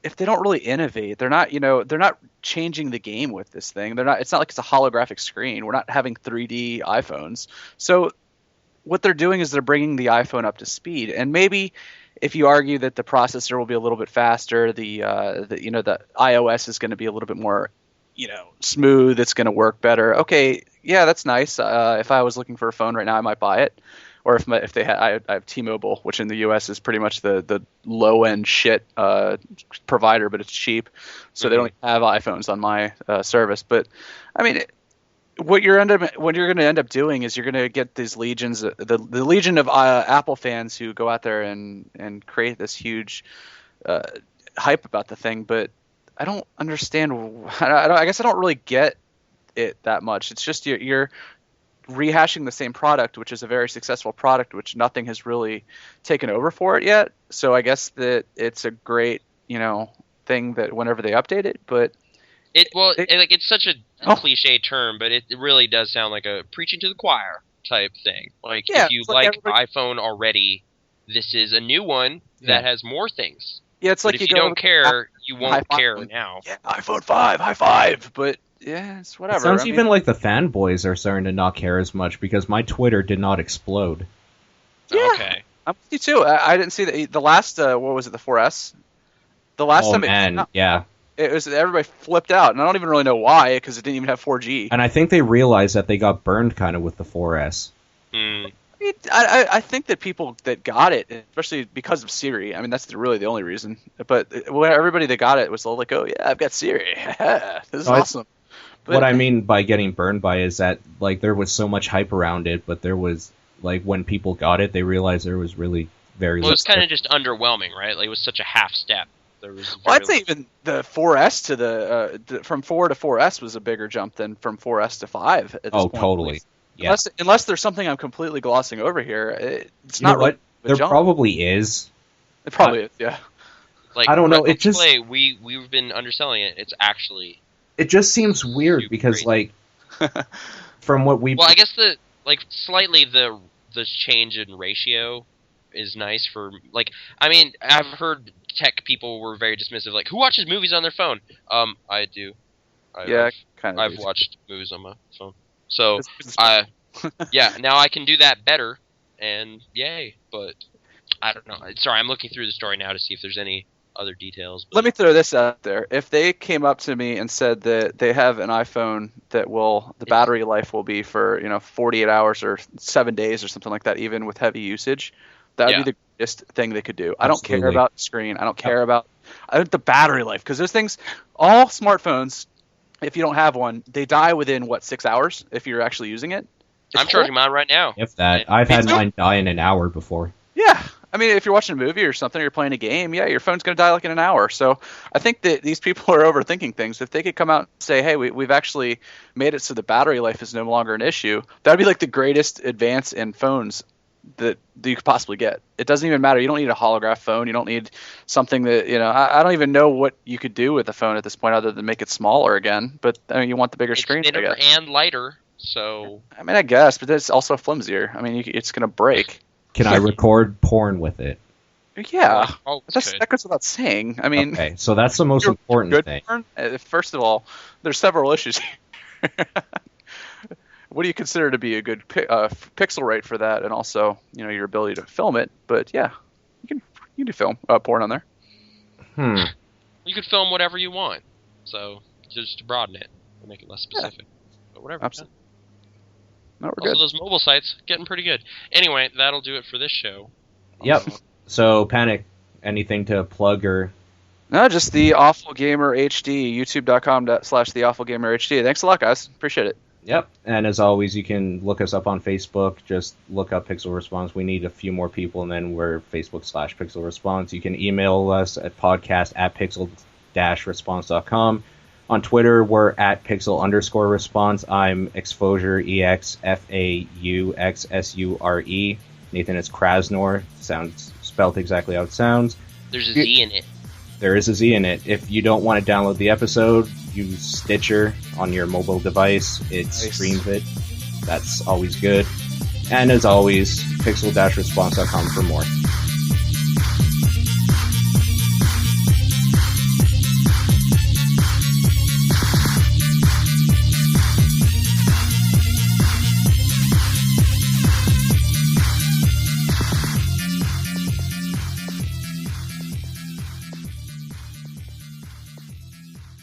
if they don't really innovate, they're not changing the game with this thing. It's not like it's a holographic screen. We're not having 3D iPhones. So what they're doing is they're bringing the iPhone up to speed. And maybe if you argue that the processor will be a little bit faster, the iOS is going to be a little bit more, smooth. It's going to work better. Okay, yeah, that's nice. If I was looking for a phone right now, I might buy it. Or if they had, I have T-Mobile, which in the U.S. is pretty much the low-end shit provider, but it's cheap. So they don't have iPhones on my service. But, I mean, what you're going to end up doing is you're going to get these legions, the legion of Apple fans who go out there and create this huge hype about the thing. But I don't understand. I guess I don't really get it that much. It's just you're rehashing the same product, which is a very successful product, which nothing has really taken over for it yet. So I guess that it's a great, thing that whenever they update it, but it's such a cliche term, but it really does sound like a preaching to the choir type thing. Like, if you like iPhone already, this is a new one that has more things. Yeah, it's like if you don't care, you won't care now. Yeah, iPhone 5, high five. But yeah, it's whatever. It sounds even like the fanboys are starting to not care as much because my Twitter did not explode. Yeah, okay. I'm with you too. I didn't see the last. What was it? The 4S. The last time it was everybody flipped out, and I don't even really know why because it didn't even have 4G. And I think they realized that they got burned kind of with the 4S. I think that people that got it, especially because of Siri, I mean that's really the only reason. But everybody that got it was all like, "Oh yeah, I've got Siri. This is awesome." But what I mean by getting burned by is that like there was so much hype around it, but there was like when people got it, they realized there was really very. Well, it was kind of just underwhelming, right? Like it was such a half step. I'd say even the 4S to the from 4 to 4S was a bigger jump than from 4S to 5. At this point. Totally. Yeah. Unless there's something I'm completely glossing over here, it's not really. There probably is. It probably is. Yeah. Like I don't know. It just we've been underselling it. It's actually. It just seems weird because great. like from what we. Well, I guess slightly the change in ratio is nice for like. I mean, I've heard tech people were very dismissive. Like, who watches movies on their phone? I do. I've watched movies on my phone. So, now I can do that better, and yay. But I don't know. Sorry, I'm looking through the story now to see if there's any other details. But... Let me throw this out there. If they came up to me and said that they have an iPhone that the battery life will be for 48 hours or 7 days or something like that, even with heavy usage, that would be the greatest thing they could do. Absolutely. I don't care about the screen. I don't care about the battery life because those things, all smartphones, if you don't have one, they die within 6 hours if you're actually using it. I'm charging mine right now. If that, I've had mine die in an hour before. Yeah, I mean, if you're watching a movie or something, or you're playing a game, your phone's going to die like in an hour. So I think that these people are overthinking things. If they could come out and say, hey, we've actually made it so the battery life is no longer an issue, that would be like the greatest advance in phones that you could possibly get. It doesn't even matter. You don't need a holograph phone. You don't need something that, I don't even know what you could do with the phone at this point other than make it smaller again. But I mean, you want the bigger screen. It's thinner and lighter, so... I mean, I guess, but it's also flimsier. I mean, it's going to break. Can I record porn with it? Yeah. That goes without saying. I mean... Okay, so that's the most important thing. Porn? First of all, there's several issues here. What do you consider to be a good pixel rate for that, and also your ability to film it? But yeah, you can do film porn on there. You could film whatever you want, so just to broaden it and make it less specific. Yeah. But whatever. Absolutely. No, we're also, good. those mobile sites getting pretty good. Anyway, that'll do it for this show. Yep. So Panic, anything to plug or? No, just the Awful Gamer HD, youtube.com/the Awful Gamer HD. Thanks a lot, guys. Appreciate it. Yep, and as always, you can look us up on Facebook. Just look up Pixel Response. We need a few more people, and then we're Facebook/Pixel Response. You can email us at podcast@pixel-response.com. On Twitter, we're at pixel_response. I'm Exposure, EXFAUXSURE. Nathan is Krasnor. Sounds spelled exactly how it sounds. There's a Z in it. There is a Z in it. If you don't want to download the episode, use Stitcher on your mobile device. It streams it. That's always good. And as always, pixel-response.com for more.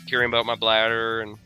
Hearing about my bladder and